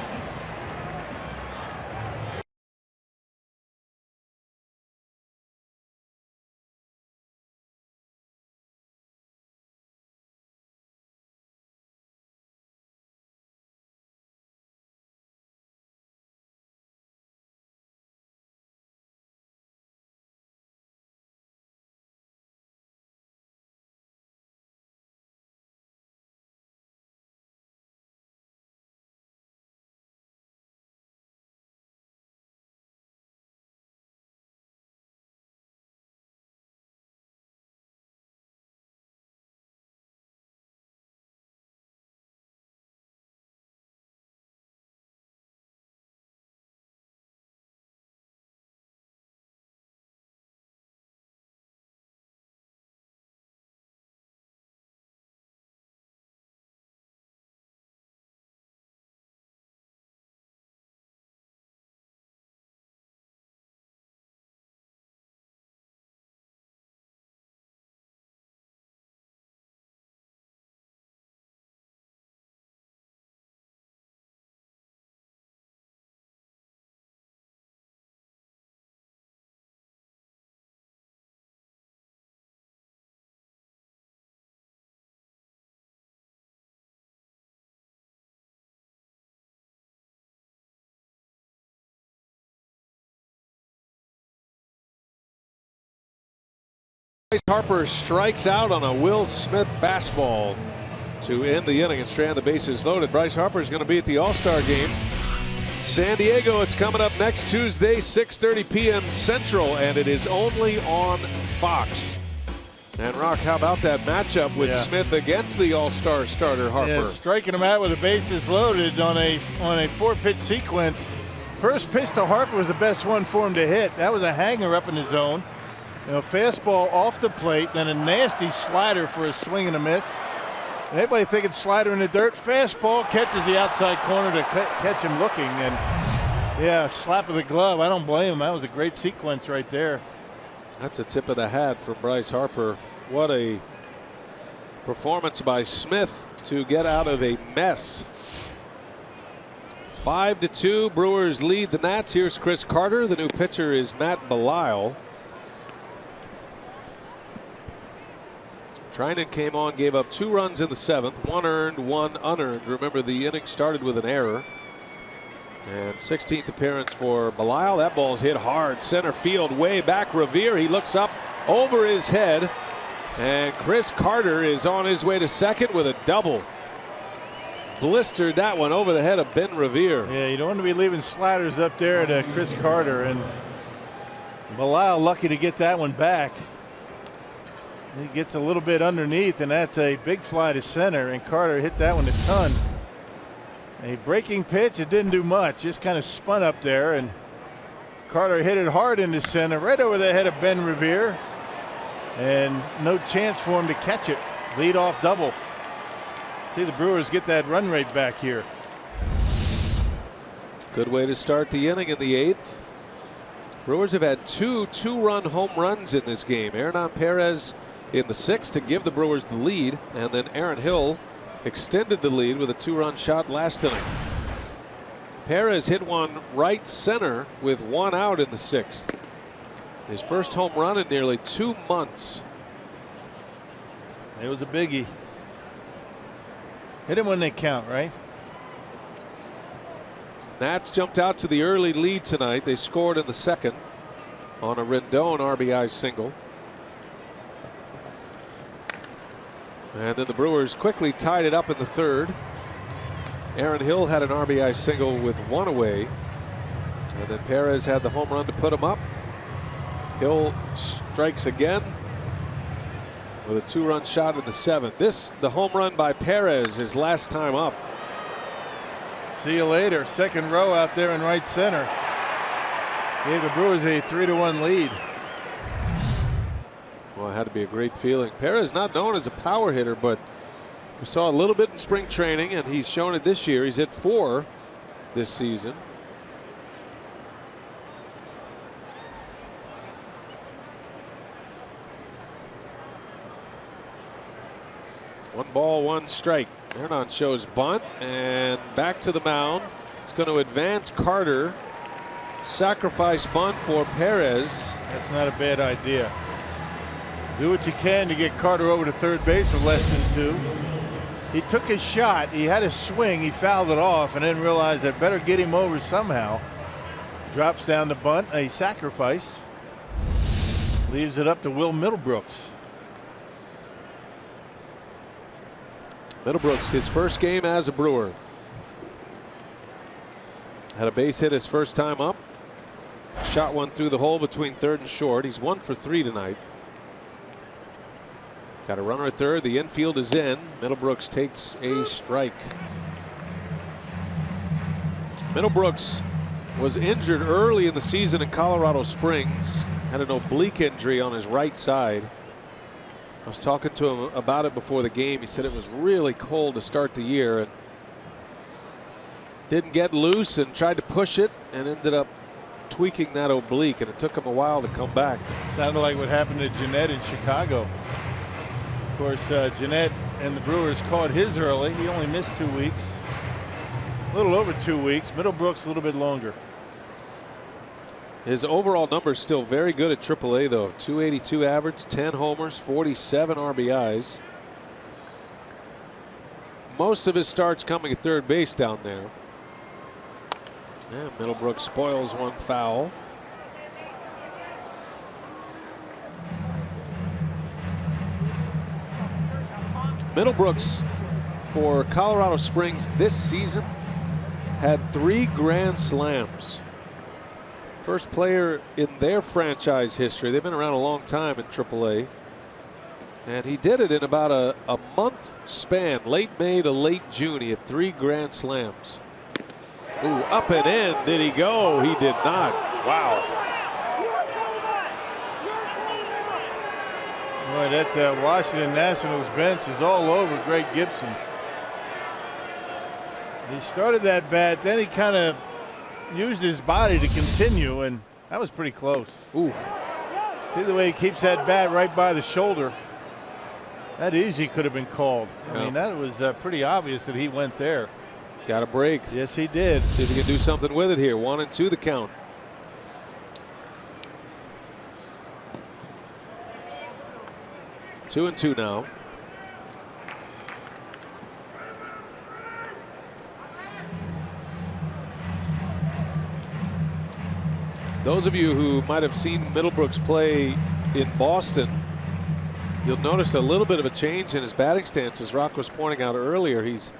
Bryce Harper strikes out on a Will Smith fastball to end the inning and strand the bases loaded. Bryce Harper is going to be at the All-Star game. San Diego, it's coming up next Tuesday, 6:30 p.m. Central, and it is only on Fox. And Rock, how about that matchup with Smith against the All-Star starter Harper? Yeah, striking him out with the bases loaded on a 4-pitch sequence. First pitch to Harper was the best one for him to hit. That was a hanger up in the zone. You know, fastball off the plate, then a nasty slider for a swing and a miss. And everybody thinking slider in the dirt. Fastball catches the outside corner to catch him looking. And yeah, slap of the glove. I don't blame him. That was a great sequence right there. That's a tip of the hat for Bryce Harper. What a performance by Smith to get out of a mess. 5-2, Brewers lead the Nats. Here's Chris Carter. The new pitcher is Matt Belisle. Trinan came on, gave up 2 runs in the 7th, 1 earned, 1 unearned. Remember, the inning started with an error. And 16th appearance for Belisle. That ball's hit hard center field, way back. Revere, he looks up over his head, and Chris Carter is on his way to second with a double. Blistered that one over the head of Ben Revere. Yeah, you don't want to be leaving sliders up there to Chris Carter, and Belisle lucky to get that one back. He gets a little bit underneath, and that's a big fly to center, and Carter hit that one a ton. A breaking pitch, it didn't do much, just kind of spun up there, and Carter hit it hard into center, right over the head of Ben Revere, and no chance for him to catch it. Lead off double. See the Brewers get that run rate back here. Good way to start the inning in the 8th. Brewers have had 2 two-run home runs in this game. Hernan Perez in the 6th to give the Brewers the lead, and then Aaron Hill extended the lead with a 2-run shot last inning. Perez hit one right center with 1 out in the 6th. His first home run in nearly 2 months. It was a biggie. Hit him when they count, right? Nats jumped out to the early lead tonight. They scored in the 2nd on a Rendon RBI single. And then the Brewers quickly tied it up in the 3rd. Aaron Hill had an RBI single with 1 away. And then Perez had the home run to put him up. Hill strikes again with a 2-run shot in the 7th. The home run by Perez, his last time up. See you later. Second row out there in right center. Gave the Brewers a 3-1 lead. Well, it had to be a great feeling. Perez not known as a power hitter, but we saw a little bit in spring training, and he's shown it this year. He's hit 4 this season. One ball, 1 strike. Hernan shows bunt, and back to the mound. It's going to advance Carter. Sacrifice bunt for Perez. That's not a bad idea. Do what you can to get Carter over to third base with less than 2. He took his shot. He had a swing. He fouled it off and then realized that better get him over somehow. Drops down the bunt. A sacrifice. Leaves it up to Will Middlebrooks. Middlebrooks, his first game as a Brewer. Had a base hit his first time up. Shot one through the hole between 3rd and short. He's 1 for 3 tonight. Got a runner at 3rd. The infield is in. Middlebrooks takes a strike. Middlebrooks was injured early in the season in Colorado Springs. Had an oblique injury on his right side. I was talking to him about it before the game. He said it was really cold to start the year and didn't get loose and tried to push it and ended up tweaking that oblique, and it took him a while to come back. Sounded like what happened to Jeanette in Chicago. Of course, Jeanette and the Brewers caught his early. He only missed 2 weeks. A little over 2 weeks. Middlebrooks a little bit longer. His overall numbers still very good at AAA though. 282 average, 10 homers, 47 RBIs. Most of his starts coming at third base down there. And Middlebrooks spoils one foul. Middlebrooks for Colorado Springs this season had 3 grand slams. First player in their franchise history. They've been around a long time in AAA. And he did it in about a month span, late May to late June. He had 3 grand slams. Ooh, up and in. Did he go? He did not. Wow. Boy, that Washington Nationals bench is all over Greg Gibson. He started that bat, then he kind of used his body to continue, and that was pretty close. Ooh. See the way he keeps that bat right by the shoulder. That easy could have been called. Yeah. I mean, that was pretty obvious that he went there. Got a break. Yes, he did. See if he can do something with it here. 1-2 the count. 2-2 now. Those of you who might have seen Middlebrooks play in Boston, you'll notice a little bit of a change in his batting stance, as Rock was pointing out earlier. He's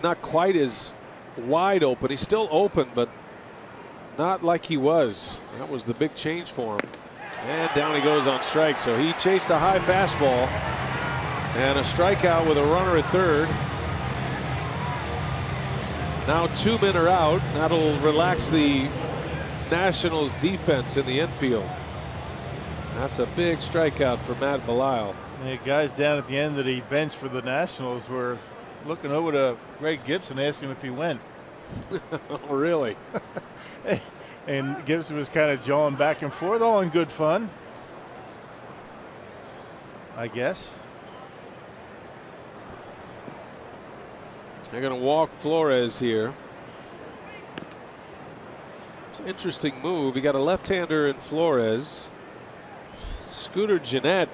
not quite as wide open. He's still open, but not like he was. That was the big change for him. And down he goes on strike. So he chased a high fastball and a strikeout with a runner at third. Now 2 men are out. That'll relax the Nationals defense in the infield. That's a big strikeout for Matt Belisle. The guys down at the end of the bench for the Nationals were looking over to Greg Gibson, asking him if he went. Oh, really? And Gibson was kind of jawing back and forth, all in good fun, I guess. They're going to walk Flores here. It's an interesting move. You got a left-hander in Flores. Scooter Gennett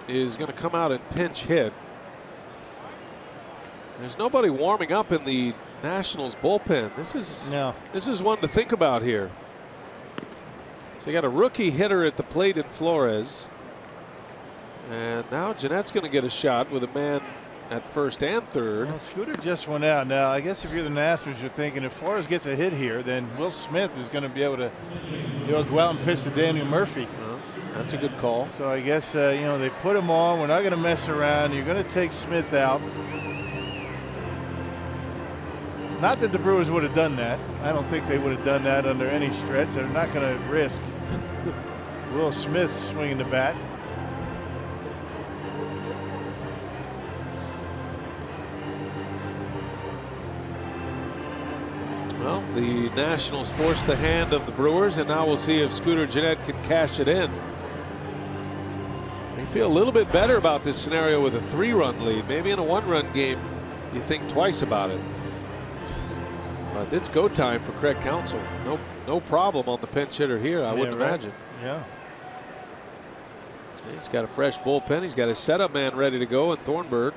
is going to come out and pinch hit. There's nobody warming up in the Nationals bullpen. This is one to think about here. So you got a rookie hitter at the plate in Flores, and now Gennett's going to get a shot with a man at first and third. Well, Scooter just went out. Now, I guess if you're the Nationals, you're thinking if Flores gets a hit here, then Will Smith is going to be able to go out and pitch to Daniel Murphy. That's a good call. So I guess they put him on. We're not going to mess around. You're going to take Smith out. Not that the Brewers would have done that. I don't think they would have done that under any stretch. They're not going to risk Will Smith swinging the bat. Well, the Nationals forced the hand of the Brewers, and now we'll see if Scooter Gennett can cash it in. They feel a little bit better about this scenario with a 3-run lead. Maybe in a 1-run game, you think twice about it. But it's go time for Craig Counsell. No problem on the pinch hitter here, I wouldn't imagine. Yeah. He's got a fresh bullpen. He's got his setup man ready to go in Thornburg.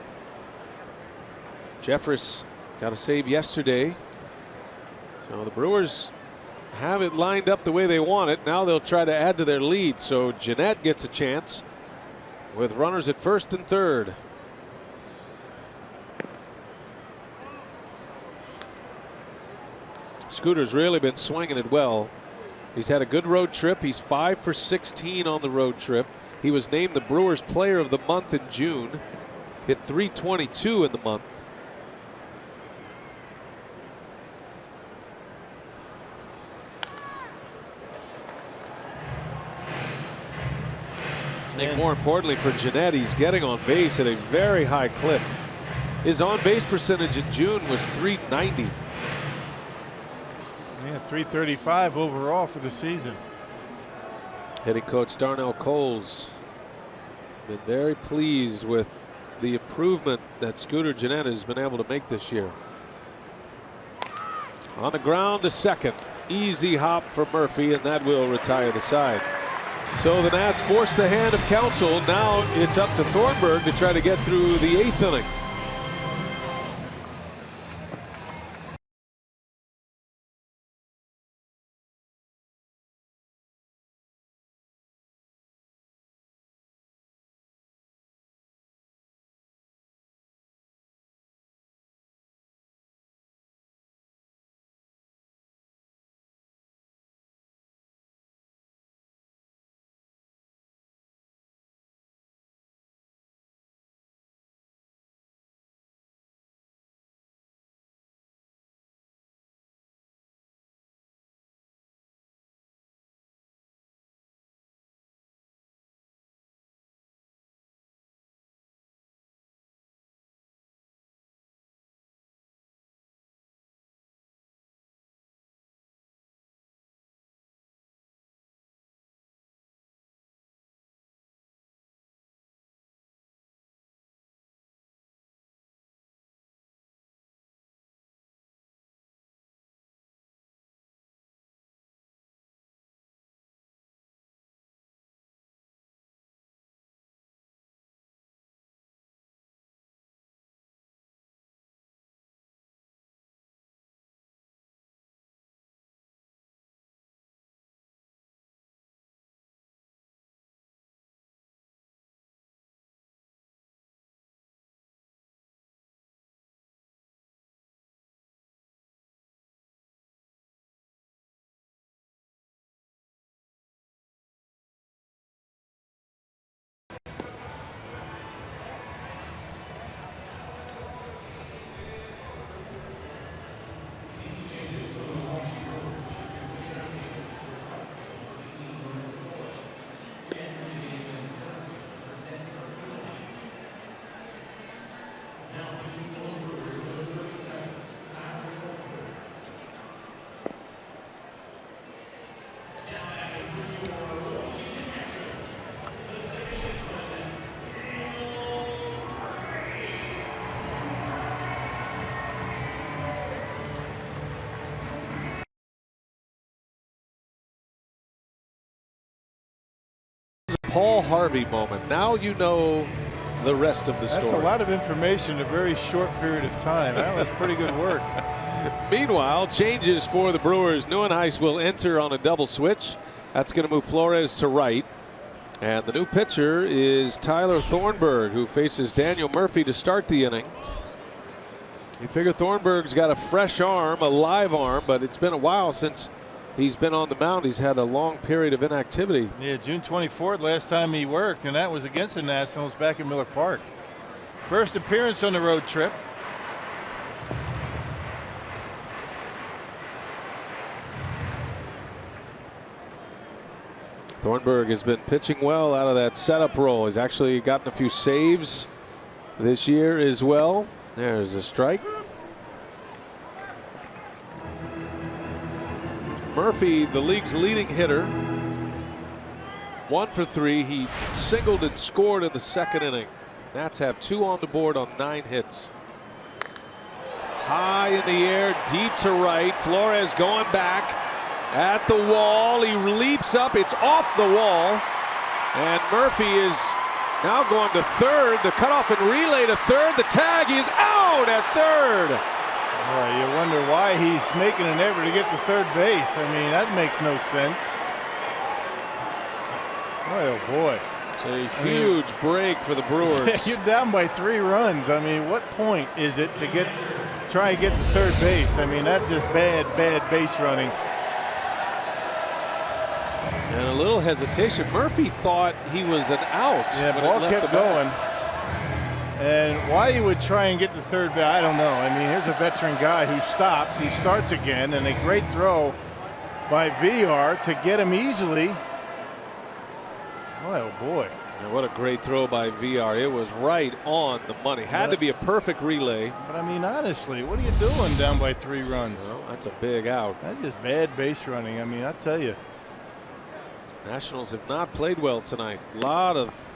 Jeffress got a save yesterday. So the Brewers have it lined up the way they want it. Now they'll try to add to their lead. So Gennett gets a chance with runners at first and third. Scooter's really been swinging it well. He's had a good road trip. He's 5 for 16 on the road trip. He was named the Brewers Player of the Month in June. Hit .322 in the month. I think more importantly for Gennett, he's getting on base at a very high clip. His on-base percentage in June was .390. Yeah, .335 overall for the season. Hitting coach Darnell Coles been very pleased with the improvement that Scooter Gennett has been able to make this year. On the ground to second. Easy hop for Murphy, and that will retire the side. So the Nats force the hand of Counsell. Now it's up to Thornburg to try to get through the 8th inning. Paul Harvey moment. Now you know the rest of the story. That's a lot of information in a very short period of time. That was pretty good work. Meanwhile, changes for the Brewers. Neuenhuis will enter on a double switch. That's going to move Flores to right. And the new pitcher is Tyler Thornburg, who faces Daniel Murphy to start the inning. You figure Thornburg's got a fresh arm, a live arm, but it's been a while since he's been on the mound. He's had a long period of inactivity. Yeah, June 24th, last time he worked, and that was against the Nationals back at Miller Park. First appearance on the road trip. Thornburg has been pitching well out of that setup role. He's actually gotten a few saves this year as well. There's a strike. Murphy, the league's leading hitter, 1 for 3. He singled and scored in the second inning. Nats have 2 on the board on 9 hits. High in the air, deep to right. Flores going back at the wall. He leaps up. It's off the wall. And Murphy is now going to third. The cutoff and relay to third. The tag. He is out at third. You wonder why he's making an effort to get to third base. I mean, that makes no sense. Oh boy. It's a huge break for the Brewers. You're down by 3 runs. I mean, what point is it to try and get to third base? I mean, that's just bad base running. And a little hesitation. Murphy thought he was an out. Yeah, ball kept going. And why he would try and get to third base, I don't know. I mean, here's a veteran guy who stops. He starts again, and a great throw by VR to get him easily. Oh boy. And what a great throw by VR. It was right on the money. Had to be a perfect relay. But I mean, honestly, what are you doing down by 3 runs? Well, that's a big out. That's just bad base running. I mean, I tell you. Nationals have not played well tonight. A lot of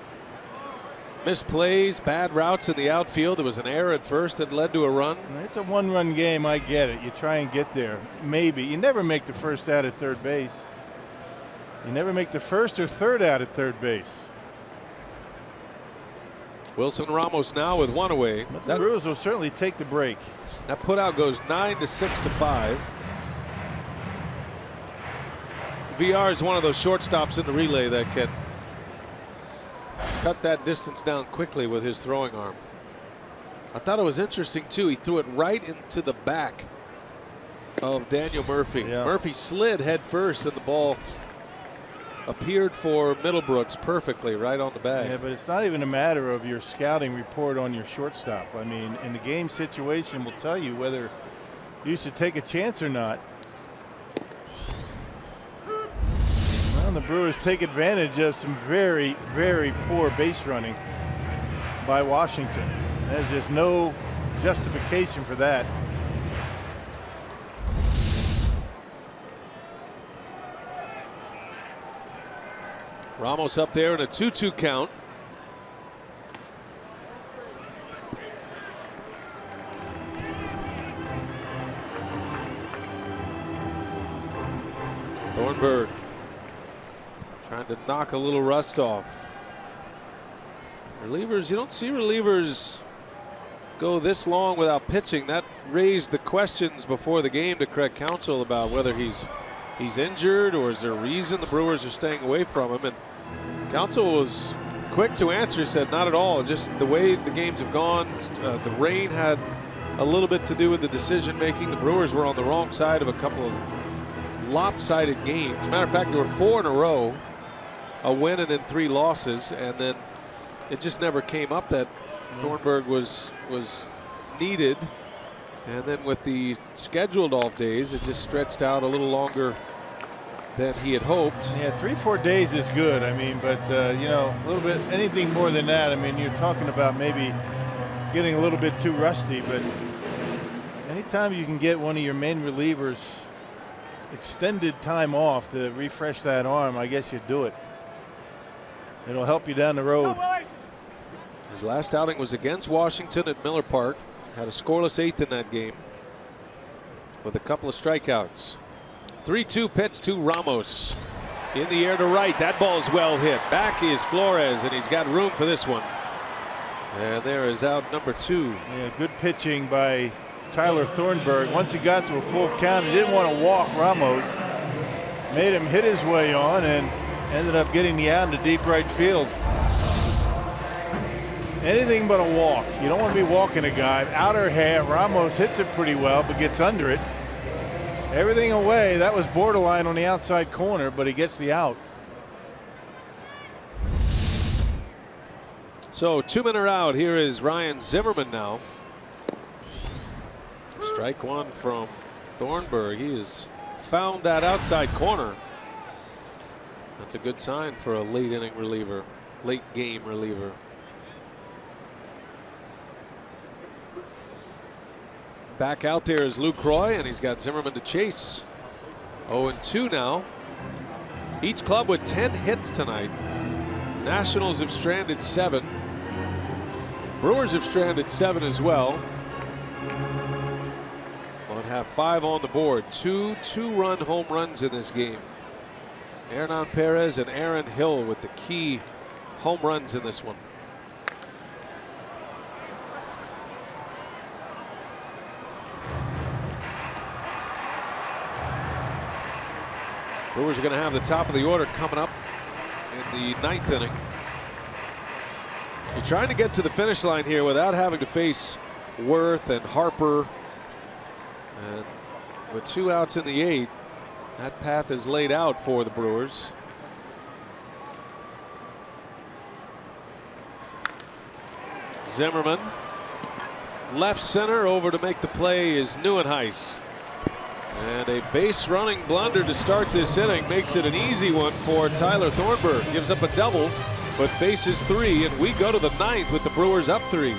misplays, bad routes in the outfield. There was an error at first that led to a run. It's a 1-run game. I get it. You try and get there. Maybe. You never make the first out at third base. You never make the first or third out at third base. Wilson Ramos now with 1 away. But the Brewers will certainly take the break. That putout goes 9-6-5. VR is one of those shortstops in the relay that can cut that distance down quickly with his throwing arm. I thought it was interesting too. He threw it right into the back of Daniel Murphy. Yeah. Murphy slid head first, and the ball appeared for Middlebrooks perfectly right on the bag. Yeah, but it's not even a matter of your scouting report on your shortstop. I mean, in the game situation will tell you whether you should take a chance or not. Well, the Brewers take advantage of some very, very poor base running by Washington. There's just no justification for that. Ramos up there in a 2-2 count. Thornburg trying to knock a little rust off. Relievers, you don't see relievers go this long without pitching. That raised the questions before the game to Craig Counsell about whether he's injured or is there a reason the Brewers are staying away from him. And Counsell was quick to answer. He said not at all, just the way the games have gone. The rain had a little bit to do with the decision making. The Brewers were on the wrong side of a couple of lopsided games. As a matter of fact, there were 4 in a row, a win and then 3 losses, and then it just never came up that Thornburg was needed. And then with the scheduled off days, it just stretched out a little longer than he had hoped. Yeah, 3-4 days is good. I mean, but you know, a little bit, anything more than that. I mean, you're talking about maybe getting a little bit too rusty. But anytime you can get one of your main relievers extended time off to refresh that arm, I guess you do it. It'll help you down the road. His last outing was against Washington at Miller Park. Had a scoreless 8th in that game with a couple of strikeouts. 3-2 pitch to Ramos. In the air to right. That ball's well hit. Back is Flores, and he's got room for this one. And there is out number 2. Yeah, good pitching by Tyler Thornburg. Once he got to a full count, he didn't want to walk Ramos. Made him hit his way on and ended up getting the out into deep right field. Anything but a walk. You don't want to be walking a guy. Outer half, Ramos hits it pretty well, but gets under it. Everything away. That was borderline on the outside corner, but he gets the out. So 2 men are out. Here is Ryan Zimmerman now. Strike 1 from Thornburg. He has found that outside corner. That's a good sign for a late inning reliever, late game reliever. Back out there is Lucroy, and he's got Zimmerman to chase. 0-2 now. Each club with 10 hits tonight. Nationals have stranded 7. Brewers have stranded 7 as well. But have 5 on the board. 2 two-run home runs in this game. Hernan Perez and Aaron Hill with the key home runs in this one. Brewers are going to have the top of the order coming up in the 9th inning. You're trying to get to the finish line here without having to face Worth and Harper. And with 2 outs in the 8th, that path is laid out for the Brewers. Zimmerman, left center, over to make the play is Neuenhuis. And a base running blunder to start this inning makes it an easy one for Tyler Thornburg. Gives up a double, but faces 3, and we go to the 9th with the Brewers up 3.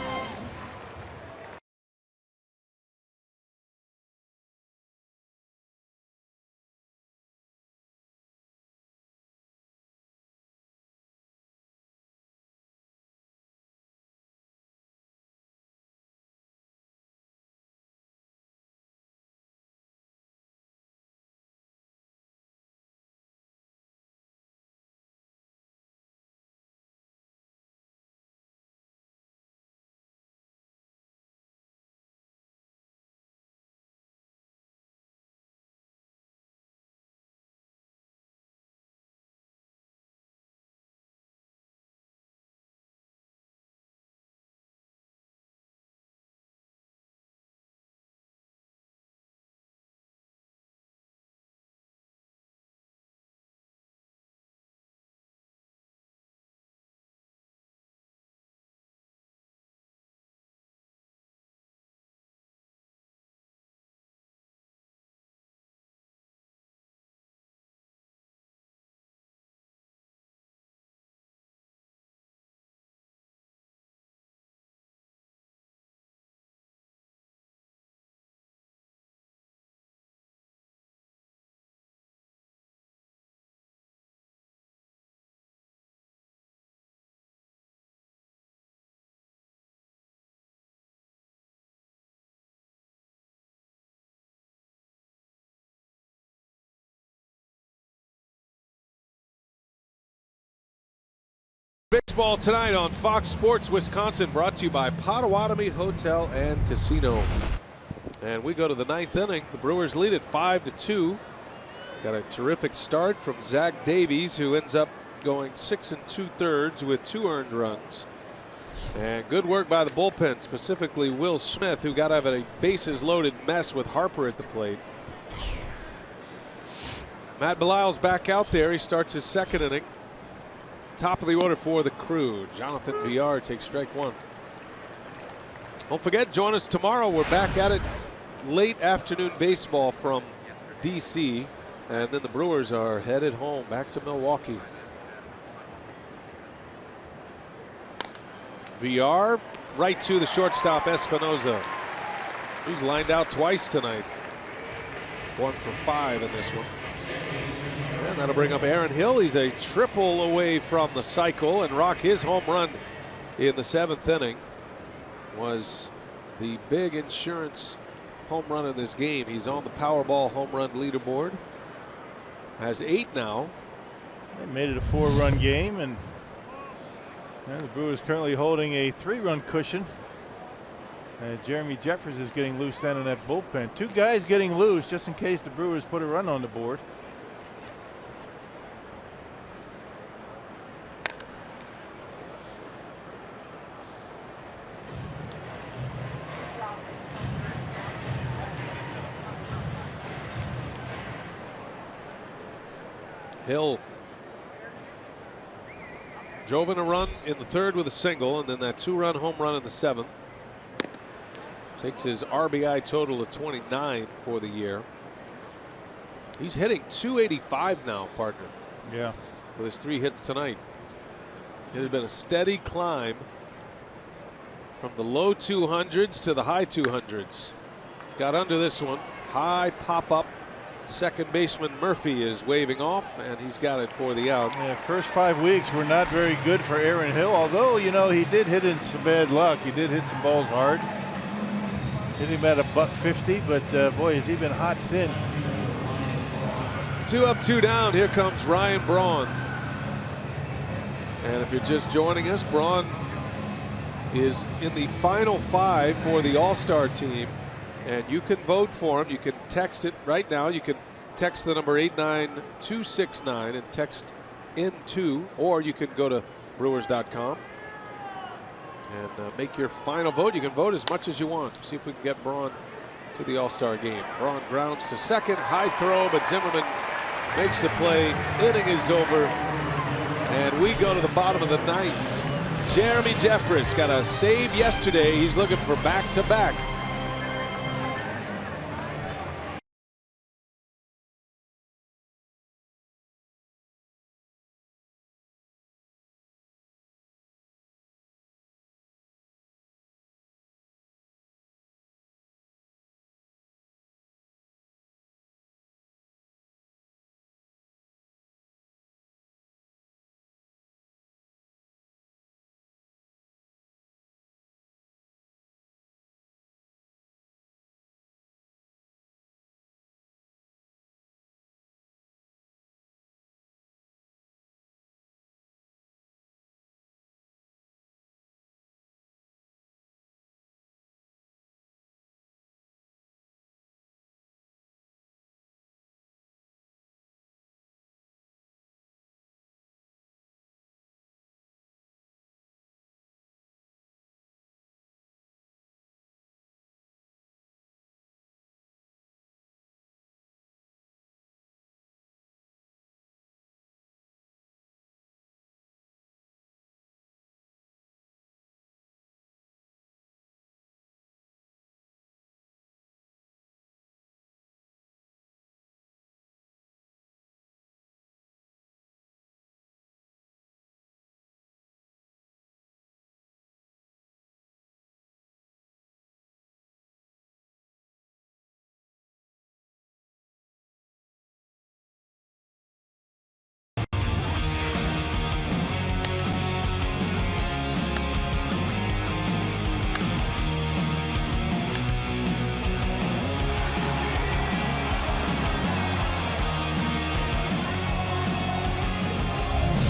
Baseball tonight on Fox Sports Wisconsin, brought to you by Potawatomi Hotel and Casino. And we go to the 9th inning. The Brewers lead at 5-2. Got a terrific start from Zach Davies, who ends up going 6 2/3 with 2 earned runs. And good work by the bullpen, specifically Will Smith, who got out of a bases loaded mess with Harper at the plate. Matt Belisle's back out there. He starts his 2nd inning. Top of the order for the Crew. Jonathan Villar takes strike 1. Don't forget, join us tomorrow. We're back at it. Late afternoon baseball from DC. And then the Brewers are headed home back to Milwaukee. Villar right to the shortstop Espinoza. He's lined out twice tonight. 1 for 5 in this one. And that'll bring up Aaron Hill. He's a triple away from the cycle, and Rock, his home run in the 7th inning was the big insurance home run in this game. He's on the Powerball home run leaderboard. Has 8 now. They made it a 4-run game, and the Brewers currently holding a 3-run cushion. Jeremy Jeffress is getting loose down in that bullpen. 2 guys getting loose just in case the Brewers put a run on the board. Hill drove in a run in the 3rd with a single, and then that 2-run home run in the 7th. Takes his RBI total to 29 for the year. He's hitting .285 now, partner. Yeah. With his 3 hits tonight. It has been a steady climb from the low 200s to the high 200s. Got under this one. High pop up. Second baseman Murphy is waving off, and he's got it for the out. Yeah, first 5 weeks were not very good for Aaron Hill, although, you know, he did hit in some bad luck. He did hit some balls hard. Hit him at $150, but boy, has he been hot since. 2 up, 2 down. Here comes Ryan Braun. And if you're just joining us, Braun is in the final 5 for the All-Star team. And you can vote for him. You can text it right now. You can text the number 89269 and text N2, or you can go to Brewers.com and make your final vote. You can vote as much as you want. See if we can get Braun to the All-Star game. Braun grounds to second. High throw, but Zimmerman makes the play. Inning is over. And we go to the bottom of the 9th. Jeremy Jeffress got a save yesterday. He's looking for back-to-back.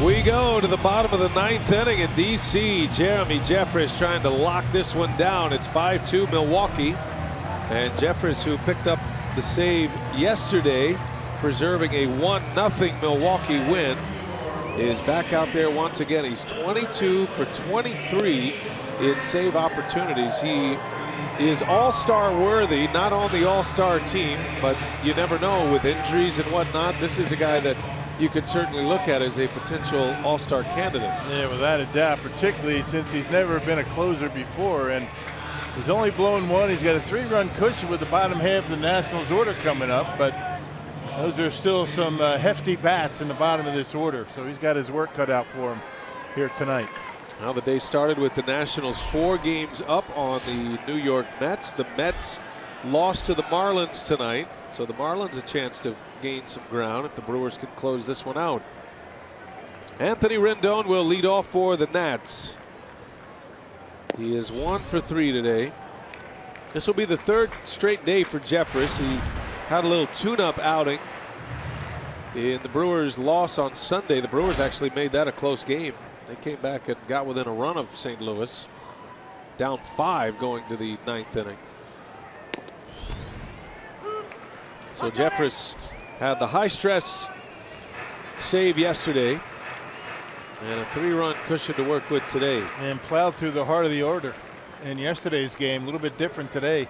We go to the bottom of the 9th inning in D.C. Jeremy Jeffress trying to lock this one down. It's 5-2 Milwaukee. And Jeffress, who picked up the save yesterday, preserving a 1-0 Milwaukee win, is back out there once again. He's 22 for 23 in save opportunities. He is all-star worthy, not on the all-star team, but you never know with injuries and whatnot. This is a guy that you could certainly look at as a potential all-star candidate. Yeah, without a doubt, particularly since he's never been a closer before, and he's only blown one. He's got a 3-run cushion with the bottom half of the Nationals order coming up, but those are still some hefty bats in the bottom of this order, so he's got his work cut out for him here tonight. Well, the day started with the Nationals 4 games up on the New York Mets. The Mets lost to the Marlins tonight, so the Marlins a chance to gain some ground if the Brewers can close this one out. Anthony Rendon will lead off for the Nats. He is 1 for 3 today. This will be the 3rd straight day for Jeffress. He had a little tune-up outing In the Brewers' loss on Sunday, the Brewers actually made that a close game. They came back and got within a run of St. Louis. Down 5 going to the 9th inning. So Jeffress had the high stress save yesterday and a 3-run cushion to work with today. And plowed through the heart of the order in yesterday's game. A little bit different today.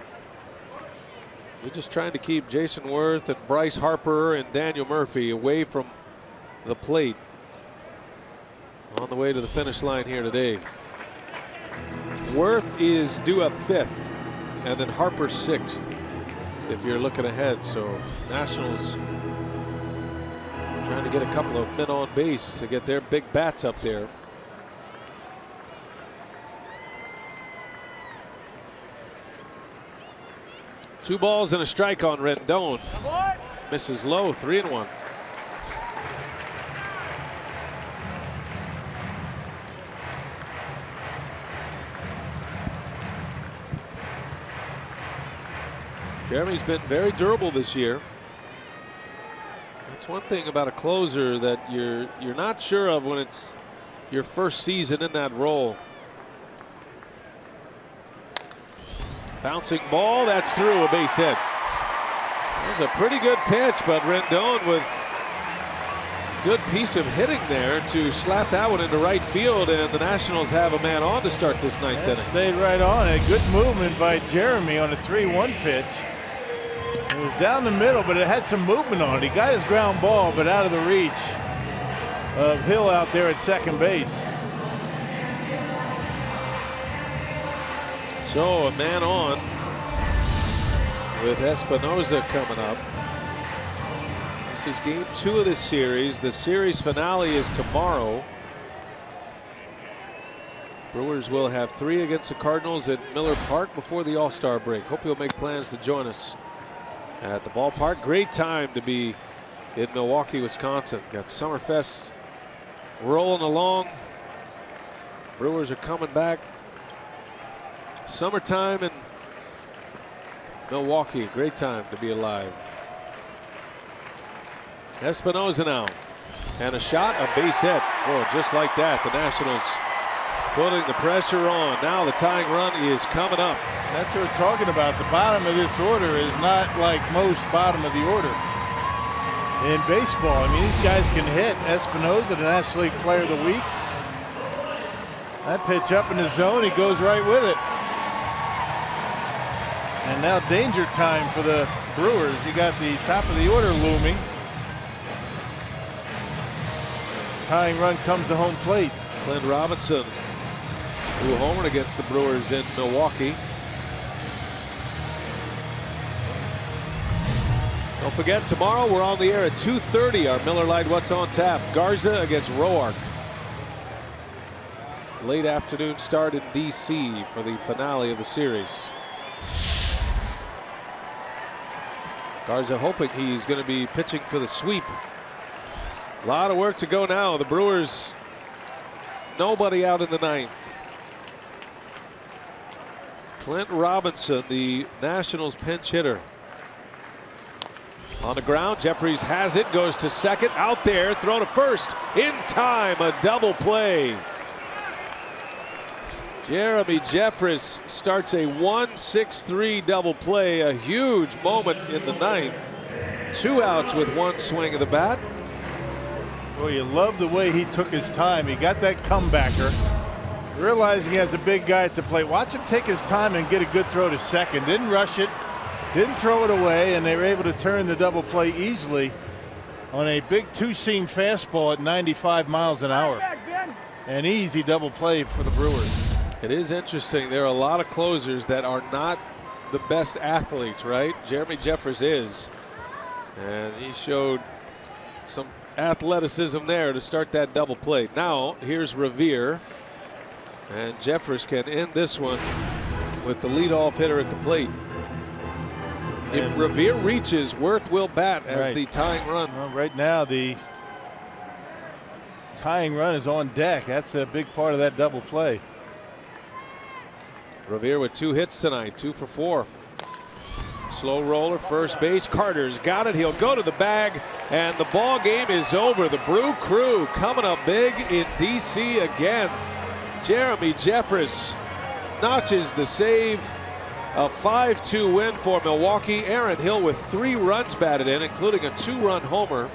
You're just trying to keep Jason Worth and Bryce Harper and Daniel Murphy away from the plate on the way to the finish line here today. Worth is due up 5th, and then Harper 6th if you're looking ahead. So Nationals trying to get a couple of men on base to get their big bats up there. Two balls and a strike on Rendon. Misses low, 3-1. Jeremy's been very durable this year. That's one thing about a closer that you're not sure of when it's your first season in that role. Bouncing ball, that's through, a base hit. That was a pretty good pitch, but Rendon with good piece of hitting there to slap that one into right field, and the Nationals have a man on to start this 9th inning. Stayed right on it. Good movement by Jeremy on a 3-1 pitch. It was down the middle, but it had some movement on it. He got his ground ball, but out of the reach of Hill out there at second base. So a man on with Espinosa coming up. This is game 2 of this series. The series finale is tomorrow. Brewers will have 3 against the Cardinals at Miller Park before the All-Star break. Hope you'll make plans to join us at the ballpark. Great time to be in Milwaukee, Wisconsin. Got Summerfest rolling along. Brewers are coming back. Summertime in Milwaukee, great time to be alive. Espinosa now, and a shot, a base hit. Oh, just like that, the Nationals putting the pressure on. Now the tying run is coming up. That's what we're talking about. The bottom of this order is not like most bottom of the order in baseball. I mean, these guys can hit. Espinosa, the National League Player of the Week. That pitch up in the zone, he goes right with it. And now danger time for the Brewers. You got the top of the order looming. Tying run comes to home plate. Clint Robinson, who homered against the Brewers in Milwaukee. Don't forget, tomorrow we're on the air at 2:30. Our Miller Lite What's on Tap. Garza against Roark. Late afternoon start in D.C. for the finale of the series. Garza hoping he's going to be pitching for the sweep. A lot of work to go now. The Brewers, nobody out in the 9th. Clint Robinson, the Nationals pinch hitter. On the ground, Jeffries has it, goes to second, out there, throw to first, in time, a double play. Jeremy Jeffress starts a 1-6-3 double play, a huge moment in the 9th. 2 outs with 1 swing of the bat. Well, you love the way he took his time. He got that comebacker. Realizing he has a big guy at the plate. Watch him take his time and get a good throw to second. Didn't rush it, didn't throw it away, and they were able to turn the double play easily on a big 2-seam fastball at 95 miles an hour. An easy double play for the Brewers. It is interesting. There are a lot of closers that are not the best athletes, right? Jeremy Jeffress is. And he showed some athleticism there to start that double play. Now, here's Revere. And Jeffress can end this one with the leadoff hitter at the plate. If Revere reaches, Worth will bat as the tying run. Well, right now, the tying run is on deck. That's a big part of that double play. Revere with 2 hits tonight, 2 for 4. Slow roller, first base. Carter's got it. He'll go to the bag, and the ball game is over. The Brew Crew coming up big in D.C. again. Jeremy Jeffress notches the save. A 5-2 win for Milwaukee. Aaron Hill with 3 runs batted in, including a 2-run homer.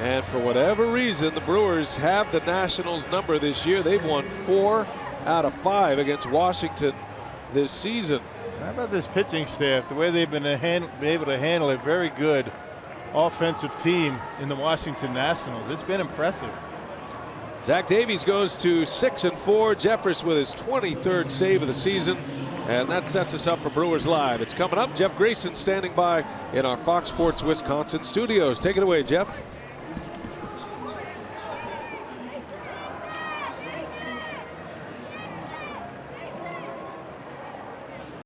And for whatever reason, the Brewers have the Nationals number this year. They've won 4 out of 5 against Washington this season. How about this pitching staff? The way they've been able to handle a very good offensive team in the Washington Nationals. It's been impressive. Zach Davies goes to 6-4. Jeffress with his 23rd save of the season. And that sets us up for Brewers Live. It's coming up. Jeff Grayson standing by in our Fox Sports Wisconsin studios. Take it away, Jeff.